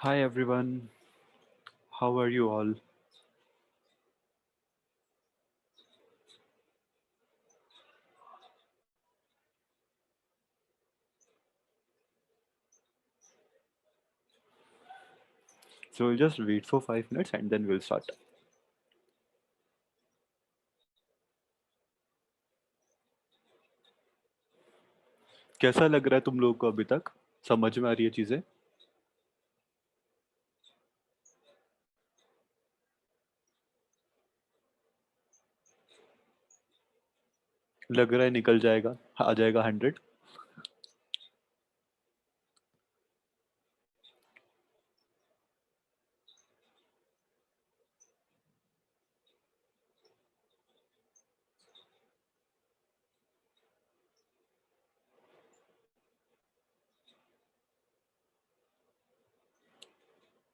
Hi everyone, how are you all? So we'll just wait for 5 minutes and then we'll start. कैसा लग रहा है तुम लोगों को अभी तक? समझ में आ रही है चीजें? लग रहा है निकल जाएगा, आ जाएगा 100।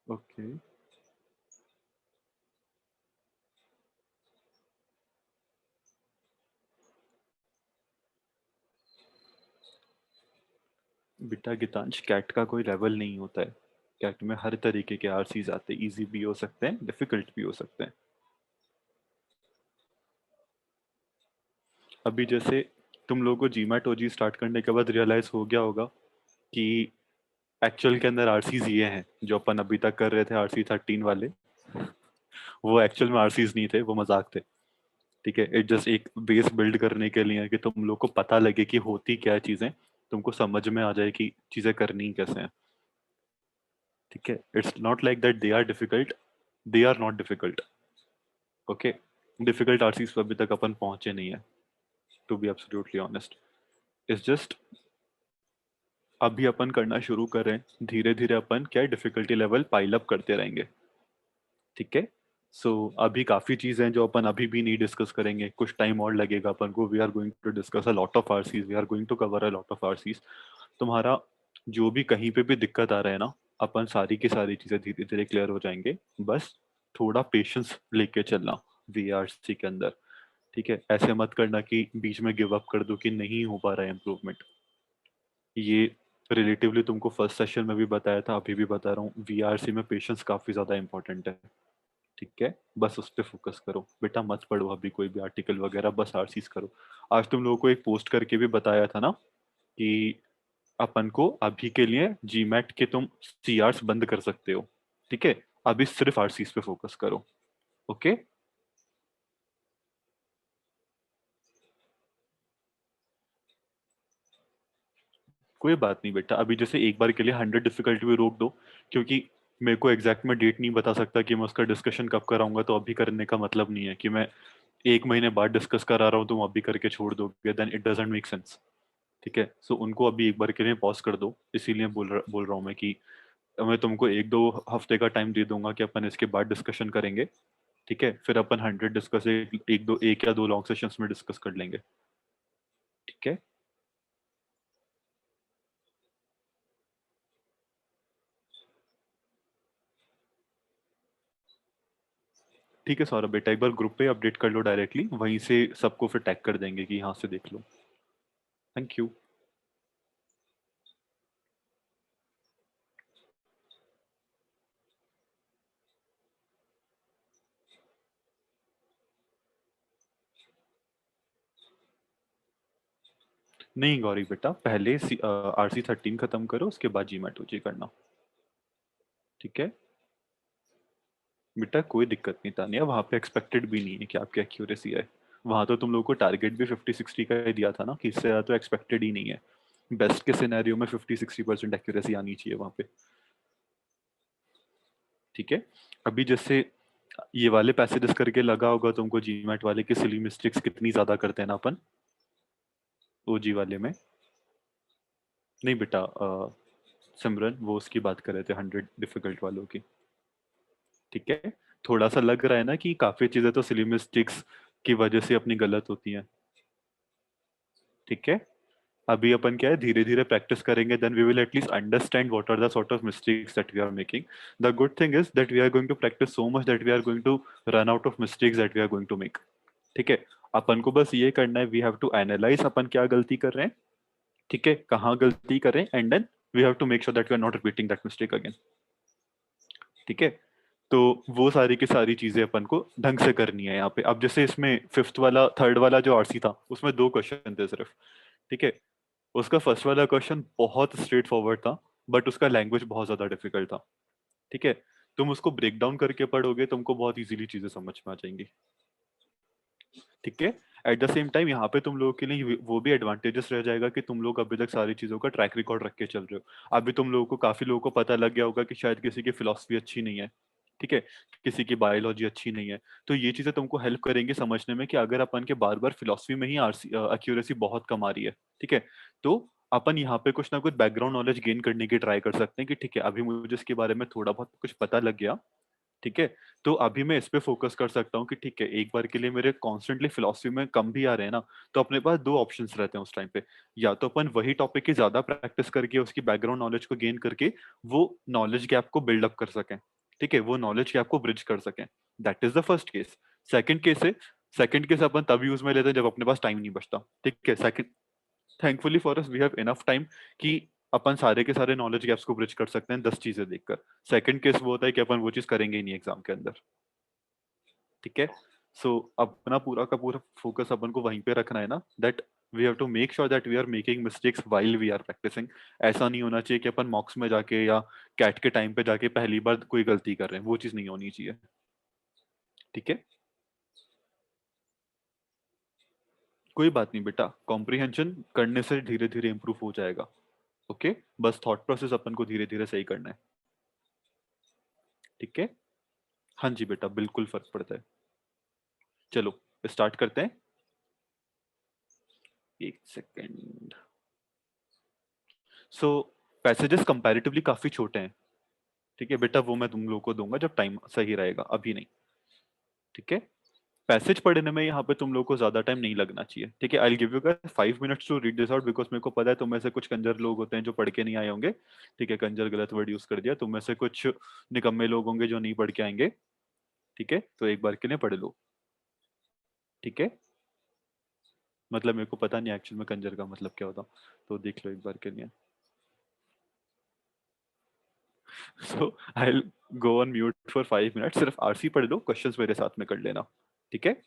ओके। बेटा गीतांश, कैट का कोई लेवल नहीं होता है। कैट में हर तरीके के आरसीज आते हैं, इजी भी हो सकते हैं, डिफिकल्ट भी हो सकते हैं। अभी जैसे तुम लोगों को जीमैट ओजी स्टार्ट करने के बाद रियलाइज हो गया होगा कि एक्चुअल के अंदर आरसीज ये हैं जो अपन अभी तक कर रहे थे, RC13 वाले। वो एक्चुअल में आरसीज नहीं थे, वो मजाक थे। ठीक है, इट जस्ट एक बेस बिल्ड करने के लिए है कि तुम लोग को पता लगे कि होती क्या है चीजें, तुमको समझ में आ जाए कि चीजें करनी कैसे हैं। ठीक है, it's not like that they are difficult, they are not difficult. Okay, difficult RCs पे अभी तक अपन पहुंचे नहीं है, to be absolutely honest. It's just अभी अपन करना शुरू करें, धीरे धीरे अपन क्या डिफिकल्टी लेवल पाइल अप करते रहेंगे। ठीक है। सो अभी काफी चीजें हैं जो अपन अभी भी नहीं डिस्कस करेंगे, कुछ टाइम और लगेगा अपन को। We are going to discuss a lot of RCs, we are going to cover a lot of RCs. तुम्हारा जो भी कहीं पे भी दिक्कत आ रहा है ना, अपन सारी की सारी चीजें धीरे धीरे क्लियर हो जाएंगे। बस थोड़ा पेशेंस लेके चलना वीआरसी के अंदर। ठीक है, ऐसे मत करना कि बीच में गिव अप कर दो कि नहीं हो पा रहा है इम्प्रूवमेंट। ये रिलेटिवली तुमको फर्स्ट सेशन में भी बताया था, अभी भी बता रहा हूँ, वीआरसी में पेशेंस काफी ज्यादा इंपॉर्टेंट है। ठीक है, बस उस पर फोकस करो बेटा, मत पढ़ो अभी कोई भी आर्टिकल वगैरह, बस आरसीज करो। आज तुम लोगों को एक पोस्ट करके भी बताया था ना कि अपन को अभी के लिए जीमैट के तुम सीआरस बंद कर सकते हो। ठीक है, अभी सिर्फ आरसीज पे फोकस करो। ओके। कोई बात नहीं बेटा, अभी जैसे एक बार के लिए 100 डिफिकल्टी भी रोक दो, क्योंकि मेरे को एग्जैक्ट में डेट नहीं बता सकता कि मैं उसका डिस्कशन कब कराऊंगा, तो अभी करने का मतलब नहीं है कि मैं 1 महीने बाद डिस्कस करा रहा हूँ तुम अभी करके छोड़ दोगे, then it doesn't make sense. ठीक है, सो उनको अभी एक बार के लिए पॉज कर दो, इसीलिए बोल रहा हूँ मैं कि मैं तुमको 1-2 हफ्ते का टाइम दे दूंगा कि अपन इसके बाद डिस्कशन करेंगे। ठीक है, फिर अपन 100 डिस्कस एक या दो लॉन्ग सेशंस में डिस्कस कर लेंगे। ठीक है। ठीक है सौरभ बेटा, एक बार ग्रुप पे अपडेट कर लो डायरेक्टली, वहीं से सबको फिर टैग कर देंगे कि यहाँ से देख लो। Thank you. नहीं गौरी बेटा, पहले RC13 खत्म करो, उसके बाद GMAT करना। ठीक है बेटा, कोई दिक्कत नहीं, तानिया वहां पे एक्सपेक्टेड भी नहीं है कि आपकी एक्यूरेसी है। वहां तो तुम लोगों को टारगेट भी 50-60 का ही दिया था ना, कि इससे ज्यादा तो एक्सपेक्टेड ही नहीं है। बेस्ट के सिनेरियो में 50-60% एक्यूरेसी आनी चाहिए वहां पे। ठीक है। अभी जैसे ये वाले पैसेजेस करके लगा होगा तुमको जीमैट वाले की सिली मिस्टेक्स कितनी ज्यादा करते हैं ना अपन, ओजी वाले में। नहीं बेटा, सिमरन वो उसकी बात कर रहे थे 100 डिफिकल्ट वालों की। ठीक है, थोड़ा सा लग रहा है ना कि काफी चीजें तो सिली मिस्टेक्स की वजह से अपनी गलत होती हैं। ठीक है, अभी अपन क्या है धीरे धीरे प्रैक्टिस करेंगे, then we will at least understand what are the sort of mistakes that we are making. The good thing is that we are going to practice so much that we are going to run out of mistakes that we are going to make. ठीक है, अपन को बस ये करना है, we have to analyze अपन क्या गलती कर रहे हैं। ठीक है, कहाँ गलती कर रहे हैं, and then we have to make sure that we are not repeating that mistake again. ठीक है। तो वो सारी की सारी चीजें अपन को ढंग से करनी है यहाँ पे। अब जैसे इसमें फिफ्थ वाला थर्ड वाला जो आरसी था उसमें दो क्वेश्चन थे सिर्फ। ठीक है। उसका फर्स्ट वाला क्वेश्चन बहुत स्ट्रेट फॉरवर्ड था, बट उसका लैंग्वेज बहुत ज्यादा डिफिकल्ट था। ठीक है। तुम उसको ब्रेक डाउन करके पढ़ोगे तुमको बहुत इजीली चीजें समझ में आ जाएंगी। ठीक है। एट द सेम टाइम यहाँ पे तुम लोगों के लिए वो भी एडवांटेजेस रह जाएगा कि तुम लोग अभी तक सारी चीजों का ट्रैक रिकॉर्ड रख के चल रहे हो। अभी तुम लोगों को काफी लोगों को पता लग गया होगा कि शायद किसी की फिलोसफी अच्छी नहीं है। ठीक है। किसी की बायोलॉजी अच्छी नहीं है। तो ये चीजें तुमको हेल्प करेंगी समझने में कि अगर अपन के बार बार फिलोसफी में ही एक्यूरेसी बहुत कम आ रही है। ठीक है। तो अपन यहाँ पे कुछ ना कुछ बैकग्राउंड नॉलेज गेन करने की ट्राई कर सकते हैं कि ठीक है अभी मुझे इसके बारे में थोड़ा बहुत कुछ पता लग गया। ठीक है। तो अभी मैं इस पे फोकस कर सकता हूँ कि ठीक है एक बार के लिए मेरे कॉन्स्टेंटली फिलोसफी में कम भी आ रहे हैं ना, तो अपने पास दो ऑप्शंस रहते हैं उस टाइम पे। या तो अपन वही टॉपिक की ज्यादा प्रैक्टिस करके उसकी बैकग्राउंड नॉलेज को गेन करके वो नॉलेज गैप को बिल्डअप कर सकें। ठीक है। वो नॉलेज गैप को ब्रिज कर सकें। That is the first case. Second case है, सेकंड केस अपन तब यूज में लेते हैं जब अपने पास टाइम नहीं बचता। ठीक है। Second, thankfully for us we have enough time कि अपन सारे के सारे नॉलेज गैप्स को ब्रिज कर सकते हैं 10 चीजें देखकर। सेकंड केस वो होता है कि अपन वो चीज करेंगे ही नहीं एग्जाम के अंदर। ठीक है। सो अपना पूरा का पूरा फोकस अपन को वहीं पे रखना है ना, that we have to make sure that we are making mistakes while we are practicing. ऐसा नहीं होना चाहिए कि अपन मॉक्स में जाके या कैट के टाइम पे जाके पहली बार कोई गलती कर रहे हैं, वो चीज नहीं होनी चाहिए। ठीक है। कोई बात नहीं बेटा, कॉम्प्रिहेंशन करने से धीरे धीरे इंप्रूव हो जाएगा। ओके। बस थॉट प्रोसेस अपन को धीरे धीरे सही करना है। ठीक है। हाँ जी बेटा, बिल्कुल फर्क पड़ता है। चलो स्टार्ट करते हैं। एक सेकेंड। सो पैसेजेस कंपैरेटिवली काफी छोटे हैं। ठीक है बेटा, वो मैं तुम लोगों को दूंगा जब टाइम सही रहेगा, अभी नहीं। ठीक है। पैसेज पढ़ने में यहाँ पे तुम लोगों को ज्यादा टाइम नहीं लगना चाहिए। ठीक है। I give you guys 5 minutes to read this out, because मेरे को पता है तुम में से कुछ कंजर लोग होते हैं जो पढ़ के नहीं आए होंगे। ठीक है, कंजर गलत वर्ड यूज कर दिया। तुम में से कुछ निकम्मे लोग होंगे जो नहीं पढ़ के आएंगे। ठीक है। तो एक बार के लिए पढ़ लो। ठीक है। मतलब मेरे को पता नहीं एक्चुअल में कंजर का मतलब क्या होता, तो देख लो एक बार के लिए। So I go on mute for 5 minute, सिर्फ आरसी पढ़ लो, क्वेश्चंस मेरे साथ में कर लेना। ठीक है।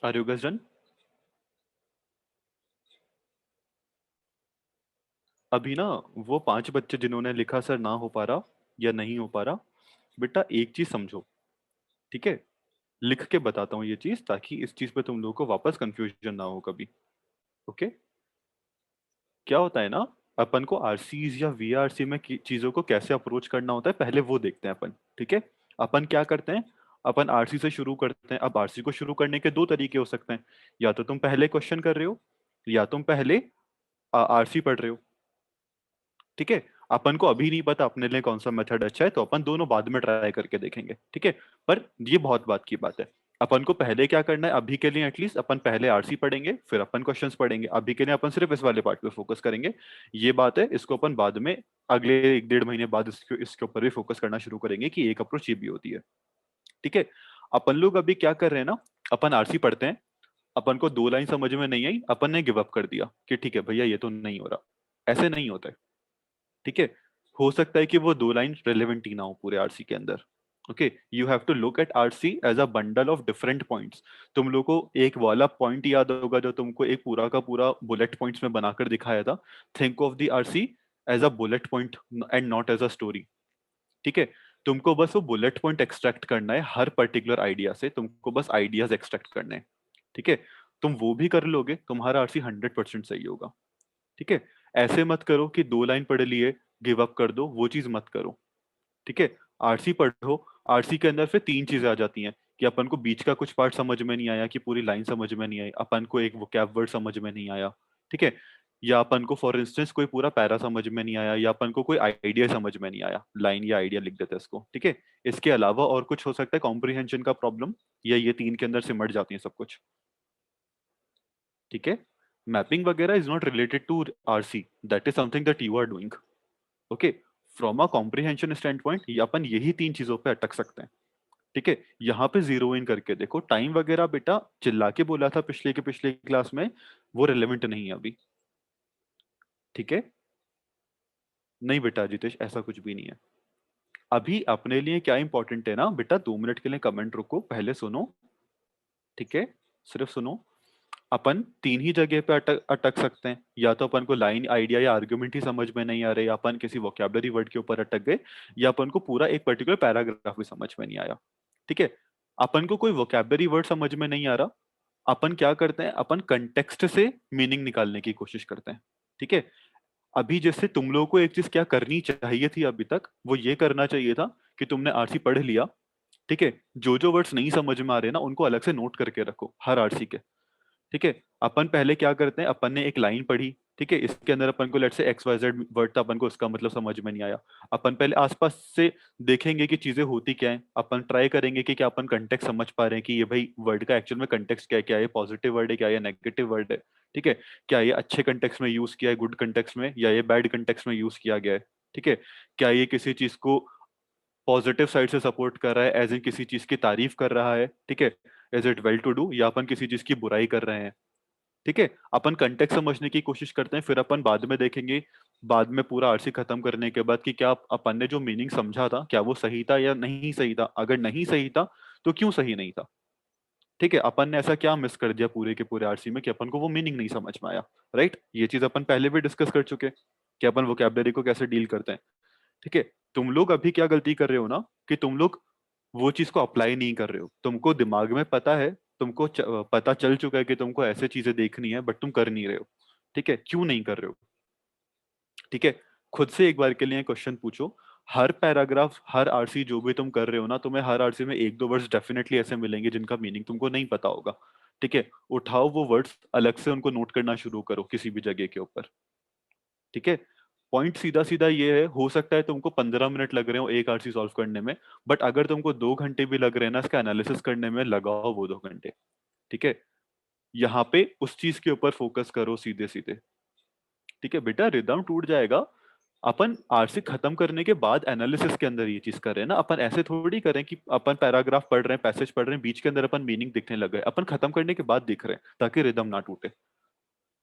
Are you guys done? अभी ना वो 5 बच्चे जिन्होंने लिखा सर ना हो पा रहा या नहीं हो पा रहा, बेटा एक चीज समझो, ठीक है? लिख के बताता हूँ ये चीज, ताकि इस चीज पे तुम लोगों को वापस कंफ्यूजन ना हो कभी। ओके? क्या होता है ना, अपन को आरसीज या वीआरसी में चीजों को कैसे अप्रोच करना होता है, पहले वो देखते हैं अपन। ठीक है? अपन क्या करते हैं, अपन आरसी से शुरू करते हैं। अब आरसी को शुरू करने के दो तरीके हो सकते हैं, या तो तुम पहले क्वेश्चन कर रहे हो, या तुम पहले आरसी पढ़ रहे हो। ठीक है? अपन को अभी नहीं पता अपने लिए कौन सा मेथड अच्छा है, तो अपन दोनों बाद में ट्राई करके देखेंगे। ठीक है? पर ये बहुत बात की बात है, अपन को पहले क्या करना है, अभी के लिए एटलीस्ट अपन पहले आरसी पढ़ेंगे, फिर अपन क्वेश्चंस पढ़ेंगे। अभी के लिए अपन सिर्फ इस वाले पार्ट पे फोकस करेंगे। ये बात है, इसको अपन बाद में अगले 1 1.5 महीने बाद इसके ऊपर भी फोकस करना शुरू करेंगे कि एक अप्रोच ये भी होती है। ठीक है? अपन लोग अभी क्या कर रहे हैं ना, अपन आरसी पढ़ते हैं, अपन को 2 लाइन समझ में नहीं आई, अपन ने गिव अप कर दिया कि ठीक है भैया ये तो नहीं हो रहा। ऐसे नहीं होता है। ठीक है? हो सकता है कि वो 2 लाइन रेलेवेंट ही ना हो पूरे आरसी के अंदर। Okay, you have to look at RC as a bundle of different points. तुम लोग को एक वाला पॉइंट याद होगा जो तुमको एक पूरा का पूरा बुलेट पॉइंट्स में बनाकर दिखाया था। Think of the RC as a bullet point and not as a story. ठीक है? तुमको बस वो बुलेट पॉइंट एक्सट्रैक्ट करना है, हर पर्टिकुलर आइडिया से तुमको बस आइडियाज एक्सट्रैक्ट करने हैं। ठीक है? तुम वो भी कर लोगे, तुम्हारा आरसी 100% सही होगा। ठीक है? ऐसे मत करो कि 2 लाइन पढ़ लिए, गिव अप कर दो, वो चीज मत करो। ठीक है? आरसी पढ़ो, आरसी के अंदर फिर 3 चीजें आ जाती हैं कि अपन को बीच का कुछ पार्ट समझ में नहीं आया, कि पूरी लाइन समझ में नहीं आई, अपन को एक वोकैब वर्ड समझ में नहीं आया। ठीक है? या अपन को फॉर इंस्टेंस कोई पूरा पैरा समझ में नहीं आया, या अपन को कोई आइडिया समझ में नहीं आया, लाइन या आइडिया लिख देते हैं इसको। ठीक है? इसके अलावा और कुछ हो सकता है कॉम्प्रिहेंशन का प्रॉब्लम, या ये 3 के अंदर सिमट जाती है सब कुछ। ठीक है? मैपिंग वगैरह is not related to RC, that is something that you are doing. Okay? From a comprehension stand point अपन यही 3 चीजों पे अटक सकते हैं। ठीक है? यहाँ पे जीरो इन करके देखो, टाइम वगैरह बेटा चिल्ला के बोला था पिछले के पिछले क्लास में, वो रिलेवेंट नहीं है अभी। ठीक है? नहीं बेटा जितेश, ऐसा कुछ भी नहीं है। अभी अपने लिए क्या इंपॉर्टेंट है ना बेटा, 2 मिनट के लिए कमेंट रुको, पहले सुनो। ठीक है? सिर्फ सुनो। अपन 3 ही जगह पे अटक अटक सकते हैं, या तो अपन को लाइन आइडिया या आर्गुमेंट ही समझ में नहीं आ रहे, या अपन किसी वोकैबुलरी वर्ड के ऊपर अटक गए, या अपन को पूरा एक पर्टिकुलर पैराग्राफ भी समझ में नहीं आया। ठीक है? अपन को कोई वोकैबुलरी वर्ड समझ में नहीं आ रहा, अपन क्या करते हैं, अपन कंटेक्स्ट से मीनिंग निकालने की कोशिश करते हैं। ठीक है? अभी जैसे तुम लोगों को एक चीज क्या करनी चाहिए थी अभी तक, वो ये करना चाहिए था कि तुमने आरसी पढ़ लिया। ठीक है? जो जो वर्ड्स नहीं समझ में आ रहे ना, उनको अलग से नोट करके रखो हर आरसी के। ठीक है? अपन पहले क्या करते हैं, अपन ने एक लाइन पढ़ी, ठीक है, इसके अंदर अपन को लेट से एक्स वाई जेड वर्ड था, अपन को उसका मतलब समझ में नहीं आया। अपन पहले आसपास से देखेंगे कि चीजें होती क्या है, अपन ट्राई करेंगे कि क्या अपन कंटेक्स्ट समझ पा रहे हैं कि ये भाई वर्ड का एक्चुअल में कंटेक्स्ट क्या है, क्या ये पॉजिटिव वर्ड है, क्या ये नेगेटिव वर्ड है। ठीक है? क्या ये अच्छे कंटेक्स्ट में यूज किया है, गुड कंटेक्स्ट में, या ये बैड कंटेक्स्ट में यूज किया गया है। ठीक है? क्या ये किसी चीज को पॉजिटिव साइड से सपोर्ट कर रहा है, एज इन किसी चीज की तारीफ कर रहा है। ठीक है? Is it well to do, या अपन किसी चीज की बुराई कर रहे हैं। ठीक है? अपन कंटेक्ट समझने की कोशिश करते हैं, फिर अपन बाद में देखेंगे, बाद में पूरा आरसी खत्म करने के बाद, कि क्या अपन ने जो मीनिंग समझा था क्या वो सही था या नहीं सही था। अगर नहीं सही था तो क्यों सही नहीं था। ठीक है? अपन ने ऐसा क्या मिस कर दिया पूरे के पूरे आरसी में कि अपन को वो मीनिंग नहीं समझ में आया। राइट? ये चीज अपन पहले भी डिस्कस कर चुके कि अपन वोकैबुलरी को कैसे डील करते हैं। ठीक है? तुम लोग अभी क्या गलती कर रहे हो ना, कि तुम लोग वो चीज को अप्लाई नहीं कर रहे हो। तुमको दिमाग में पता है, तुमको पता चल चुका है कि तुमको ऐसे चीजें देखनी है, बट तुम कर नहीं रहे हो। ठीक है? क्यों नहीं कर रहे हो? ठीक है? खुद से एक बार के लिए क्वेश्चन पूछो। हर पैराग्राफ, हर आरसी जो भी तुम कर रहे हो ना, तुम्हें हर आरसी में एक दो वर्ड्स डेफिनेटली ऐसे मिलेंगे जिनका मीनिंग तुमको नहीं पता होगा। ठीक है? उठाओ वो वर्ड्स, अलग से उनको नोट करना शुरू करो किसी भी जगह के ऊपर। ठीक है? पॉइंट सीधा सीधा ये है, हो सकता है तुमको 15 मिनट लग रहे हो एक आरसी सॉल्व करने में, बट अगर तुमको 2 घंटे भी लग रहे हैं ना इसका एनालिसिस करने में, लगाओ वो 2 घंटे। ठीक है? यहाँ पे उस चीज के ऊपर फोकस करो सीधे सीधे। ठीक है बेटा? रिदम टूट जाएगा। अपन आरसी खत्म करने के बाद एनालिसिस के अंदर ये चीज कर रहे हैं ना, अपन ऐसे थोड़ी करें कि अपन पैराग्राफ पढ़ रहे हैं, पैसेज पढ़ रहे हैं, बीच के अंदर अपन मीनिंग दिखने लग गए, अपन खत्म करने के बाद दिख रहे हैं ताकि रिदम ना टूटे।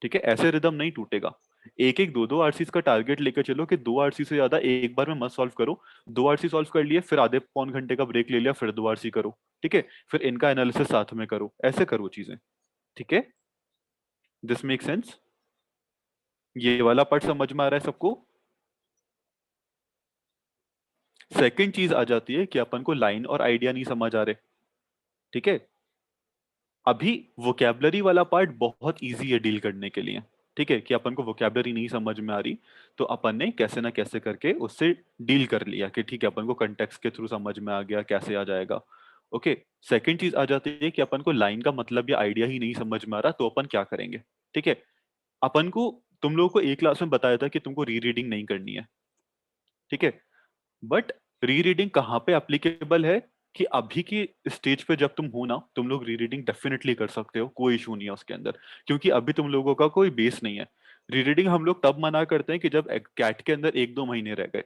ठीक है? ऐसे रिदम नहीं टूटेगा। एक एक दो दो आरसीज का टारगेट लेकर चलो कि 2 आरसी से ज्यादा एक बार में मत सॉल्व करो। 2 आरसी सॉल्व कर लिए, फिर आधे पौन घंटे का ब्रेक ले लिया, फिर 2 आरसी करो। ठीक है, फिर इनका एनालिसिस साथ में करो, ऐसे करो चीजें। ठीक है, दिस मेक सेंस? ये वाला पार्ट समझ में आ रहा है सबको? सेकंड चीज आ जाती है कि अपन को लाइन और आइडिया नहीं समझ आ रहे। ठीक है, अभी वोकैबलरी वाला पार्ट बहुत इजी है डील करने के लिए। ठीक है, कि अपन को वोकैबलरी नहीं समझ में आ रही, तो अपन ने कैसे ना कैसे करके उससे डील कर लिया कि ठीक है, अपन को कंटेक्स्ट के थ्रू समझ में आ गया, कैसे आ जाएगा। ओके, सेकंड चीज आ जाती है कि अपन को लाइन का मतलब या आइडिया ही नहीं समझ में आ रहा, तो अपन क्या करेंगे। ठीक है, अपन को, तुम लोगों को एक क्लास में बताया था कि तुमको री रीडिंग नहीं करनी है। ठीक है, बट री रीडिंग कहाँ पे एप्लीकेबल है, कि अभी की स्टेज पे जब तुम हो ना, तुम लोग री रीडिंग डेफिनेटली कर सकते हो, कोई इशू नहीं है उसके अंदर, क्योंकि अभी तुम लोगों का कोई बेस नहीं है। री रीडिंग हम लोग तब मना करते हैं कि जब कैट के अंदर 1-2 महीने रह गए,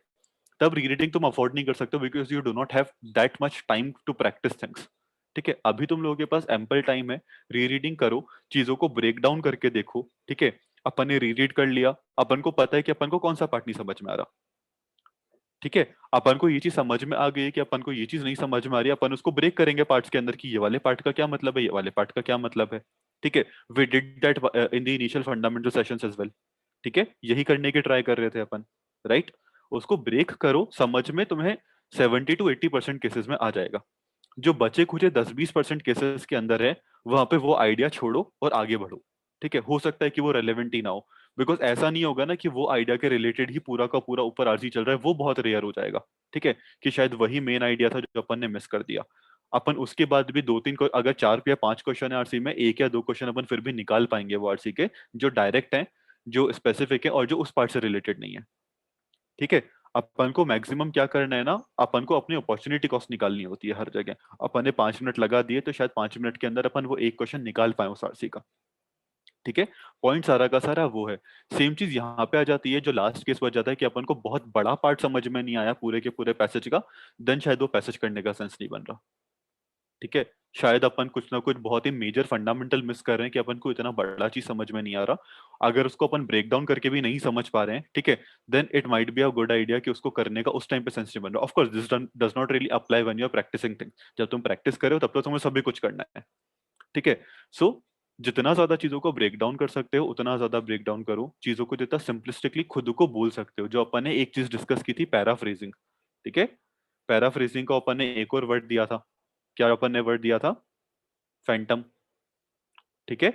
तब री रीडिंग तुम अफोर्ड नहीं कर सकते, because you do not have that much time to practice things. ठीक है, अभी तुम लोगों के पास एम्पल टाइम है, री रीडिंग करो, चीजों को ब्रेक डाउन करके देखो। ठीक है, अपन ने री रीड कर लिया, अपन को पता है कि अपन को कौन सा पार्ट नहीं समझ में आ रहा। ठीक है, अपन को ये चीज समझ में आ गई है कि अपन को ये चीज नहीं समझ में आ रही है, अपन उसको ब्रेक करेंगे पार्ट्स के अंदर कि ये वाले पार्ट का क्या मतलब है, ये वाले पार्ट का क्या मतलब है। ठीक है, we did that in the initial fundamental sessions as well. ठीक है, यही करने की ट्राई कर रहे थे अपन, राइट। उसको ब्रेक करो, समझ में तुम्हें 70 to 80% केसेस में आ जाएगा। जो बचे खुचे 10-20% केसेस के अंदर है, वहां पे वो आइडिया छोड़ो और आगे बढ़ो। ठीक है, हो सकता है कि वो रेलेवेंट ही ना हो, बिकॉज ऐसा नहीं होगा ना कि वो आइडिया के रिलेटेड ही पूरा का पूरा ऊपर आरसी चल रहा है, वो बहुत रेयर हो जाएगा। ठीक है, कि शायद वही मेन आइडिया था जो अपन ने मिस कर दिया। अपन उसके बाद भी दो तीन को, अगर 4 या 5 क्वेश्चन है आरसी में, एक या दो क्वेश्चन अपन फिर भी निकाल पाएंगे वो आरसी के, जो डायरेक्ट हैं, जो स्पेसिफिक है और जो उस पार्ट से रिलेटेड नहीं है। ठीक है, अपन को मैक्सिमम क्या करना है ना, अपन को अपनी अपॉर्चुनिटी कॉस्ट निकालनी होती है हर जगह। अपन ने 5 मिनट लगा दिए, तो शायद 5 मिनट के अंदर अपन वो एक क्वेश्चन निकाल पाए उस आरसी का। ठीक है, पॉइंट सारा का सारा वो है। सेम चीज यहाँ पे आ जाती है, जो लास्ट केस बच जाता है कि अपन को बहुत बड़ा पार्ट समझ में नहीं आया पूरे के पूरे पैसेज का, देन शायद वो पैसेज करने का सेंस नहीं बन रहा। ठीक है, शायद अपन कुछ ना कुछ बहुत ही मेजर फंडामेंटल मिस कर रहे हैं कि अपन को इतना बड़ा चीज समझ में नहीं आ रहा। अगर उसको अपन ब्रेक डाउन करके भी नहीं समझ पा रहे हैं, ठीक है, then it might be a good idea कि उसको करने का उस टाइम पे सेंस नहीं बन रहा। Of course this does not really apply when you are practicing thing. जब तुम प्रैक्टिस कर रहे हो तब तो तुम्हें सभी कुछ करना है। ठीक है, सो जितना ज्यादा चीजों को ब्रेक डाउन कर सकते हो उतना ज्यादा ब्रेक डाउन करो चीजों को, जितना सिंपलिस्टिकली खुद को बोल सकते हो। जो अपन ने एक चीज डिस्कस की थी, पैराफ्रेजिंग। ठीक है, पैराफ्रेजिंग को अपन ने एक और वर्ड दिया था। क्या अपन ने वर्ड दिया था? फैंटम। ठीक है,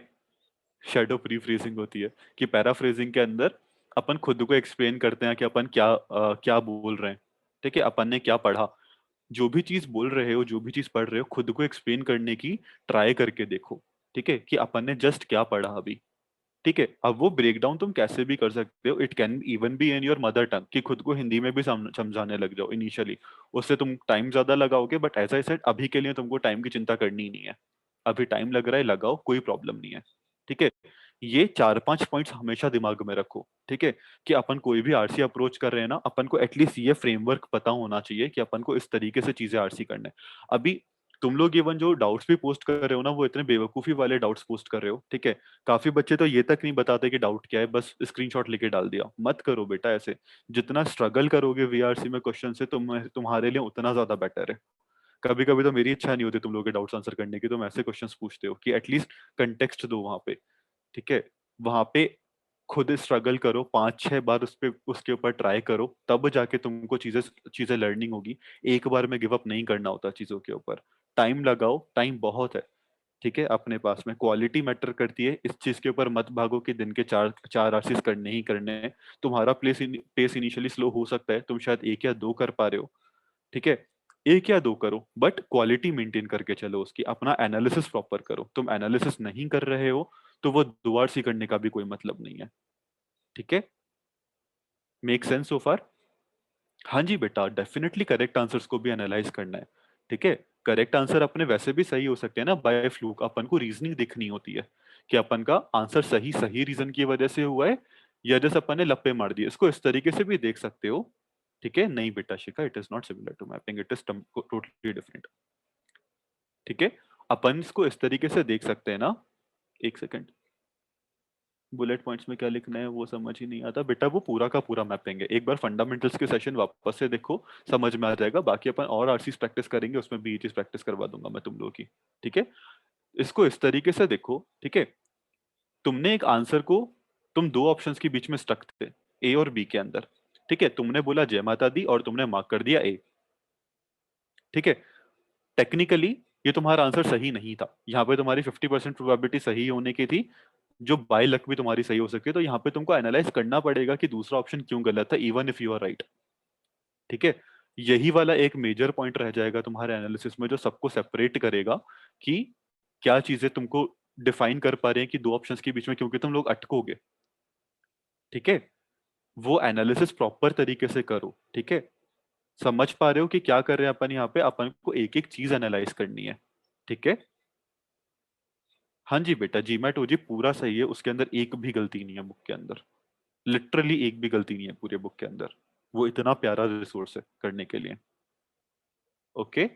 शेडो प्रीफ्रेजिंग होती है कि पैराफ्रेजिंग के अंदर अपन खुद को एक्सप्लेन करते हैं कि अपन क्या बोल रहे हैं। ठीक है, अपन ने क्या पढ़ा, जो भी चीज बोल रहे हो, जो भी चीज पढ़ रहे हो, खुद को एक्सप्लेन करने की ट्राई करके देखो। ठीक है, कि अपन ने जस्ट क्या पढ़ा अभी। ठीक है, अब वो ब्रेक डाउन तुम कैसे भी कर सकते हो, it can even be in your mother tongue, कि खुद को हिंदी में भी समझाने लग जाओ इनिशियली। उससे तुम टाइम ज्यादा लगाओगे, बट एज आई सेड, अभी के लिए तुमको टाइम की चिंता करनी ही नहीं है। अभी टाइम लग रहा है, लगाओ, कोई प्रॉब्लम नहीं है। ठीक है, ये 4-5 पॉइंट्स हमेशा दिमाग में रखो। ठीक है, कि अपन कोई भी आरसी अप्रोच कर रहे हैं ना, अपन को एटलीस्ट ये फ्रेमवर्क पता होना चाहिए कि अपन को इस तरीके से चीजें आरसी करना है। अभी तुम लोग इवन जो डाउट्स भी पोस्ट कर रहे हो ना, वो इतने बेवकूफी वाले डाउट्स पोस्ट कर रहे हो। ठीक है, काफी बच्चे तो ये तक नहीं बताते कि डाउट क्या है, बस स्क्रीनशॉट लेके डाल दिया। मत करो बेटा ऐसे। जितना स्ट्रगल करोगे वीआरसी में क्वेश्चन से, तुम्हारे लिए उतना ज्यादा बेटर है। कभी कभी तो मेरी इच्छा नहीं होती तुम लोगों के डाउट्स आंसर करने की, तुम ऐसे क्वेश्चंस पूछते हो कि एटलीस्ट कंटेक्स्ट दो वहां पे। ठीक है, वहां पे खुद स्ट्रगल करो, 5-6 बार उस पे उसके ऊपर ट्राई करो, तब जाके तुमको चीजें चीजें लर्निंग होगी। एक बार में गिव अप नहीं करना होता चीजों के ऊपर। टाइम लगाओ, टाइम बहुत है। ठीक है, अपने पास में क्वालिटी मैटर करती है, इस चीज के ऊपर मत भागो कि दिन के 4 4 आरसीज करने ही करने हैं। तुम्हारा पेस इनिशियली स्लो हो सकता है, तुम शायद एक या दो कर पा रहे हो। ठीक है, एक या दो करो, बट क्वालिटी मेंटेन करके चलो उसकी। अपना एनालिसिस प्रॉपर करो, तुम एनालिसिस नहीं कर रहे हो तो वो दोबारा सी करने का भी कोई मतलब नहीं है। ठीक है, मेक सेंस सो फार? हाँ जी बेटा, डेफिनेटली करेक्ट आंसर्स को भी एनालाइज करना है। ठीक है, करेक्ट आंसर अपने वैसे भी सही हो सकते हैं ना, बाय फ्लूक। अपन को रीजनिंग दिखनी होती है कि अपन का आंसर सही सही रीजन की वजह से हुआ है, या जैसे अपन ने लप्पे मार दिए। इसको इस तरीके से भी देख सकते हो। ठीक है, नहीं बेटा Shikha, it is not similar to mapping, it is totally different. ठीक है, अपन इसको इस तरीके से देख सकते हैं ना। एक सेकंड, बुलेट पॉइंट्स में क्या लिखना है वो समझ ही नहीं आता बेटा, वो पूरा का पूरा मैपिंग है। एक बार फंडामेंटल्स के सेशन वापस से देखो, समझ में आ जाएगा। बाकी अपन और आरसीज प्रैक्टिस करेंगे, उसमें भी ये चीज प्रैक्टिस करवा दूंगा मैं तुम लोगों की। ठीक है, इसको इस तरीके से देखो। ठीक है, तुमने एक आंसर को, तुम दो ऑप्शंस के बीच में स्टक थे, ए और बी के अंदर। ठीक है, तुमने बोला जय माता दी और तुमने मार्क कर दिया ए। ठीक है, टेक्निकली ये तुम्हारा आंसर सही नहीं था, यहाँ पे तुम्हारी 50% प्रोबेबिलिटी सही होने की थी, जो बाय लक भी तुम्हारी सही हो सकती है। तो यहाँ पे तुमको एनालाइज करना पड़ेगा कि दूसरा ऑप्शन क्यों गलत था, even if you are right. ठीक है, यही वाला एक मेजर पॉइंट रह जाएगा तुम्हारे एनालिसिस में, जो सबको सेपरेट करेगा कि क्या चीजें तुमको डिफाइन कर पा रहे हैं कि दो ऑप्शंस के बीच में, क्योंकि तुम लोग अटकोगे। ठीक है, वो एनालिसिस प्रॉपर तरीके से करो। ठीक है, समझ पा रहे हो कि क्या कर रहे हैं अपन यहाँ पे, अपन को एक एक चीज एनालाइज करनी है। ठीक है, हाँ जी बेटा, जीमैट ओजी पूरा सही है, उसके अंदर एक भी गलती नहीं है बुक के अंदर। लिटरली एक भी गलती नहीं है पूरे बुक के अंदर। वो इतना प्यारा रिसोर्स है करने के लिए। ओके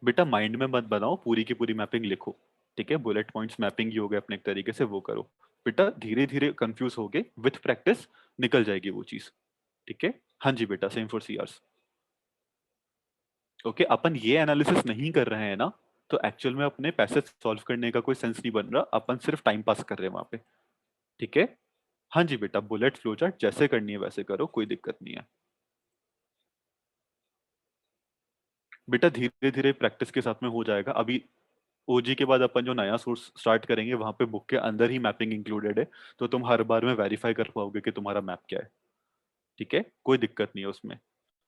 बेटा, माइंड में मत बनाओ, पूरी की पूरी मैपिंग लिखो। ठीक है, बुलेट पॉइंट्स मैपिंग ही हो गए अपने एक तरीके से, वो करो। बेटा धीरे धीरे कंफ्यूज होगे, विथ प्रैक्टिस निकल जाएगी वो चीज। ठीक है, हाँ जी बेटा, सेम फॉर सीआरस। ओके, अपन ये एनालिसिस नहीं कर रहे हैं ना, तो एक्चुअल में अपने पैसे सॉल्व करने का कोई सेंस नहीं बन रहा, अपन सिर्फ टाइम पास कर रहे हैं वहां पे। ठीक है, हाँ जी बेटा, बुलेट फ्लो चार्ट जैसे करनी है वैसे करो, कोई दिक्कत नहीं है। बेटा धीरे धीरे प्रैक्टिस के साथ में हो जाएगा। अभी ओजी के बाद अपन जो नया सोर्स स्टार्ट करेंगे, वहां पे बुक के अंदर ही मैपिंग इंक्लूडेड है, तो तुम हर बार में वेरीफाई कर पाओगे कि तुम्हारा मैप क्या है। ठीक है, कोई दिक्कत नहीं है उसमें।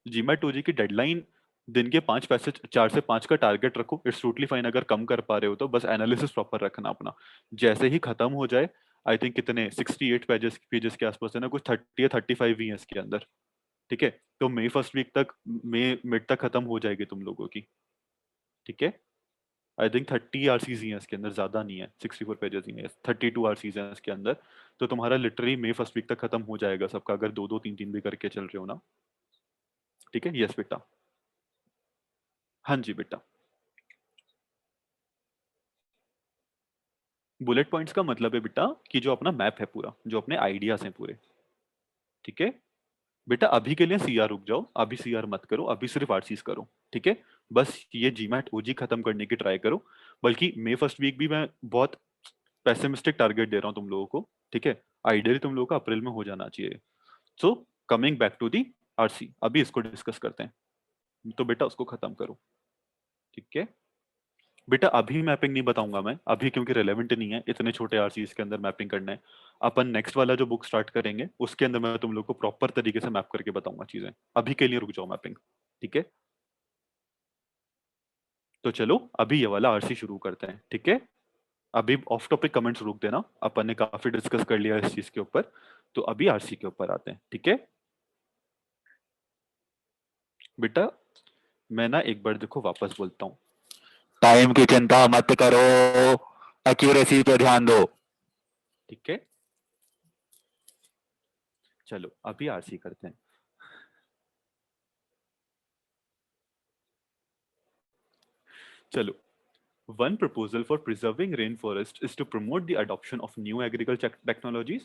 जीमैट ओजी की डेडलाइन दिन के 5 पैसे, 4 से 5 का टारगेट रखो, इट्स टोटली फाइन। अगर कम कर पा रहे हो तो बस एनालिसिस प्रॉपर रखना अपना। जैसे ही खत्म हो जाए, आई थिंक कितने 68 पेजेस पेजेस के आसपास है ना, कुछ 30 या 35 ही है इसके अंदर। ठीक है, तो मई फर्स्ट वीक तक, मई मिड तक खत्म हो जाएगी तुम लोगों की। ठीक है, आई थिंक 30 आरसीज ही हैं इसके अंदर, ज्यादा नहीं है, 64 पेजेस ही हैं, 32 आरसीज हैं इसके अंदर। तो तुम्हारा लिटरली मई फर्स्ट वीक तक खत्म हो जाएगा सबका, अगर दो दो तीन तीन भी करके चल रहे हो ना। ठीक है, यस बेटा, हाँ जी बेटा। बुलेट पॉइंट्स का मतलब है बेटा कि जो अपना मैप है पूरा, जो अपने आइडियाज हैं पूरे। ठीक है बेटा, अभी के लिए सीआर रुक जाओ, अभी सीआर मत करो, अभी सिर्फ आरसीज करो। ठीक है, बस ये जीमैट ओजी खत्म करने की ट्राई करो। बल्कि मई फर्स्ट वीक भी मैं बहुत पेसिमिस्टिक टारगेट दे रहा हूँ तुम लोगों को। ठीक है, आइडियली तुम लोगों का अप्रैल में हो जाना चाहिए। So coming back to the RC, अभी इसको डिस्कस करते हैं। तो बेटा उसको खत्म करो। ठीक है बेटा, अभी मैपिंग नहीं बताऊंगा मैं अभी, क्योंकि रेलेवेंट नहीं है, इतने छोटे आरसीज के अंदर मैपिंग करना है। अपन नेक्स्ट वाला जो बुक स्टार्ट करेंगे उसके अंदर मैं तुम लोग को प्रॉपर तरीके से मैप करके बताऊंगा चीजें। अभी के लिए रुक जाओ मैपिंग। ठीक है, तो चलो अभी ये वाला आरसी शुरू करते हैं। ठीक है, अभी ऑफ टॉपिक कमेंट्स रोक देना, अपन ने काफी डिस्कस कर लिया इस चीज के ऊपर। तो अभी आरसी के ऊपर आते हैं। ठीक है बेटा, मैं ना एक बार देखो वापस बोलता हूँ, टाइम की चिंता मत करो, एक्यूरेसी पे ध्यान दो। ठीक है, चलो अभी आरसी करते हैं। चलो, one proposal for preserving rainforest is to promote the adoption of new agriculture technologies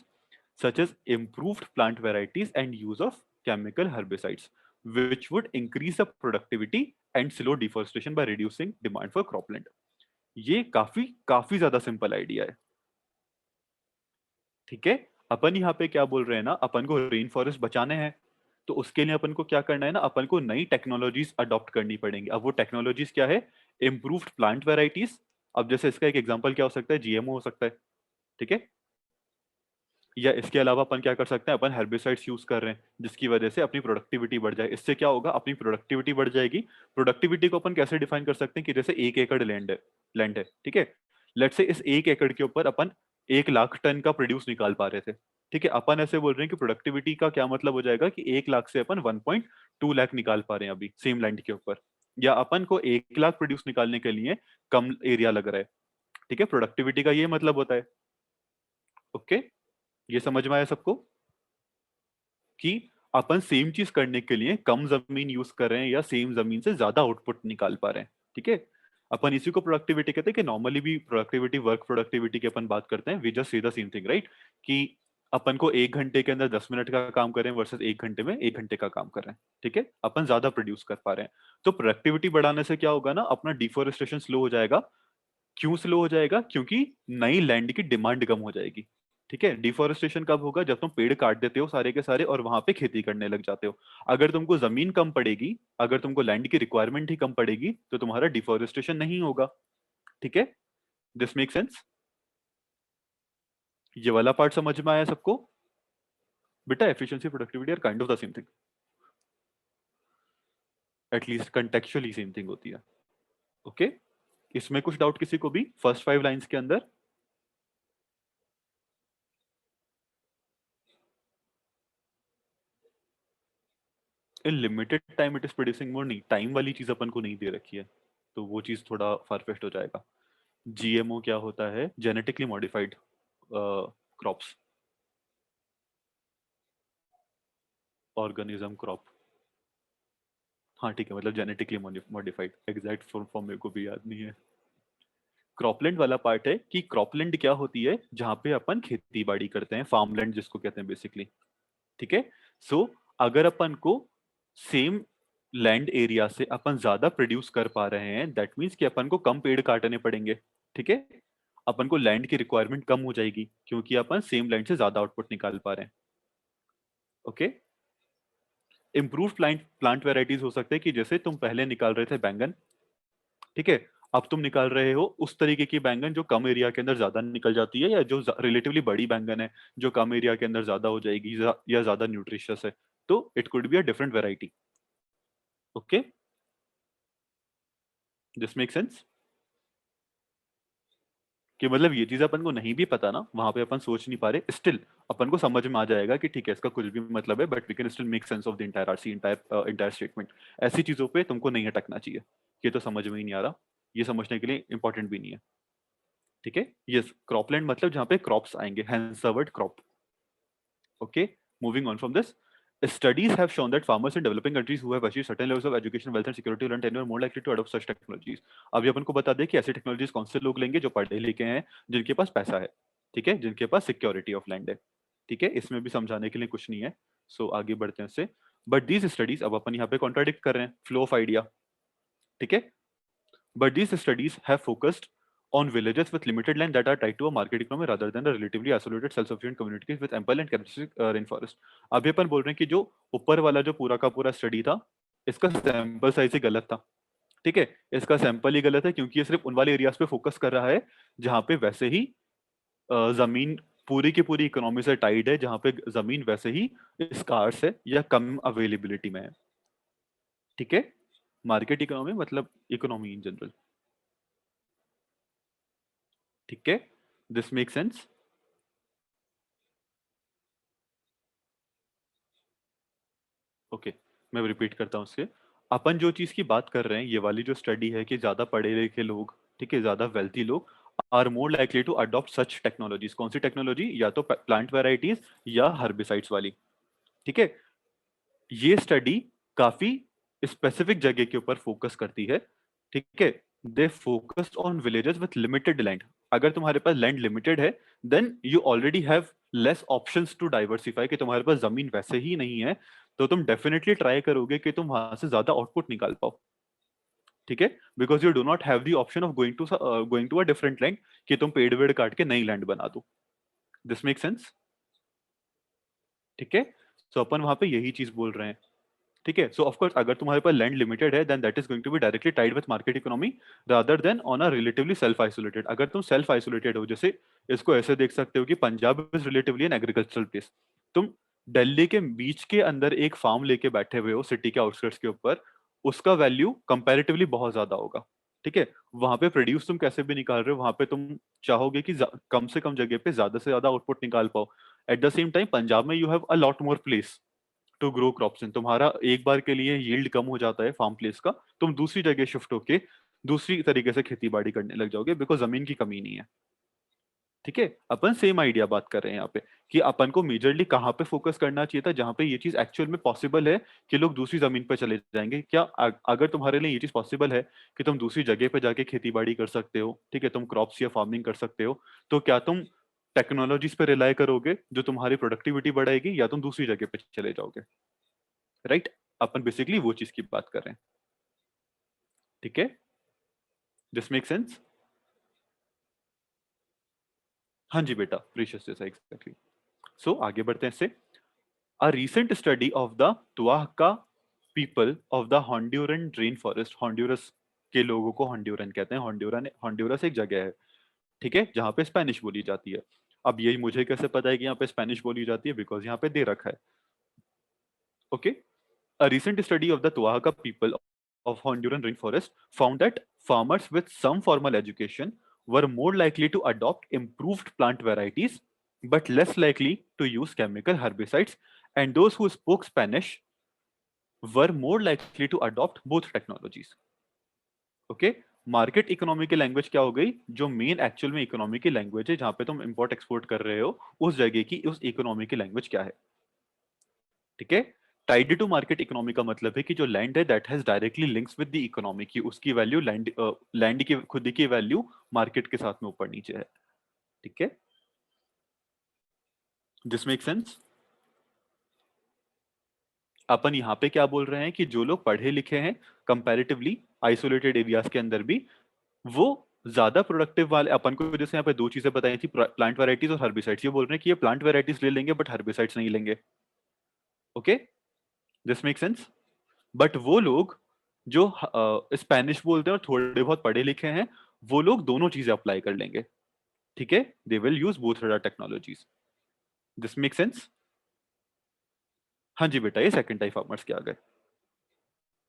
such as improved plant varieties and use of chemical herbicides, which would increase the productivity and slow deforestation by reducing demand for cropland. ये काफी काफी ज्यादा simple idea है। ठीक है, अपन यहाँ पे क्या बोल रहे हैं ना, अपन को रेन फॉरेस्ट बचाने हैं, तो उसके लिए अपन को क्या करना है ना, अपन को नई टेक्नोलॉजीज अडॉप्ट करनी पड़ेंगी। अब वो टेक्नोलॉजीज क्या है? Improved plant varieties. अब जैसे इसका एक एग्जांपल क्या हो सकता है, जीएमओ हो सकता है। ठीक है, या इसके अलावा अपन क्या कर सकते हैं, अपन हेर्बिसाइड्स यूज कर रहे हैं जिसकी वजह से अपनी प्रोडक्टिविटी बढ़ जाए। इससे क्या होगा, अपनी प्रोडक्टिविटी बढ़ जाएगी। प्रोडक्टिविटी को अपन कैसे डिफाइन कर सकते हैं कि जैसे 1 एकड़ लैंड है। ठीक है, लेट्स से इस 1 एकड़ के ऊपर अपन 1 लाख टन का प्रोड्यूस निकाल पा रहे थे। ठीक है, अपन ऐसे बोल रहे हैं कि प्रोडक्टिविटी का क्या मतलब हो जाएगा कि 1 लाख से अपन 1.2 लाख निकाल पा रहे हैं अभी सेम लैंड के ऊपर। या अपन को 1 लाख प्रोड्यूस निकालने के लिए कम एरिया लग रहा है। ठीक है, प्रोडक्टिविटी का ये मतलब होता है। ओके, ये समझ में आया सबको कि अपन सेम चीज करने के लिए कम जमीन यूज कर रहे हैं या सेम जमीन से ज्यादा आउटपुट निकाल पा रहे हैं। ठीक है, अपन इसी को प्रोडक्टिविटी कहते हैं कि नॉर्मली भी प्रोडक्टिविटी, वर्क प्रोडक्टिविटी की अपन बात करते हैं, we just say the same thing, right? कि अपन को 1 घंटे के अंदर 10 मिनट का काम करें वर्सेस 1 घंटे में 1 घंटे का काम कर रहे हैं, ठीक है? अपन ज्यादा प्रोड्यूस कर पा रहे हैं। तो प्रोडक्टिविटी बढ़ाने से क्या होगा ना, अपना डिफोरेस्टेशन स्लो हो जाएगा। क्यों स्लो हो जाएगा? क्योंकि नई लैंड की डिमांड कम हो जाएगी, ठीक है? डिफोरेस्टेशन कब होगा? जब तुम पेड़ काट देते हो सारे के सारे और वहां पे खेती करने लग जाते हो। अगर तुमको जमीन कम पड़ेगी, अगर तुमको लैंड की रिक्वायरमेंट ही कम पड़ेगी, तो तुम्हारा डिफोरेस्टेशन नहीं होगा, ठीक है? This make sense? ये वाला पार्ट समझ में आया सबको? बेटा efficiency productivity are kind of the same thing, at least contextually same thing होती है। ओके, इसमें कुछ डाउट किसी को भी फर्स्ट 5 लाइंस के अंदर? In limited time it is producing मोर, नहीं, टाइम वाली चीज अपन को नहीं दे रखी है, तो वो चीज थोड़ा फारफेस्ट हो जाएगा। जीएमओ क्या होता है? Genetically modified crops, organism crop. हाँ ठीक है, मतलब genetically modified, exact full form मेरे को भी याद नहीं है। क्रॉपलैंड वाला पार्ट है कि क्रॉपलैंड क्या होती है, जहां पे अपन खेती बाड़ी करते हैं, फार्मलैंड जिसको कहते हैं बेसिकली, ठीक है? सो अगर अपन को सेम लैंड एरिया से अपन ज्यादा प्रोड्यूस कर पा रहे हैं, दैट मीन्स कि अपन को कम पेड़ काटने पड़ेंगे, ठीक है? अपन को लैंड की रिक्वायरमेंट कम हो जाएगी क्योंकि अपन सेम लैंड से ज्यादा आउटपुट निकाल पा रहे हैं। Okay, improve plant plant varieties हो सकते हैं कि जैसे तुम पहले निकाल रहे थे बैंगन, ठीक है? अब तुम निकाल रहे हो उस तरीके की बैंगन जो कम एरिया के अंदर ज्यादा निकल जाती है, या जो रिलेटिवली बड़ी बैंगन है जो कम एरिया के अंदर ज्यादा हो जाएगी या ज्यादा न्यूट्रिशियस है। तो it could be a different variety. Okay, this make sense? कि मतलब ये चीज अपन को नहीं भी पता ना, वहां पे अपन सोच नहीं पा रहे, स्टिल अपन को समझ में आ जाएगा कि ठीक है इसका कुछ भी मतलब है, but we can still make sense of the entire RC, entire entire statement. ऐसी चीजों पे तुमको नहीं अटकना चाहिए, ये तो समझ में ही नहीं आ रहा, ये समझने के लिए इंपॉर्टेंट भी नहीं है, ठीक है? यस, क्रॉपलैंड मतलब जहाँ पे क्रॉप्स आएंगे, hence the word crop. Okay, moving on from this. Studies have shown that farmers in developing countries who have achieved certain levels of education, wealth and security learn tenure are more likely to adopt such technologies. अभी अपन को बता दें कि ऐसी technologies कौन से लोग लेंगे? जो पढ़े लिखे हैं, जिनके पास पैसा है, ठीक है, जिनके पास सिक्योरिटी ऑफ लैंड है, ठीक है? इसमें भी समझाने के लिए कुछ नहीं है, सो आगे बढ़ते हैं उससे। बट दीज स्टडीज, अब अपन यहाँ पे कॉन्ट्राडिक्ट कर रहे हैं फ्लो ऑफ आइडिया, ठीक है? But these studies have focused on villages with limited land that are tied to a market economy rather than the relatively isolated self-sufficient communities with ample and characteristic rainforest. अभी अपन बोल रहे हैं कि जो ऊपर वाला जो पूरा का पूरा स्टडी था, इसका सैंपल साइज ही गलत था, ठीक है? इसका सैंपल ही गलत है क्योंकि ये सिर्फ उन वाले एरियाज पे फोकस कर रहा है जहां पे वैसे ही जमीन पूरी की पूरी इकोनॉमी से टाइड है, जहां पे जमीन वैसे ही स्कार्स है या कम अवेलेबिलिटी में है, ठीक है? मार्केट इकोनॉमी मतलब इकोनॉमी इन जनरल, ठीक है? This make sense? ओके, मैं रिपीट करता हूँ उसके। अपन जो चीज की बात कर रहे हैं, ये वाली जो स्टडी है कि ज्यादा पढ़े लिखे लोग, ठीक है, ज्यादा वेल्थी लोग are more likely to adopt such technologies. कौन सी टेक्नोलॉजी? या तो प्लांट वेराइटीज या हर्बिसाइड्स वाली, ठीक है? ये स्टडी काफी स्पेसिफिक जगह के ऊपर फोकस करती है, ठीक है? They focus on villages with limited land. अगर तुम्हारे पास लैंड लिमिटेड है, then you already have less options to diversify, कि तुम्हारे पास जमीन वैसे ही नहीं है, तो तुम डेफिनेटली ट्राई करोगे कि तुम वहां से ज्यादा आउटपुट निकाल पाओ, ठीक है? Because you do not have the option of going to a different land, कि तुम पेड़ वेड़ काट के नई लैंड बना दो। This make sense? ठीक है, सो अपन वहां पे यही चीज बोल रहे हैं, ठीक है? सो ऑफ कोर्स अगर तुम्हारे पास लैंड लिमिटेड है, then that is going to be directly tied with market economy rather than on a relatively self isolated. अगर तुम सेल्फ आइसोलेटेड हो, जैसे इसको ऐसे देख सकते हो कि Punjab is relatively an agricultural place, तुम दिल्ली के बीच के अंदर एक फार्म लेके बैठे हुए हो सिटी के आउटस्कर्ट्स के ऊपर, उसका वैल्यू कंपैरेटिवली बहुत ज्यादा होगा, ठीक है? वहां पे प्रोड्यूस तुम कैसे भी निकाल रहे हो, वहां पे तुम चाहोगे कि कम से कम जगह पे ज्यादा से ज्यादा आउटपुट निकाल पाओ। At the same time Punjab में you have a lot more place to grow crops in. तुम्हारा एक बार के लिए यील्ड कम हो जाता है फार्म प्लेस का, तुम दूसरी जगह शिफ्ट होके दूसरी तरीके से खेती बाड़ी करने लग जाओगे, बिकॉज जमीन की कमी नहीं है, ठीक है, अपन सेम आइडिया बात कर रहे हैं यहाँ पे कि अपन को मेजरली कहाँ पे फोकस करना चाहिए था, जहाँ पे ये चीज एक्चुअल में पॉसिबल है कि लोग दूसरी जमीन पे चले जाएंगे। क्या अगर तुम्हारे लिए ये चीज पॉसिबल है कि तुम दूसरी जगह पे जाके खेती बाड़ी कर सकते हो, ठीक है, तुम क्रॉप्स या फार्मिंग कर सकते हो, तो क्या तुम टेक्नोलॉजीज पे रिलाय करोगे जो तुम्हारी प्रोडक्टिविटी बढ़ाएगी, या तुम दूसरी जगह पे चले जाओगे? राइट, अपन बेसिकली वो चीज की बात कर रहे हैं। ठीक है, दिस मेक सेंस? हाँ जी बेटा, प्रीशियस जैसा एग्जैक्टली। सो आगे बढ़ते हैं इससे। A recent study of the Tuaca people of the Honduran rainforest, हॉन्डुरस के लोगों को हॉन्डुरन कहते हैं। हॉन्डुरस एक जगह है, ठीक है, जहाँ पे स्पेनिश बोली जाती है। अब ये मुझे कैसे पता है कि यहाँ पे स्पेनिश बोली जाती है? बिकॉज यहाँ पे दे रखा है। Okay, a recent study of the Tuaca people of Honduran rainforest found that farmers with some formal education were more likely to adopt improved plant varieties but less likely to use chemical herbicides, and those who spoke Spanish were more likely to adopt both technologies. Okay, market economy की language क्या हो गई? जो main actual में economy की language है, जहां पे तुम इंपोर्ट एक्सपोर्ट कर रहे हो, उस जगह की उस इकोनॉमी की लैंग्वेज क्या है? ठीक है, टाइड टू मार्केट इकोनॉमी का मतलब है कि जो लैंड है that has directly links with the economy, की उसकी वैल्यू लैंड की खुद की वैल्यू मार्केट के साथ में ऊपर नीचे है। ठीक है, दिस मेक सेंस? अपन यहाँ पे क्या बोल रहे हैं कि जो लोग पढ़े लिखे हैं कंपैरेटिवली आइसोलेटेड एरियाज के अंदर भी, वो ज्यादा प्रोडक्टिव वाले, अपन को जैसे यहाँ पे दो चीजें बताई थी, प्लांट वैरायटीज और हर्बिसाइड्स, ये बोल रहे हैं कि ये प्लांट वैरायटीज ले लेंगे बट हर्बिसाइड्स नहीं लेंगे। Okay, this make sense? But वो लोग जो स्पेनिश बोलते हैं और थोड़े बहुत पढ़े लिखे हैं, वो लोग दोनों चीजें अप्लाई कर लेंगे। ठीक है, they will use both technologies. This make sense? हाँ जी बेटा, ये सेकंड टाइप फार्मर्स के आ गए।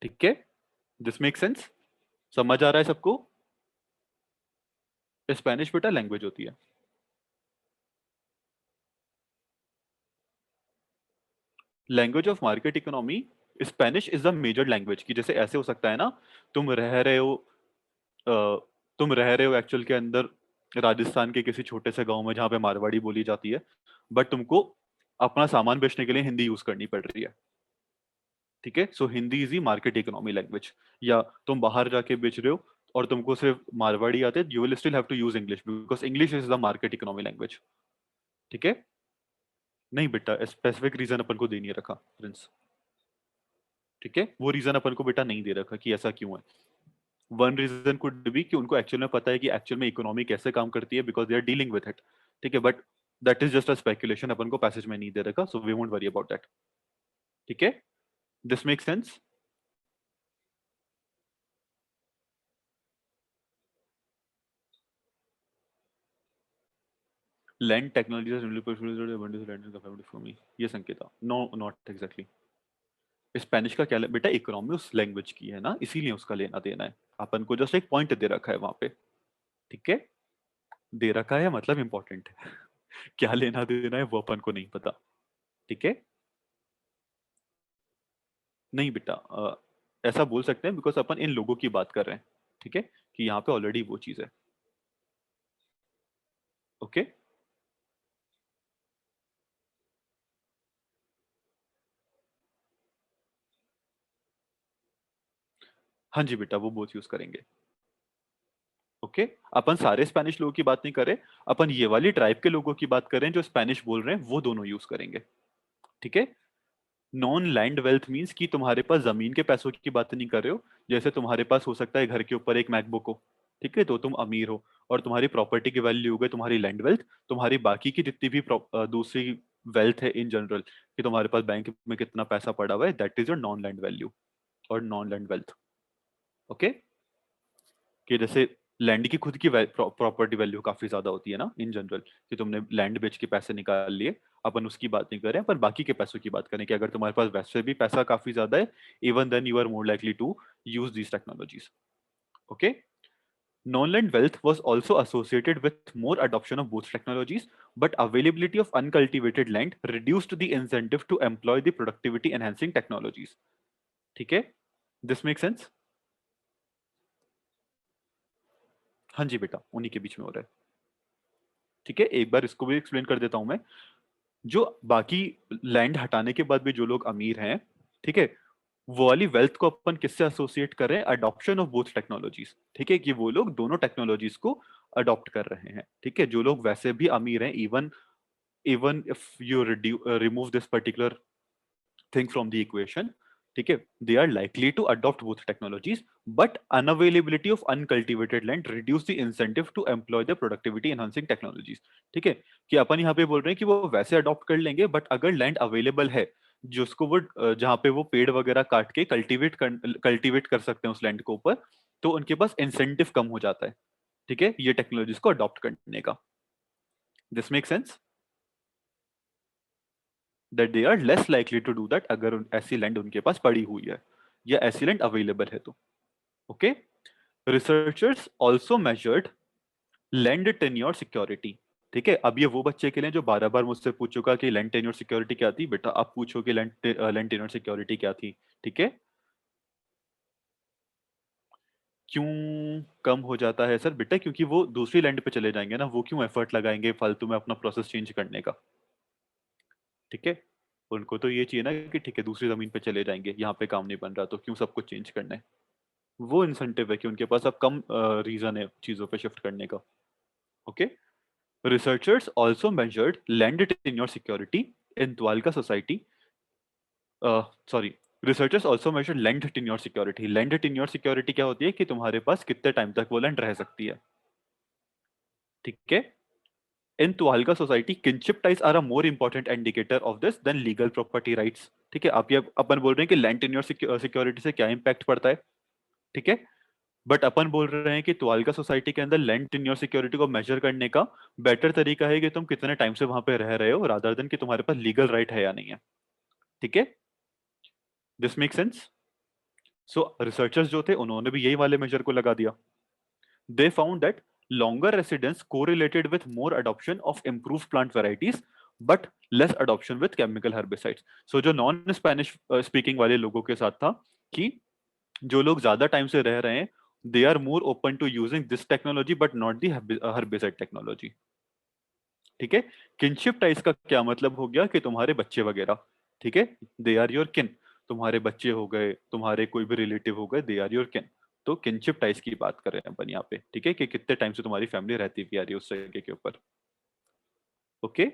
ठीक है, दिस मेक सेंस? समझ आ रहा है सबको? स्पेनिश बेटा लैंग्वेज होती है। Language of market economy, Spanish is the major language. की जैसे ऐसे हो सकता है ना, तुम रह रहे हो तुम रह रहे हो एक्चुअल के अंदर राजस्थान के किसी छोटे से गांव में जहां पे मारवाड़ी बोली जाती है, बट तुमको अपना सामान बेचने के लिए हिंदी यूज करनी पड़ रही है। ठीक है, so Hindi is the market economy language. या तुम बाहर जाके बेच रहे हो और तुमको सिर्फ मारवाड़ी आते, you will still have to use English because English is the market economy language. ठीक है, नहीं बेटा, स्पेसिफिक रीजन अपन को दे नहीं रखा प्रिंस। ठीक है, वो रीजन अपन को बेटा नहीं दे रखा कि ऐसा क्यों है। वन रीजन कुड बी कि उनको एक्चुअल में पता है कि एक्चुअल में इकोनॉमी कैसे काम करती है, because they are dealing with it. ठीक है, but that is just a speculation, अपन को पैसेज में नहीं दे रखा, so we won't worry about that. ठीक है, this make sense? Land technology, ये संकेत, नो नॉट एग्जैक्टली। स्पेनिश का क्या बेटा, इकोनॉमी उस लैंग्वेज की है ना, इसीलिए उसका लेना देना है। अपन को जस्ट एक पॉइंट दे रखा है वहां पे। ठीक है, दे रखा है मतलब इंपॉर्टेंट है। क्या लेना देना है वो अपन को नहीं पता। ठीक है, नहीं बेटा, ऐसा बोल सकते हैं बिकॉज अपन इन लोगों की बात कर रहे हैं। ठीक है, कि यहाँ पे ऑलरेडी वो चीज है। ओके, हाँ जी बेटा, वो बोथ यूज करेंगे। ओके, अपन सारे स्पेनिश लोगों की बात नहीं कर रहे, अपन ये वाली ट्राइब के लोगों की बात कर रहे हैं जो स्पेनिश बोल रहे हैं, वो दोनों यूज करेंगे। ठीक है, नॉन लैंड वेल्थ मींस कि तुम्हारे पास जमीन के पैसों की बात नहीं कर रहे हो। जैसे तुम्हारे पास हो सकता है घर के ऊपर एक मैकबुक हो, ठीक है, तो तुम अमीर हो, और तुम्हारी प्रॉपर्टी की वैल्यू हो गई तुम्हारी लैंड वेल्थ। तुम्हारी बाकी की जितनी भी दूसरी वेल्थ है इन जनरल, कि तुम्हारे पास बैंक में कितना पैसा पड़ा हुआ है, that is your non land value और नॉन लैंड वेल्थ। ओके, कि जैसे लैंड की खुद की प्रॉपर्टी वैल्यू काफी ज्यादा होती है ना इन जनरल, कि तुमने लैंड बेच के पैसे निकाल लिए। अपन उसकी बात नहीं कर रहे हैं, पर बाकी के पैसों की बात करें कि अगर तुम्हारे पास वैसे भी पैसा काफी ज्यादा है, even then you are more likely to use these technologies. Okay, non-land wealth was also associated with more adoption of both technologies, but availability of uncultivated land reduced the incentive to employ the productivity enhancing technologies. ठीक है, this make sense? हाँ जी बेटा, उन्हीं के बीच में हो रहा है। ठीक है, एक बार इसको भी एक्सप्लेन कर देता हूं मैं। जो बाकी लैंड हटाने के बाद भी जो लोग अमीर हैं, ठीक है, वो वाली वेल्थ को अपन किससे एसोसिएट कर रहे हैं? Adoption of both technologies. ठीक है, कि वो लोग दोनों टेक्नोलॉजीज को अडॉप्ट कर रहे हैं। ठीक है, जो लोग वैसे भी अमीर हैं, even even if you remove this particular thing from the equation, ठीक है, they are likely to adopt both technologies, but unavailability of uncultivated land reduce the incentive to employ the productivity enhancing technologies. ठीक है, कि अपन यहाँ पे बोल रहे हैं कि वो वैसे अडॉप्ट कर लेंगे, बट अगर लैंड अवेलेबल है जिसको वो जहाँ पे वो पेड़ वगैरह काट के कल्टीवेट कर सकते हैं उस लैंड के ऊपर, तो उनके पास इंसेंटिव कम हो जाता है। ठीक है, ये टेक्नोलॉजीज को अडॉप्ट करने का। This make sense that they are less likely to do that अगर ऐसी लैंड उनके पास पड़ी हुई है या ऐसी लैंड अवेलेबल है तो। Okay, researchers also measured land tenure security. ठीक है, अब ये वो बच्चे के लिए जो 12 बार मुझसे पूछ चुका कि लैंड टेन्योर सिक्योरिटी क्या थी, बेटा आप पूछो कि लैंड टेन्योर सिक्योरिटी क्या थी। ठीक है, क्यों कम हो जाता है सर? बेटा क्योंकि वो दूसरी लैंड पे चले जाएंगे ना, वो क्यों एफर्ट लगाएंगे फालतू में अपना प्रोसेस चेंज करने का। ठीक है, उनको तो ये चाहिए ना कि ठीक है दूसरी जमीन पे चले जाएंगे, यहाँ पे काम नहीं बन रहा तो क्यों सब कुछ चेंज करना है। वो इंसेंटिव है कि उनके पास अब कम रीजन है चीजों पे शिफ्ट करने का। Okay, researchers also measured land tenure security in Dwalka society. Sorry, researchers also measured land tenure security. लैंड टेन्योर सिक्योरिटी क्या होती है? कि तुम्हारे पास कितने टाइम तक वो लैंड रह सकती है। ठीक है, in Tuhalka society kinship ties are a more important indicator of this than legal property rights. ठीक है, आप ये अपन बोल रहे हैं कि लैंड टेन्योर सिक्योरिटी से क्या इंपैक्ट पड़ता है। ठीक है, बट अपन बोल रहे हैं कि तुहालका सोसाइटी के अंदर लैंड टेन्योर सिक्योरिटी को मेजर करने का बेटर तरीका है कि तुम कितने टाइम से वहां पे रह रहे हो, रादर देन कि तुम्हारे पास लीगल राइट है या नहीं है। ठीक है, this make sense. So researchers जो थे उन्होंने भी यही वाले मेजर को लगा दिया। They found that longer residence correlated with more adoption of improved plant varieties but less adoption with chemical herbicides. So जो नॉन स्पेनिश स्पीकिंग वाले लोगों के साथ था कि जो लोग ज्यादा टाइम से रह रहे हैं, they are more open to using this technology but not the herbicide technology. ठीक है, किनशिप टाइज का क्या मतलब हो गया? कि तुम्हारे बच्चे वगैरह, ठीक है, दे आर योर किन। तुम्हारे बच्चे हो गए, तुम्हारे कोई भी रिलेटिव हो गए, दे आर योर किन। तो किनशिप टाइज की बात कर रहे हैं अपन यहाँ पे। ठीक है, कि कितने टाइम से तुम्हारी फैमिली रहती हुई आ रही है उस जगह के ऊपर। ओके,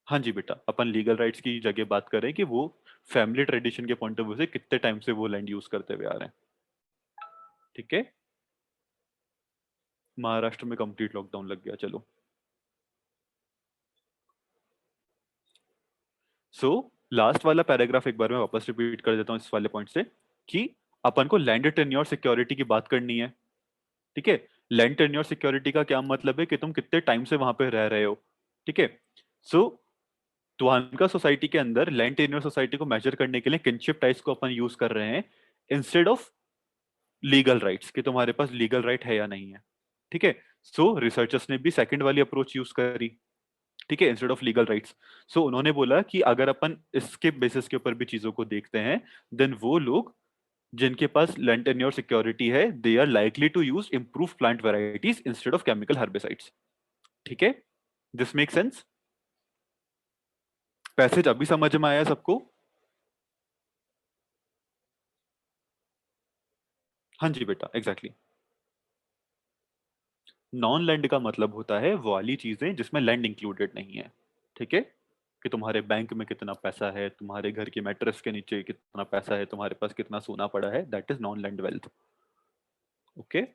हाँ जी बेटा, अपन लीगल राइट्स की जगह बात कर रहे हैं कि वो फैमिली ट्रेडिशन के पॉइंट ऑफ व्यू से कितने टाइम से वो लैंड यूज करते हुए आ रहे हैं। ठीक है, महाराष्ट्र में कंप्लीट लॉकडाउन लग गया, चलो। सो लास्ट वाला पैराग्राफ एक बार मैं वापस रिपीट कर देता हूँ इस वाले पॉइंट से, कि अपन को लैंड टेन्योर सिक्योरिटी की बात करनी है। ठीक है, लैंड टेन्योर सिक्योरिटी का क्या मतलब है? कि तुम कितने टाइम से वहां पे रह रहे हो। ठीक है, सो तुहानका सोसाइटी के अंदर लैंड टेन्योर सोसाइटी को मेजर करने के लिए किनशिप टाइज को अपन यूज कर रहे हैं इंस्टेड ऑफ लीगल राइट्स, कि तुम्हारे पास लीगल राइट है या नहीं है। ठीक है, सो रिसर्चर्स ने भी सेकंड वाली अप्रोच यूज करी। ठीक है, इंस्टेड ऑफ लीगल राइट्स। सो उन्होंने बोला कि अगर अपन इसके बेसिस के ऊपर भी चीजों को देखते हैं, देन वो लोग जिनके पास लैंड टेन्योर सिक्योरिटी है, they are likely to use improve plant varieties instead of chemical herbicides. ठीक है, दिस मेक सेंस। पैसेज अभी समझ में आया सबको? हाँ जी बेटा, एग्जैक्टली। नॉन लैंड का मतलब होता है वो वाली चीजें जिसमें लैंड इंक्लूडेड नहीं है। ठीक है, कि तुम्हारे बैंक में कितना पैसा है, तुम्हारे घर की मैट्रेस के नीचे कितना पैसा है, तुम्हारे पास कितना सोना पड़ा है, that is non land wealth. Okay,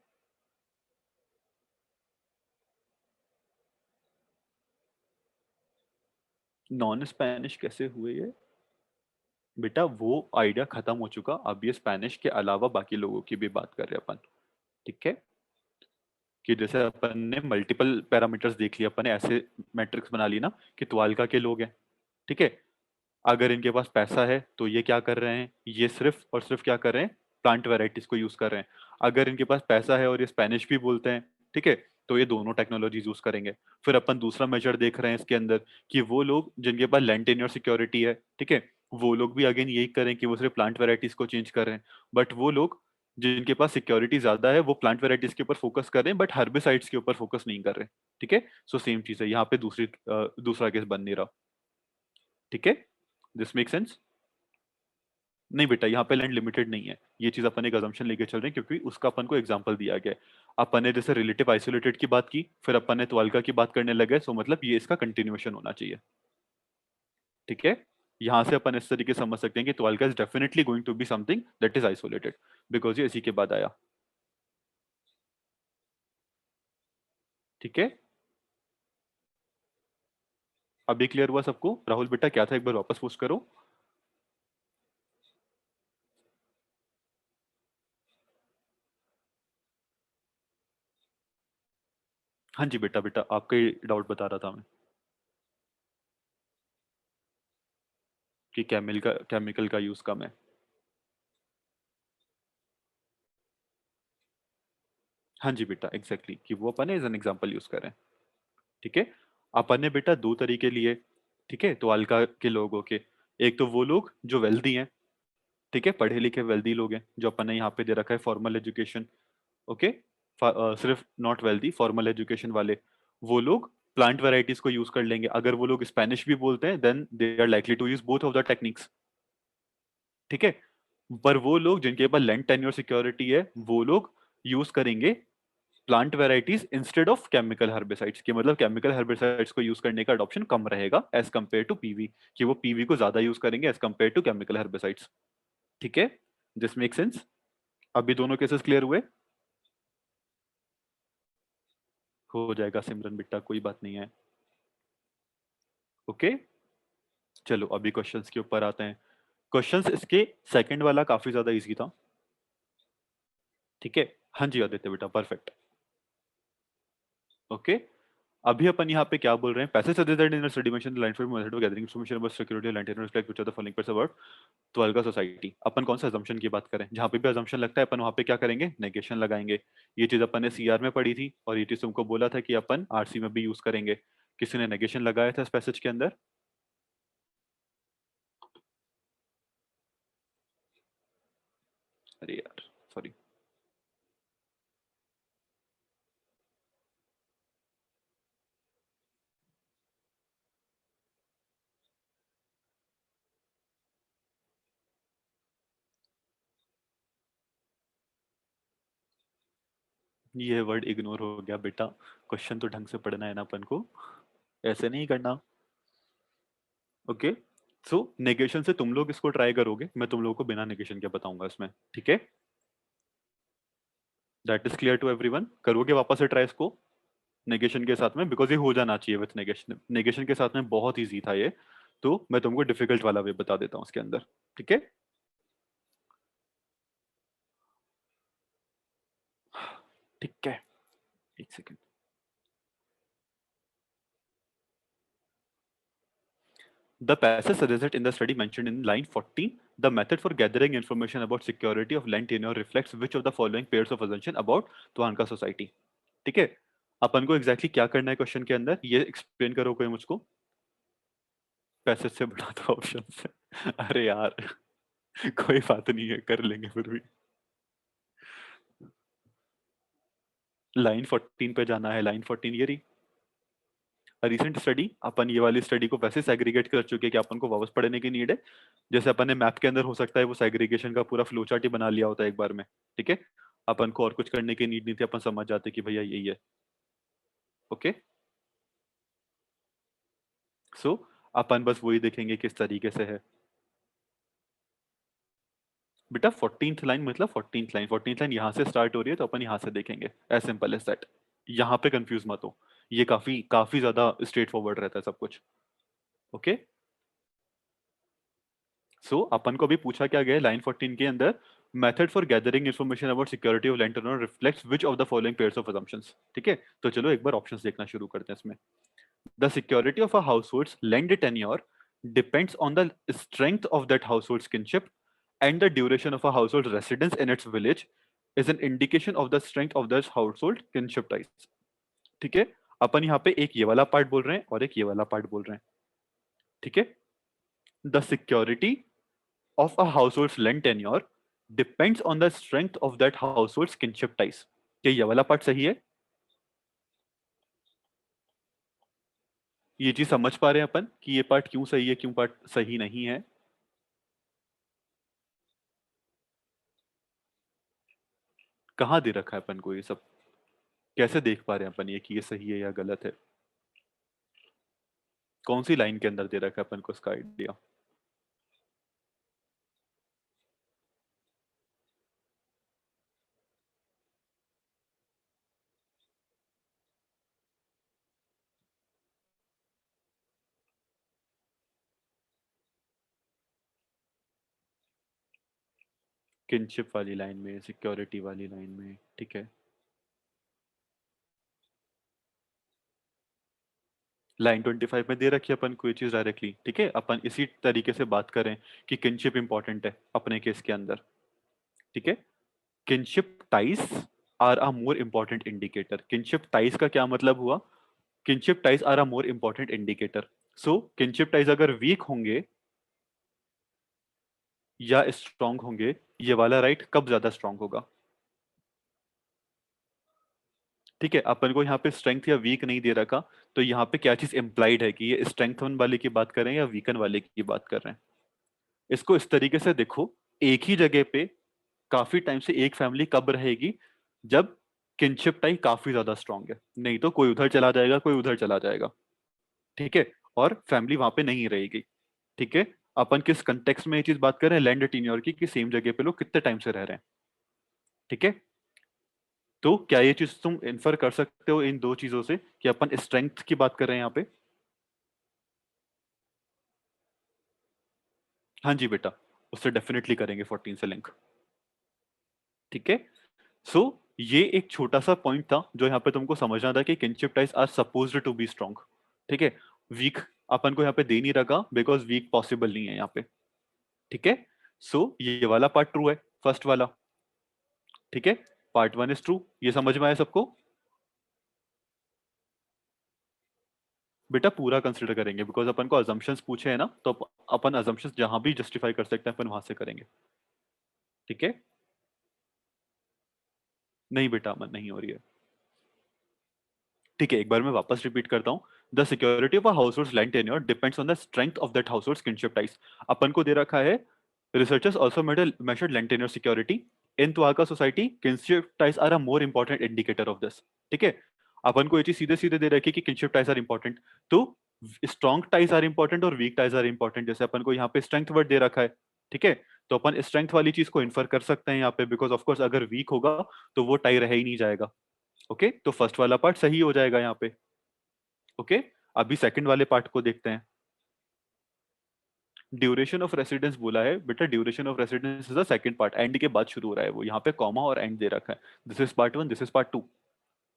non Spanish कैसे हुए ये? बेटा वो आइडिया खत्म हो चुका, अब ये स्पेनिश के अलावा बाकी लोगों की भी बात कर रहे हैं अपन। ठीक है, कि जैसे अपन ने मल्टीपल पैरामीटर्स देख लिया, अपन ने ऐसे मैट्रिक्स बना ली ना कि त्वालका के लोग हैं। ठीक है, अगर इनके पास पैसा है तो ये क्या कर रहे हैं? ये सिर्फ और सिर्फ क्या कर रहे हैं? प्लांट वेराइटीज को यूज कर रहे हैं। अगर इनके पास पैसा है और ये स्पेनिश भी बोलते हैं, ठीक है, तो ये दोनों टेक्नोलॉजीज यूज करेंगे। फिर अपन दूसरा मेजर देख रहे हैं इसके अंदर, कि वो लोग जिनके पास लैंड टेन्योर सिक्योरिटी है, ठीक है, वो लोग भी अगेन यही करें कि वो सिर्फ प्लांट वेराइटीज को चेंज कर रहे हैं। बट वो लोग जिनके पास सिक्योरिटी ज्यादा है वो प्लांट वेराइटीज के ऊपर फोकस कर रहे हैं, बट हर्बिसाइड्स के ऊपर फोकस नहीं कर रहे। ठीक है, सो सेम चीज है यहाँ पे, दूसरा केस बन नहीं रहा। ठीक है, दिस मेक सेंस? नहीं बेटा, यहाँ पे लैंड लिमिटेड नहीं है, ये चीज अपन एक अजम्पशन लेके चल रहे हैं, क्योंकि उसका अपन को एग्जांपल दिया गया है। अपन ने जैसे रिलेटिव आइसोलेटेड की बात की, फिर अपन ने त्वालका की बात करने लगे, सो मतलब ये इसका कंटिन्यूएशन होना चाहिए। ठीक है, यहां से अपन इस तरीके से समझ सकते हैं कि Twalka is definitely going to be something that is isolated, because ये इसी के बाद आया। ठीक है, अभी क्लियर हुआ सबको? राहुल बेटा क्या था, एक बार वापस पूछ करो। हाँ जी बेटा, बेटा आपका डाउट बता रहा था मैं, कि केमिकल का यूज कम है। हाँ जी बेटा, एग्जैक्टली कि वो अपन एज एन एग्जांपल यूज कर रहे हैं। ठीक है, अपन ने बेटा दो तरीके लिए। ठीक है, तो अल्का के लोगों के, एक तो वो लोग जो वेल्दी हैं, ठीक है, पढ़े लिखे वेल्दी लोग हैं, जो अपन ने यहाँ पे दे रखा है फॉर्मल एजुकेशन। ओके, सिर्फ नॉट वेल्दी, फॉर्मल एजुकेशन वाले, वो लोग प्लांट वैरायटीज को यूज कर लेंगे। अगर वो लोग स्पेनिश भी बोलते हैं then they are likely to use both of the techniques. ठीक है, पर वो लोग जिनके पास लैंड टेन्योर सिक्योरिटी है, वो लोग यूज करेंगे plant varieties instead of chemical herbicides के, मतलब केमिकल हर्बिसाइड्स को यूज करने का अडॉप्शन कम रहेगा एज कंपेयर टू पीवी, कि वो पीवी को ज्यादा यूज करेंगे as compare to chemical herbicides. ठीक है, दिस मेक सेंस? अभी दोनों केसेस क्लियर हुए? हो जाएगा सिमरन बेटा, कोई बात नहीं है। ओके, चलो अभी क्वेश्चंस के ऊपर आते हैं। क्वेश्चंस इसके सेकंड वाला काफी ज्यादा इजी था। ठीक है, हाँ जी आदित्य बेटा, परफेक्ट। ओके, अभी अपन यहाँ पे क्या बोल रहे हैं, passage suggested in study mention the line for method of gathering information about security of land tenure like which of the following pairs about twelve का सोसाइटी। अपन कौन सा अजम्पशन की बात करें, जहां पे भी अजम्पशन लगता है अपन वहां पे क्या करेंगे, नेगेशन लगाएंगे। ये चीज अपन ने सीआर में पढ़ी थी, और ये चीज तुमको बोला था कि अपन आरसी में भी यूज करेंगे। किसी ने नेगेशन लगाया था इस पैसेज के अंदर? अरे यार, सॉरी। ये वर्ड इग्नोर हो गया बेटा, क्वेश्चन तो ढंग से पढ़ना है ना अपन को, ऐसे नहीं करना। ओके, सो नेगेशन से तुम लोग इसको ट्राई करोगे, मैं तुम लोगों को बिना नेगेशन के बताऊंगा इसमें। ठीक है, that is clear to everyone? करोगे वापस से ट्राई इसको नेगेशन के साथ में, बिकॉज ये हो जाना चाहिए विथ नेगेशन। नेगेशन के साथ में बहुत इजी था ये, तो मैं तुमको डिफिकल्ट वाला वे बता देता हूँ उसके अंदर। ठीक है, ठीक है, एक second. The passage suggested in the study mentioned in line 14, the method for gathering information about security of land tenure reflects which of the following pairs of assumption about Tuhanka society. ठीक है, अपन को exactly क्या करना है question के अंदर, ये एक्सप्लेन करो कोई मुझको। पैसेज से बढ़ा दो ऑप्शन से। अरे यार, कोई बात नहीं है, कर लेंगे फिर भी। लाइन 14 पे जाना है, लाइन 14 ये रही। रिसेंट स्टडी, अपन ये वाली स्टडी को वैसे सेग्रीगेट कर चुके हैं कि अपन को वापस पढ़ने की नीड है। जैसे अपन ने मैप के अंदर हो सकता है वो सेग्रीगेशन का पूरा फ्लो चार्ट ही बना लिया होता है एक बार में। ठीक है, अपन को और कुछ करने की नीड नहीं थी, अपन समझ जाते कि भैया यही है। ओके, सो अपन बस वही देखेंगे किस तरीके से है। बेटा 14th लाइन मतलब 14th लाइन यहाँ से स्टार्ट हो रही है, तो अपन यहाँ से देखेंगे, एज सिंपल एज दैट। यहाँ पे कंफ्यूज मत हो, ये काफी काफी ज्यादा स्ट्रेट फॉरवर्ड रहता है सब कुछ। ओके, सो अपन को भी पूछा क्या गया लाइन 14 के अंदर, method for gathering information about security of land tenure reflects which of the following pairs of assumptions। ठीक है, तो चलो एक बार ऑप्शंस देखना शुरू करते हैं इसमें। The security of a household's land tenure depends on the strength of that household's kinship and the duration of a household residence in its village is an indication of the strength of that household kinship ties. ठीक है, अपन यहाँ पे एक ये वाला part बोल रहे हैं और एक ये वाला पार्ट बोल रहे हैं। ठीक है, the security of a household's lend tenure depends on the strength of that household's kinship ties. क्या ये वाला पार्ट सही है? ये चीज समझ पा रहे हैं अपन कि ये पार्ट क्यों सही है, क्यों पार्ट सही नहीं है? कहाँ दे रखा है अपन को ये सब? कैसे देख पा रहे हैं अपन ये कि ये सही है या गलत है? कौन सी लाइन के अंदर दे रखा है अपन को इसका आइडिया? किनशिप वाली लाइन में, सिक्योरिटी वाली लाइन में, ठीक है। लाइन 25 में दे रखी है अपन को ये चीज डायरेक्टली, ठीक है। अपन इसी तरीके से बात करें कि किनशिप इंपॉर्टेंट है अपने केस के अंदर, ठीक है। Kinship ties are a more important indicator. Kinship ties का क्या मतलब हुआ? Kinship ties are a more important indicator. So kinship ties अगर वीक होंगे या स्ट्रांग होंगे, ये वाला राइट कब ज्यादा स्ट्रांग होगा? ठीक है, अपन को यहाँ पे स्ट्रेंथ या वीक नहीं दे रखा, तो यहाँ पे क्या चीज इंप्लाइड है कि ये स्ट्रेंथन वाले की बात कर रहे हैं या वीकन वाले की बात कर रहे हैं? इसको इस तरीके से देखो, एक ही जगह पे काफी टाइम से एक फैमिली कब रहेगी? जब किनशिप टाई काफी ज्यादा स्ट्रांग है। नहीं तो कोई उधर चला जाएगा, कोई उधर चला जाएगा, ठीक है। और फैमिली वहां पे नहीं रहेगी, ठीक है। अपन किस कंटेक्स्ट में ये चीज बात कर रहे हैं? लैंड टीन्योर की, कि सेम जगह पे लोग कितने टाइम से रह रहे हैं, ठीक है। तो क्या ये चीज तुम इन्फर कर सकते हो इन दो चीजों से कि अपन स्ट्रेंथ की बात कर रहे हैं यहाँ पे? हाँ जी बेटा, उससे डेफिनेटली करेंगे 14 से लिंक, ठीक है। सो ये एक छोटा सा पॉइंट था जो यहाँ पे तुमको समझना था कि kinship ties are supposed to be strong, ठीक है। वीक अपन को यहाँ पे दे नहीं रखा बिकॉज वीक पॉसिबल नहीं है यहाँ पे, ठीक है। सो ये वाला पार्ट ट्रू है, फर्स्ट वाला, ठीक है। पार्ट वन इज ट्रू, ये समझ में आया सबको? बेटा पूरा कंसिडर करेंगे बिकॉज अपन को अजम्पशंस पूछे हैं ना, तो अपन अजम्पशंस जहां भी जस्टिफाई कर सकते हैं अपन वहां से करेंगे, ठीक है। नहीं बेटा, मन नहीं हो रही है, ठीक है। एक बार मैं वापस रिपीट करता हूँ। The security of a household's land tenure depends on the strength of that household's kinship ties. अपन को दे रखा है researchers also measured land tenure security in Tuaka society, kinship ties are a more important indicator of this, ठीक है। अपन को ये चीज सीधे सीधे दे रखी है कि किनशिप टाइज आर इंपॉर्टेंट, तो स्ट्रॉन्ग टाइज आर इंपॉर्टेंट और वीक टाइज आर इंपॉर्टेंट। जैसे अपन को यहाँ पे स्ट्रेंथ वर्ड दे रखा है, ठीक है। तो अपन स्ट्रेंथ वाली चीज को इन्फर कर सकते हैं यहाँ पे, बिकॉज ऑफ कोर्स अगर वीक होगा तो वो टाई रह ही नहीं जाएगा, ओके। तो फर्स्ट वाला पार्ट सही हो जाएगा यहाँ पे, ओके। अभी सेकंड वाले पार्ट को देखते हैं। ड्यूरेशन ऑफ रेसिडेंस बोला है बेटा, duration of residence is the second part, and के बाद शुरू हो रहा है वो, यहाँ पे कॉमा और एंड दे रखा है। This is part one, this is part two,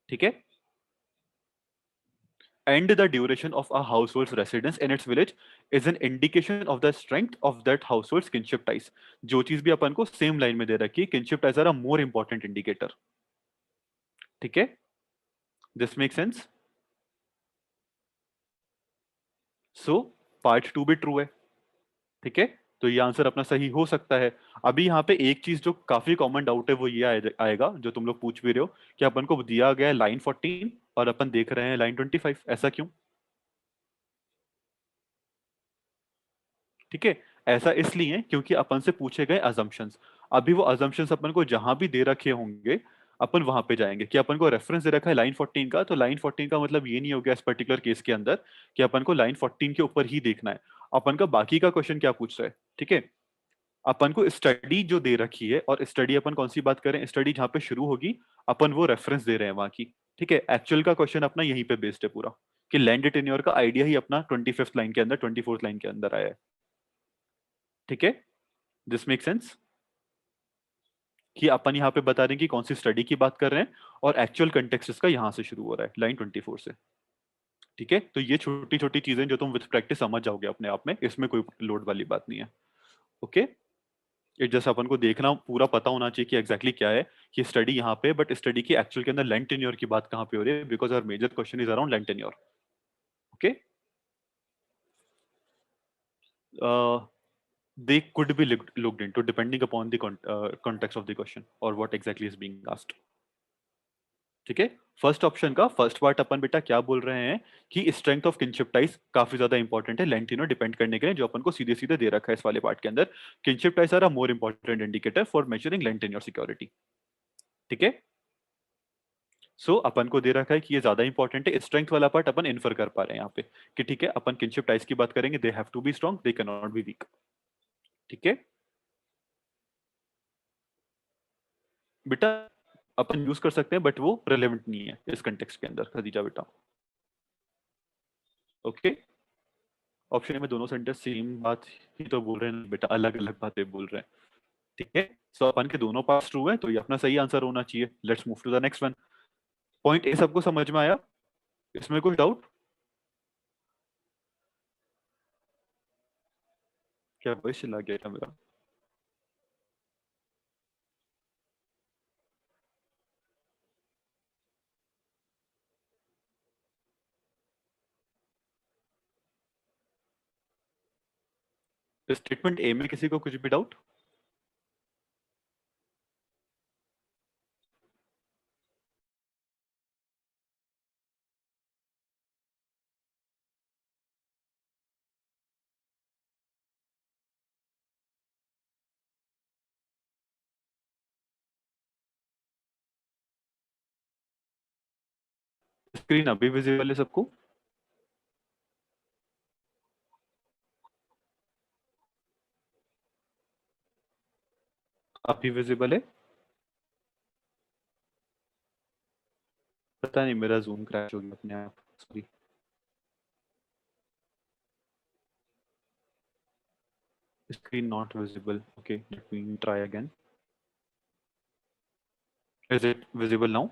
ठीक है। And the duration of a households residence in its village is an indication of the strength of that household's kinship ties. जो चीज भी अपन को same line में दे रखी है, kinship ties are a more important indicator, ठीक है। This make sense? So part two भी ट्रू है, ठीक है। तो ये आंसर अपना सही हो सकता है। अभी यहाँ पे एक चीज जो काफी कॉमन डाउट है वो ये आएगा, जो तुम लोग पूछ भी रहे हो, कि अपन को दिया गया है लाइन 14 और अपन देख रहे हैं लाइन 25, ऐसा क्यों? ठीक है। ऐसा इसलिए क्योंकि अपन से पूछे गए अजम्पशंस। अभी वो अजम्पशंस अपन को जहां भी दे रखे होंगे, अपन वहां पे जाएंगे। कि अपन को रेफरेंस दे रखा है लाइन 14 का, तो लाइन 14 का मतलब ये नहीं हो गया इस पर्टिकुलर केस के अंदर कि अपन को लाइन 14 के ऊपर ही देखना है। अपन का बाकी का क्वेश्चन क्या पूछ रहा है, ठीक है। अपन को स्टडी जो दे रखी है, और स्टडी अपन कौन सी बात करें, स्टडी जहां पे शुरू होगी, अपन वो रेफरेंस दे रहे हैं वहां की, ठीक है। एक्चुअल का क्वेश्चन अपना यहीं पे बेस्ड है पूरा, कि लैंड टेन्योर का आइडिया ही अपना 25th लाइन के अंदर, 24th लाइन के अंदर आया है, ठीक है। This make sense? कि अपन यहाँ पे बता रहे हैं कि कौन सी स्टडी की बात कर रहे हैं, और एक्चुअल कंटेक्स्ट इसका यहाँ से शुरू हो रहा है लाइन 24 से, ठीक है। तो ये छोटी छोटी चीजें जो तुम विद प्रैक्टिस समझ जाओगे अपने आप में, इसमें कोई लोड वाली बात नहीं है, ओके। ये जैसे अपन को देखना पूरा पता होना चाहिए कि एग्जैक्टली क्या है कि स्टडी यहाँ पे, बट स्टडी की एक्चुअल के अंदर लैंड टेन्योर की बात कहाँ पे हो रही है, because our major question is around land tenure, okay. they could be looked into depending upon the context of the question or what exactly is being asked. ठीक है, फर्स्ट ऑप्शन का फर्स्ट पार्ट अपन बेटा क्या बोल रहे हैं कि strength of kinship ties काफी ज्यादा इंपॉर्टेंट है लेंथ डिपेंड करने के लिए, जो अपन को सीधे सीधे दे रखा है इस वाले पार्ट के अंदर। Kinship ties are a more important indicator for measuring length in your security. ठीक है, अपन को दे रखा है कि ये ज्यादा इंपॉर्टेंट है। स्ट्रेंथ वाला पार्ट अपन इन्फर कर पा रहे हैं यहाँ पे कि ठीक है, अपन किनशिप टाइज की बात करेंगे, they have to be strong, they can not be weak. ठीक है बेटा, अपन यूज कर सकते हैं बट वो रिलेवेंट नहीं है इस कंटेक्स्ट के अंदर खदीजा बेटा। ओके, ऑप्शन में दोनों सेंटेंस सेम बात ही तो बोल रहे हैं बेटा, अलग अलग बातें बोल रहे हैं। ठीक है, सो अपन के दोनों पास ट्रू है तो ये अपना सही आंसर होना चाहिए। Let's move to the next one. Point A सबको समझ में आया? इसमें कोई डाउट? क्या वॉइस चला गया था मेरा? स्टेटमेंट ए में किसी को कुछ भी डाउट? स्क्रीन अभी विजिबल है सबको? अभी विजिबल है? पता नहीं, मेरा जूम क्रैश हो गया अपने आप, sorry. Screen not visible, okay let me try again. Is it visible now?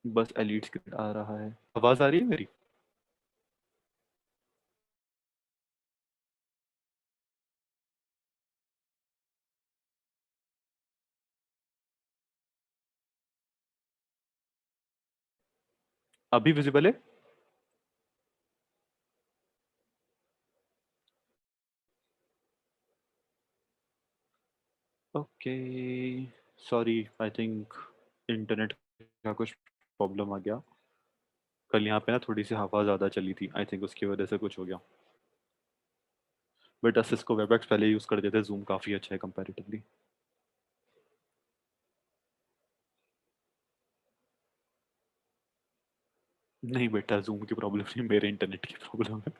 बस एलिट स्क्रीन आ रहा है। आवाज आ रही है मेरी? अभी विजिबल है? Okay, sorry, I think internet का कुछ प्रॉब्लम आ गया। कल यहाँ पे ना थोड़ी सी हवा ज्यादा चली थी, आई थिंक उसकी वजह से कुछ हो गया। बट सिस्को वेबएक्स पहले यूज कर देते, जूम काफी अच्छा है कंपैरेटिवली। नहीं बेटा, जूम की प्रॉब्लम नहीं, मेरे इंटरनेट की प्रॉब्लम है।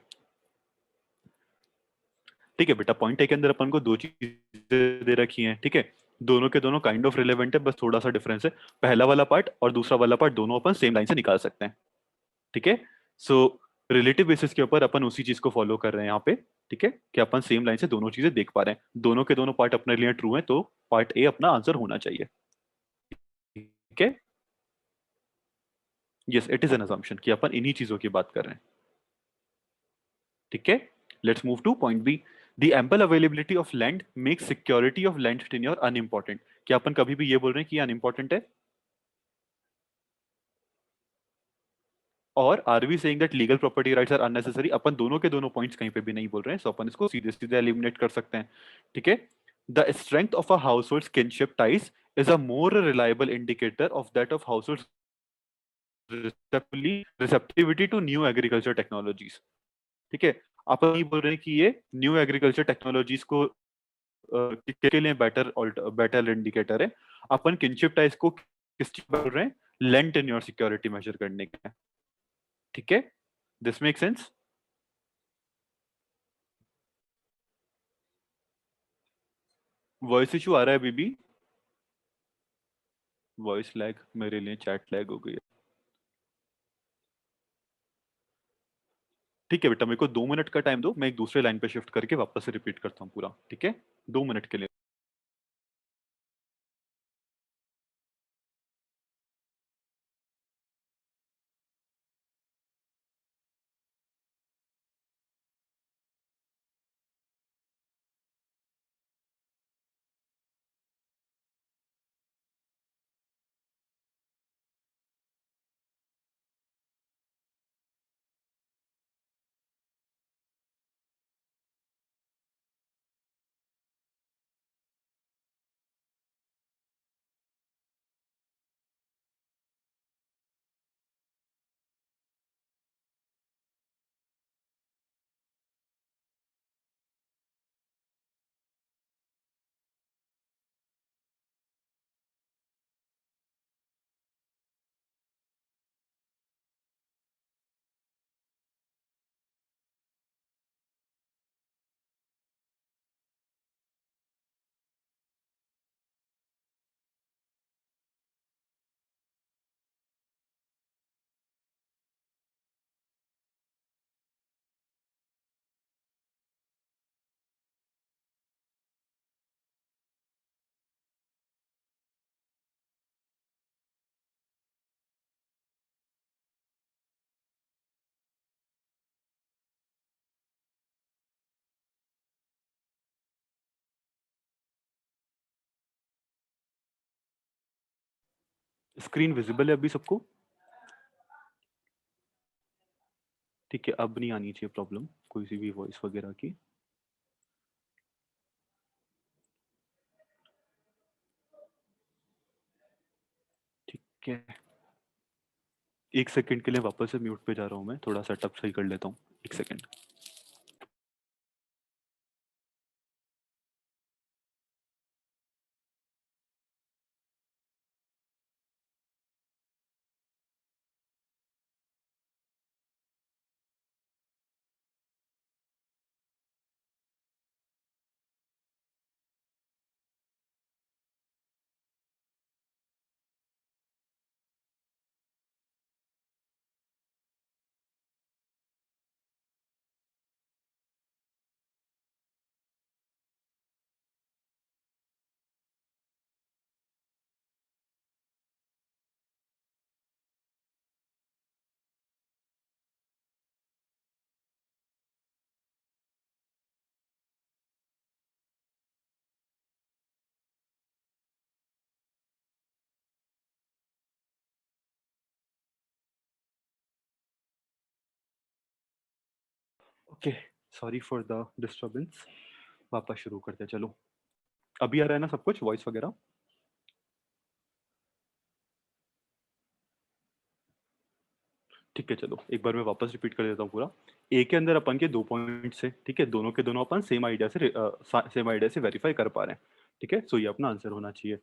ठीक है बेटा, पॉइंट ए के अंदर अपन को दो चीजें दे रखी हैं। ठीक है, दोनों के दोनों काइंड ऑफ रिलेवेंट है, बस थोड़ा सा डिफरेंस है। पहला वाला पार्ट और दूसरा वाला पार्ट दोनों अपन सेम लाइन से निकाल सकते हैं। ठीक है, सो रिलेटिव बेसिस के ऊपर अपन उसी चीज को फॉलो कर रहे हैं यहाँ पे। ठीक है, कि अपन सेम लाइन से दोनों चीजें देख पा रहे हैं, दोनों के दोनों पार्ट अपने लिए ट्रू है, तो पार्ट ए अपना आंसर होना चाहिए। ठीक है, yes it is an assumption कि अपन इन्हीं चीजों की बात कर रहे हैं। ठीक है, let's move to point B. The ample availability of land makes security of land tenure unimportant. क्या अपन कभी भी ये बोल रहे हैं कि ये अनइंपॉर्टेंट है? और are we saying that legal property rights are unnecessary? अपन दोनों के दोनों पॉइंट्स कहीं पे भी नहीं बोल रहे हैं, सो अपन इसको सीधे सीधे एलिमिनेट कर सकते हैं। ठीक है, the strength of a household kinship ties is a more reliable indicator of that of household receptivity to new agriculture technologies. ठीक है, अपन ये बोल रहे हैं कि ये न्यू एग्रीकल्चर टेक्नोलॉजीज को के लिए बेटर बेटर इंडिकेटर है। अपन किनशिप टाइज को किस चीज बोल रहे हैं? Land in your security measure करने के। ठीक है, this make sense? Voice issue आ रहा है बीबी? वॉइस लैग, मेरे लिए चैट लैग हो गई है। ठीक है बेटा, मेरे को 2 मिनट का टाइम दो, मैं एक दूसरे लाइन पे शिफ्ट करके वापस से रिपीट करता हूँ पूरा। ठीक है, 2 मिनट के लिए। स्क्रीन विजिबल है अभी सबको? ठीक है, अब नहीं आनी चाहिए प्रॉब्लम कोई सी भी वॉइस वगैरह की। ठीक है, एक सेकंड के लिए वापस से म्यूट पे जा रहा हूँ, मैं थोड़ा सेटअप सही कर लेता हूँ, एक second. Okay, sorry for the disturbance. वापस शुरू करते हैं, चलो। अभी आ रहा है ना सब कुछ, वॉइस वगैरह? ठीक है, चलो एक बार मैं वापस रिपीट कर देता हूँ पूरा। ए के अंदर अपन के 2 पॉइंट्स है, ठीक है, दोनों के दोनों अपन सेम आइडिया से वेरीफाई कर पा रहे हैं। ठीक है, सो ये अपना आंसर होना चाहिए।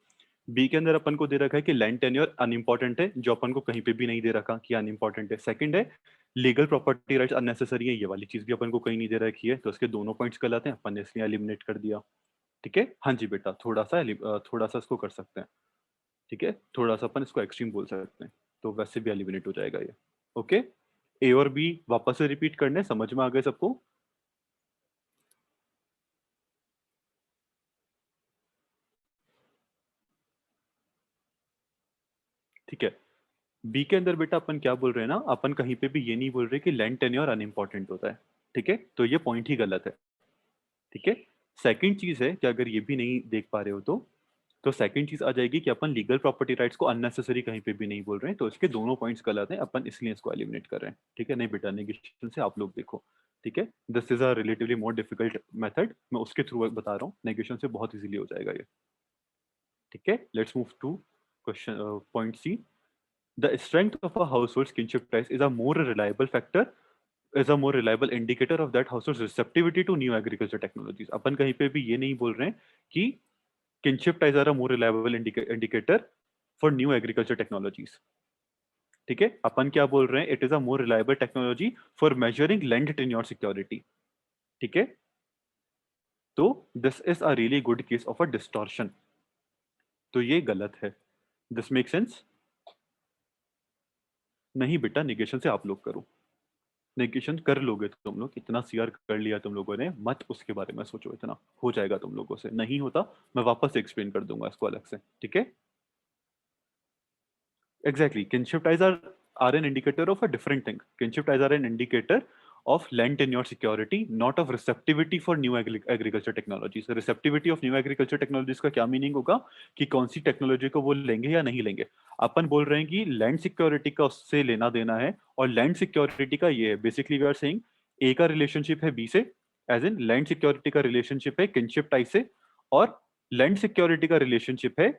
बी के अंदर अपन को दे रखा है कि लैंड टेन्योर अनइम्पॉर्टेंट है, जो अपन को कहीं पे भी नहीं दे रखा कि अनइम्पॉर्टेंट है। सेकंड है लीगल प्रॉपर्टी राइट्स अननेसेसरी है, ये वाली चीज भी अपन को कहीं नहीं दे रखी है, तो इसके दोनों पॉइंट्स गलत हैं, अपन ने इसलिए एलिमिनेट कर दिया। ठीक है, हाँ जी बेटा, थोड़ा सा इसको कर सकते हैं। ठीक है, थोड़ा सा अपन इसको एक्सट्रीम बोल सकते हैं, तो वैसे भी एलिमिनेट हो जाएगा ये। ओके, ए और बी वापस से रिपीट करने, समझ में आ गए सबको? ठीक है, बी के अंदर बेटा अपन क्या बोल रहे हैं ना, अपन कहीं पे भी ये नहीं बोल रहे कि लैंड टेन्योर अनइम्पॉर्टेंट होता है। ठीक है, तो ये पॉइंट ही गलत है। ठीक है, सेकंड चीज है कि अगर ये भी नहीं देख पा रहे हो तो सेकंड चीज आ जाएगी कि अपन लीगल प्रॉपर्टी राइट्स को अननेसेसरी कहीं पे भी नहीं बोल रहे हैं, तो इसके दोनों पॉइंट्स गलत हैं, अपन इसलिए इसको एलिमिनेट कर रहे हैं। ठीक है, नहीं बेटा, नेगेशन से आप लोग देखो। ठीक है, this is a relatively more difficult method, मैं उसके थ्रू बता रहा हूँ, नेगेशन से बहुत इजीली हो जाएगा ये। ठीक है, let's move to question point C. The strength of a household's kinship ties is a more reliable factor, is a more reliable indicator of that household's receptivity to new agriculture technologies। अपन कहीं पे भी ये नहीं बोल रहे हैं कि kinship ties are a more reliable indicator for new agriculture technologies। ठीक है, अपन क्या बोल रहे हैं, it is a more reliable technology for measuring land tenure security. ठीक है, तो this is a really good case of a distortion, तो ये गलत है। This make sense? नहीं बेटा, निगेशन से आप लोग करो, नेगेशन कर लोगे तुम लोग, इतना सीआर कर लिया तुम लोगों ने, मत उसके बारे में सोचो, इतना हो जाएगा तुम लोगों से, नहीं होता मैं वापस से एक्सप्लेन कर दूंगा इसको अलग से। ठीक है, exactly, kinship ties are an indicator of a different thing। Kinship ties are an indicator of land tenure security, not of receptivity for new agriculture technologies। receptivity of new agriculture technologies का क्या meaning होगा कि कौन सी technology को वो लेंगे या नहीं लेंगे। अपन बोल रहे हैं कि लैंड सिक्योरिटी का उससे लेना देना है, और लैंड सिक्योरिटी का ये है, basically we are saying A का रिलेशनशिप है बी से, एज इन लैंड सिक्योरिटी का रिलेशनशिप है किनशिप टाई से, और लैंड सिक्योरिटी का रिलेशनशिप है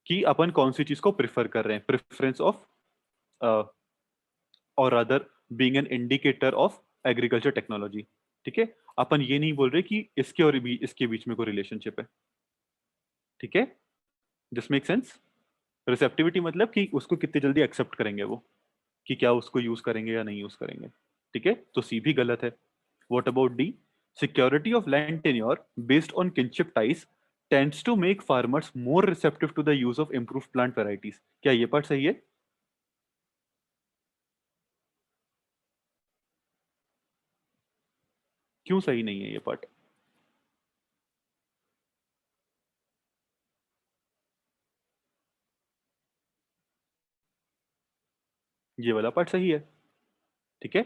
कि अपन कौन सी चीज को प्रिफर कर रहे हैं, प्रेफरेंस ऑफ और other being an indicator of agriculture technology. ठीक है, अपन ये नहीं बोल रहे कि इसके और भी इसके बीच में कोई रिलेशनशिप है। ठीक है, दिस मेक सेंस? रिसेप्टिविटी मतलब कि उसको कितनी जल्दी एक्सेप्ट करेंगे वो, कि क्या उसको यूज करेंगे या नहीं यूज करेंगे। ठीक है, तो सी भी गलत है। What about D? Security of land tenure based on kinship ties tends to make farmers more receptive to the use of improved plant varieties. क्या ये पार्ट सही है? क्यों सही नहीं है ये पार्ट? ये वाला पार्ट सही है। ठीक है,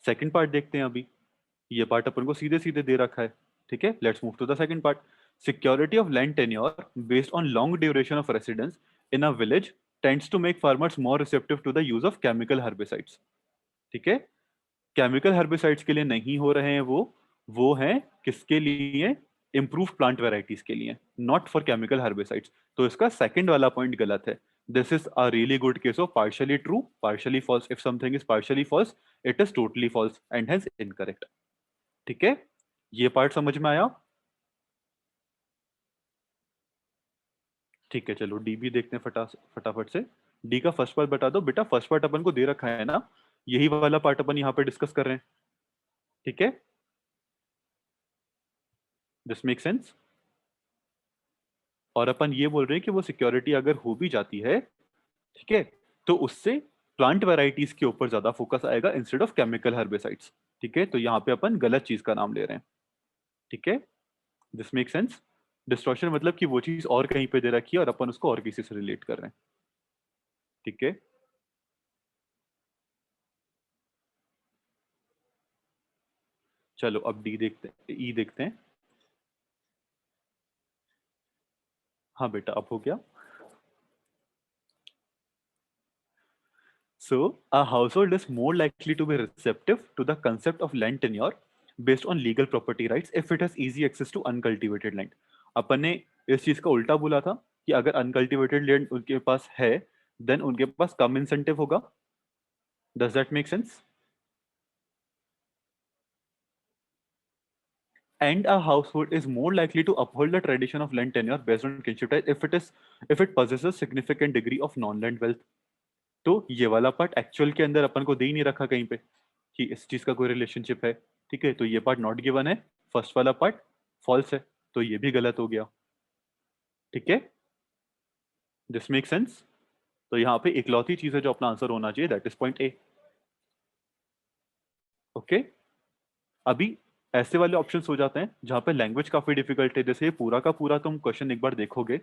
सेकंड पार्ट देखते हैं अभी। ये पार्ट अपन को सीधे सीधे दे रखा है। ठीक है, let's move to the second part. Security of land tenure based on long duration of residence in a village tends to make farmers more receptive to the use of chemical herbicides. ठीक है, chemical herbicides के लिए नहीं हो रहे हैं वो हैं किसके लिए? इम्प्रूव प्लांट वेराइटीज के लिए, नॉट फॉर केमिकल herbicides. तो इसका सेकंड वाला पॉइंट गलत है. This is a really good case of partially true, partially false. If something is partially false, it is totally false and hence incorrect. ठीक है, ये पार्ट समझ में आया? ठीक है, चलो डी भी देखते हैं फटाफट से. डी का फर्स्ट पार्ट बता दो बेटा. फर्स्ट पार्ट अपन को दे रखा है ना, यही वाला पार्ट अपन यहाँ पे डिस्कस कर रहे हैं. ठीक है, दिस मेक सेंस. और अपन ये बोल रहे हैं कि वो सिक्योरिटी अगर हो भी जाती है, ठीक है, तो उससे प्लांट वैरायटीज के ऊपर ज्यादा फोकस आएगा इंस्टेड ऑफ केमिकल हर्बिसाइड्स. ठीक है, तो यहाँ पे अपन गलत चीज का नाम ले रहे हैं. ठीक है, दिस मेक सेंस. डिस्टॉर्शन मतलब कि वो चीज और कहीं पे दे रखी है और अपन उसको और किसी से रिलेट कर रहे हैं. ठीक है, चलो अब डी देखते हैं, ई देखते हैं. हाँ बेटा, अब हो गया. So, a household is more likely to be receptive to the concept of land tenure based on legal property rights if it has easy access to uncultivated land. अपन ने इस चीज का उल्टा बोला था कि अगर अनकल्टिवेटेड लैंड उनके पास है, देन उनके पास कम इंसेंटिव होगा. Does that make sense? And a household is more likely to uphold the tradition of land tenure based on kinship ties if it possesses significant degree of non-land wealth. तो ये वाला part actual के अंदर अपन को दे ही नहीं रखा कहीं पे कि इस चीज का कोई रिलेशनशिप है. ठीक है, तो ये पार्ट नॉट गिवन है. फर्स्ट वाला पार्ट फॉल्स है, तो ये भी गलत हो गया. ठीक है, दिस मेक सेंस. तो यहाँ पे इकलौती चीज है जो अपना आंसर होना चाहिए, that is point A. Okay, अभी ऐसे वाले ऑप्शंस हो जाते हैं जहां पे लैंग्वेज काफी डिफिकल्ट है. जैसे ये पूरा का पूरा तुम क्वेश्चन एक बार देखोगे,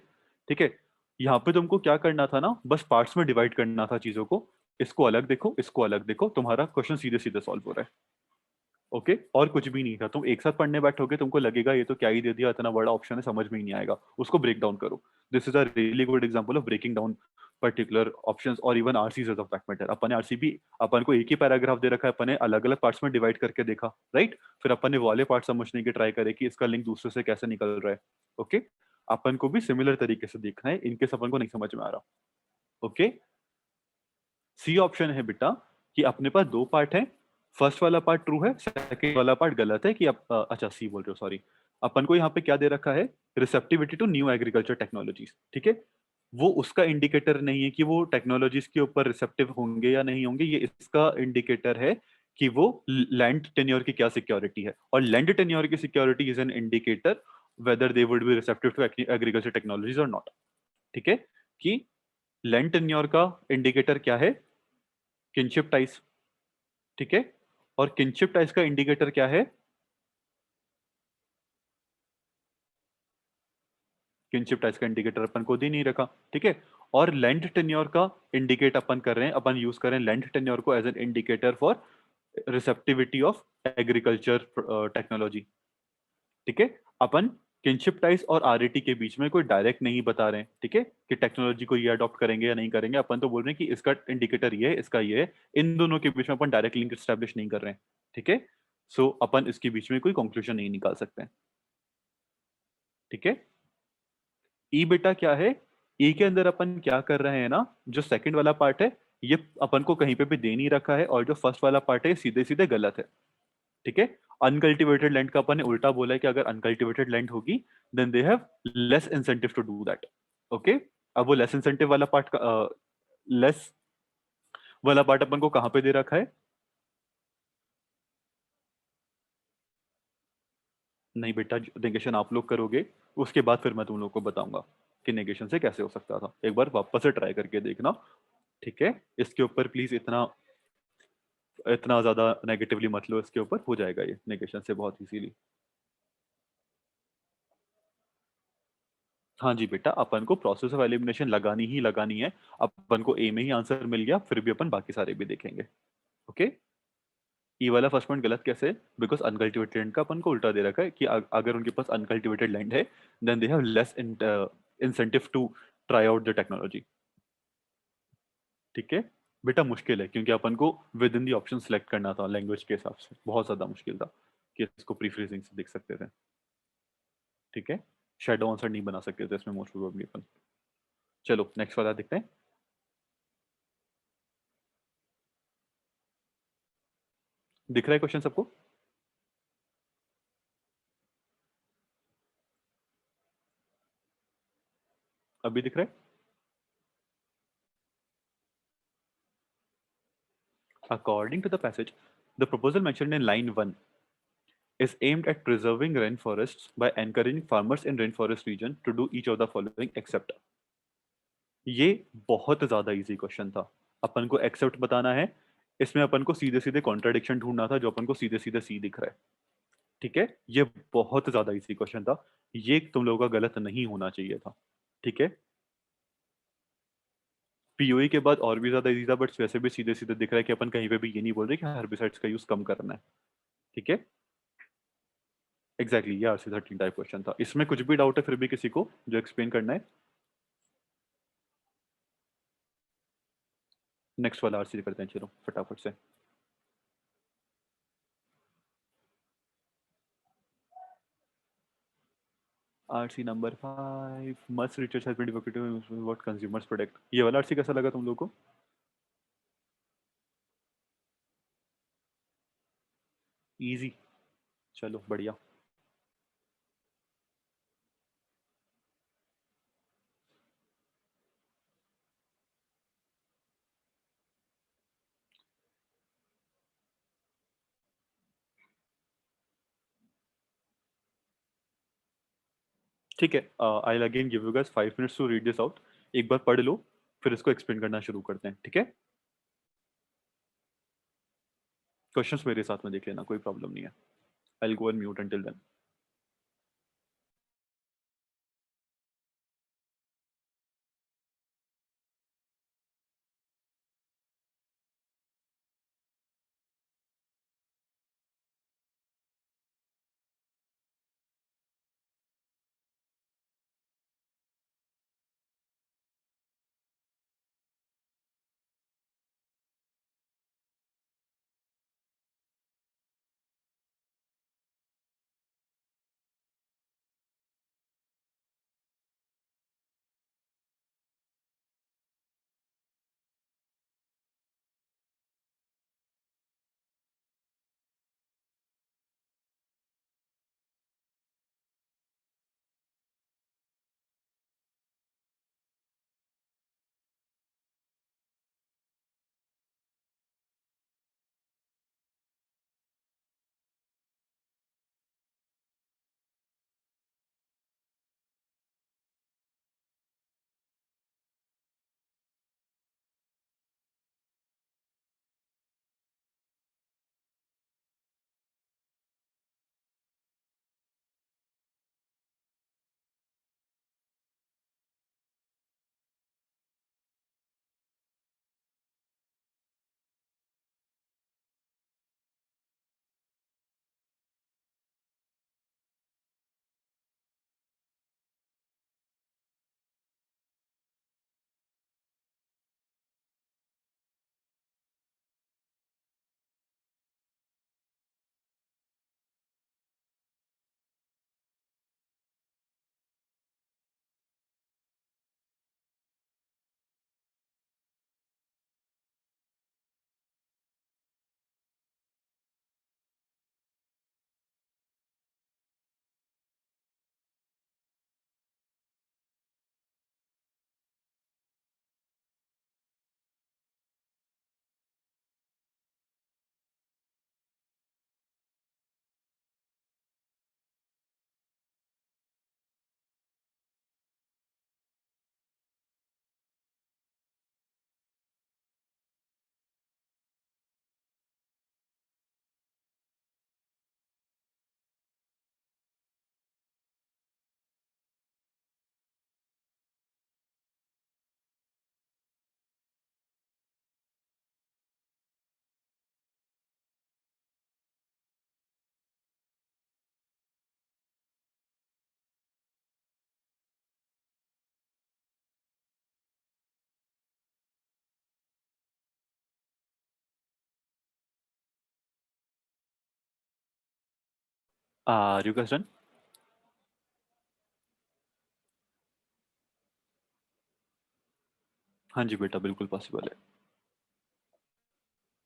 ठीक है, यहाँ पे तुमको क्या करना था ना, बस पार्ट्स में डिवाइड करना था चीजों को. इसको अलग देखो, इसको अलग देखो, तुम्हारा क्वेश्चन सीधे सीधे सॉल्व हो रहा है. ओके, और कुछ भी नहीं था. तुम एक साथ पढ़ने बैठोगे, तुमको लगेगा ये तो क्या ही दे दिया, इतना बड़ा ऑप्शन है, समझ में ही नहीं आएगा. उसको ब्रेक डाउन करो. This is a really good example of breaking down particular options और even RCs of that matter. अपन ने आरसीबी, अपन को एक ही पैराग्राफ दे रखा है, अपन ने अलग अलग पार्ट्स में डिवाइड करके देखा, राइट. फिर अपन ने वाले पार्ट समझने की ट्राई करे कि इसका लिंक दूसरे से कैसे निकल रहा है. ओके, अपन को भी सिमिलर तरीके से देखना है इनकेस अपन को नहीं समझ में आ रहा. ओके, सी ऑप्शन है बेटा कि अपने पास दो पार्ट है. फर्स्ट वाला पार्ट ट्रू है, सेकंड वाला पार्ट गलत है. कि अच्छा, सी बोल रहे हो, सॉरी. अपन को यहाँ पे क्या दे रखा है? Receptivity to new agriculture technologies. ठीक है, वो उसका इंडिकेटर नहीं है कि वो टेक्नोलॉजीज के ऊपर रिसेप्टिव होंगे या नहीं होंगे. ये इसका इंडिकेटर है कि वो लैंड टेन्योर की क्या सिक्योरिटी है. और लैंड टेन्योर की security is an indicator whether they would be receptive to agriculture technologies और नॉट. ठीक है, कि लैंड टेन्योर का इंडिकेटर क्या है? Kinship ties. ठीक है, और किनशिप टाइज का इंडिकेटर क्या है? किनशिप टाइज का इंडिकेटर अपन को दे नहीं रखा. ठीक है, और लैंड टेन्योर का इंडिकेट अपन कर रहे हैं, अपन यूज कर रहे हैं लैंड टेन्योर को as an indicator for receptivity of agriculture technology. ठीक है, अपन किनशिप टाइज और आरईटी के बीच में कोई डायरेक्ट नहीं बता रहे हैं. ठीक है, कि टेक्नोलॉजी को ये अडॉप्ट करेंगे या नहीं करेंगे. अपन तो बोल रहे हैं कि इसका इंडिकेटर ये है, इसका ये है. इन दोनों के बीच में अपन डायरेक्ट लिंक स्टैब्लिश नहीं कर रहे हैं. ठीक है, सो अपन इसके बीच में कोई कंक्लूजन नहीं निकाल सकते हैं. ठीक है, ई बेटा क्या है? ई के अंदर अपन क्या कर रहे हैं ना, जो सेकंड वाला पार्ट है ये अपन को कहीं पे भी दे नहीं रखा है, और जो फर्स्ट वाला पार्ट है सीधे सीधे गलत है. ठीक है, अनकल्टिवेटेड लैंड का अपन ने उल्टा बोला है कि अगर अनकल्टिवेटेड लैंड होगी then they have less incentive to do that. Okay, अब वो लेस इंसेंटिव वाला पार्ट का लेस वाला पार्ट अपन को कहां पे दे रखा है? नहीं बेटा, नेगेशन आप लोग करोगे, उसके बाद फिर मैं तुम लोग को बताऊंगा कि नेगेशन से कैसे हो सकता था. एक बार वापस से ट्राई करके देखना. ठीक है, इसके ऊपर प्लीज इतना इतना ज्यादा नेगेटिवली मत लो. इसके ऊपर हो जाएगा ये नेगेशन से बहुत इजीली. हाँ जी बेटा, अपन को प्रोसेस ऑफ एलिमिनेशन लगानी ही लगानी है. अपन को ए में ही आंसर मिल गया, फिर भी अपन बाकी सारे भी देखेंगे. ओके, ई वाला फर्स्ट पॉइंट गलत कैसे? बिकॉज अनकल्टिवेटेड लैंड का अपन को उल्टा दे रखा है कि अगर उनके पास अनकल्टिवेटेड लैंड है then they have less incentive to try out the technology. ठीक है बेटा, मुश्किल है क्योंकि अपन को within the option select करना था लैंग्वेज के हिसाब से, बहुत ज्यादा मुश्किल था कि इसको प्रीफ्रेजिंग से देख सकते थे। ठीक है, शैडो आंसर नहीं बना सकते थे इसमें मोस्ट प्रोबेबली अपन। चलो नेक्स्ट वाला देखते हैं। दिख रहा है क्वेश्चन सबको? अभी दिख रहा है? According to the passage, the proposal mentioned in line 1 is aimed at preserving rainforests by encouraging farmers in rainforest region to do each of the following except। ये बहुत ज्यादा इजी क्वेश्चन था। अपन को एक्सेप्ट बताना है, इसमें अपन को सीधे सीधे कॉन्ट्रडिक्शन ढूंढना था जो अपन को सीधे सीधे सी दिख रहा है। ठीक है, ये बहुत ज्यादा इजी क्वेश्चन था, ये तुम लोगों का गलत नहीं होना चाहिए था। ठीक है, पीओई के बाद और भी ज्यादा इजी था, बट वैसे भी सीधे सीधे दिख रहा है कि अपन कहीं पे भी ये नहीं बोल रहे कि हर्बिसाइड्स का यूज कम करना है। ठीक है, एग्जैक्टली ये RC13 टाइप क्वेश्चन था। इसमें कुछ भी डाउट है फिर भी किसी को जो एक्सप्लेन करना है? नेक्स्ट वाला RC करते हैं, चलो फटाफट से। RC number 5, must research has been devoted to what consumers product. ये वाला RC कैसा लगा तुम लोगों को? इजी, चलो बढ़िया। ठीक है, I again give you guys 5 minutes to read this out. एक बार पढ़ लो, फिर इसको एक्सप्लेन करना शुरू करते हैं। ठीक है, क्वेश्चंस मेरे साथ में देख लेना, कोई प्रॉब्लम नहीं है। I will go and mute until then. You guys done? हाँ जी बेटा, बिल्कुल पॉसिबल है।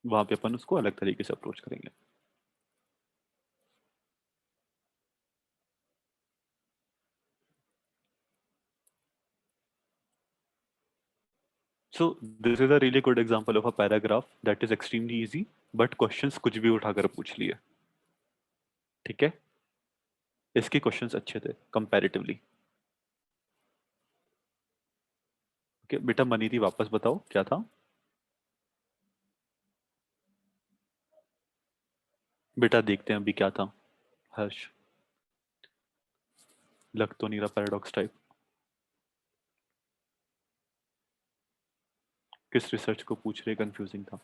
वहां पे अपन उसको अलग तरीके से अप्रोच करेंगे। सो this is a really good example of a paragraph that is extremely easy, but questions कुछ भी उठाकर पूछ लिए। ठीक है, इसके क्वेश्चंस अच्छे थे कंपैरेटिवली। ओके बेटा, मनीति वापस बताओ क्या था। बेटा देखते हैं अभी क्या था। हर्ष, लग तो नहीं रहा पैराडॉक्स टाइप। किस रिसर्च को पूछ रहे, कंफ्यूजिंग था।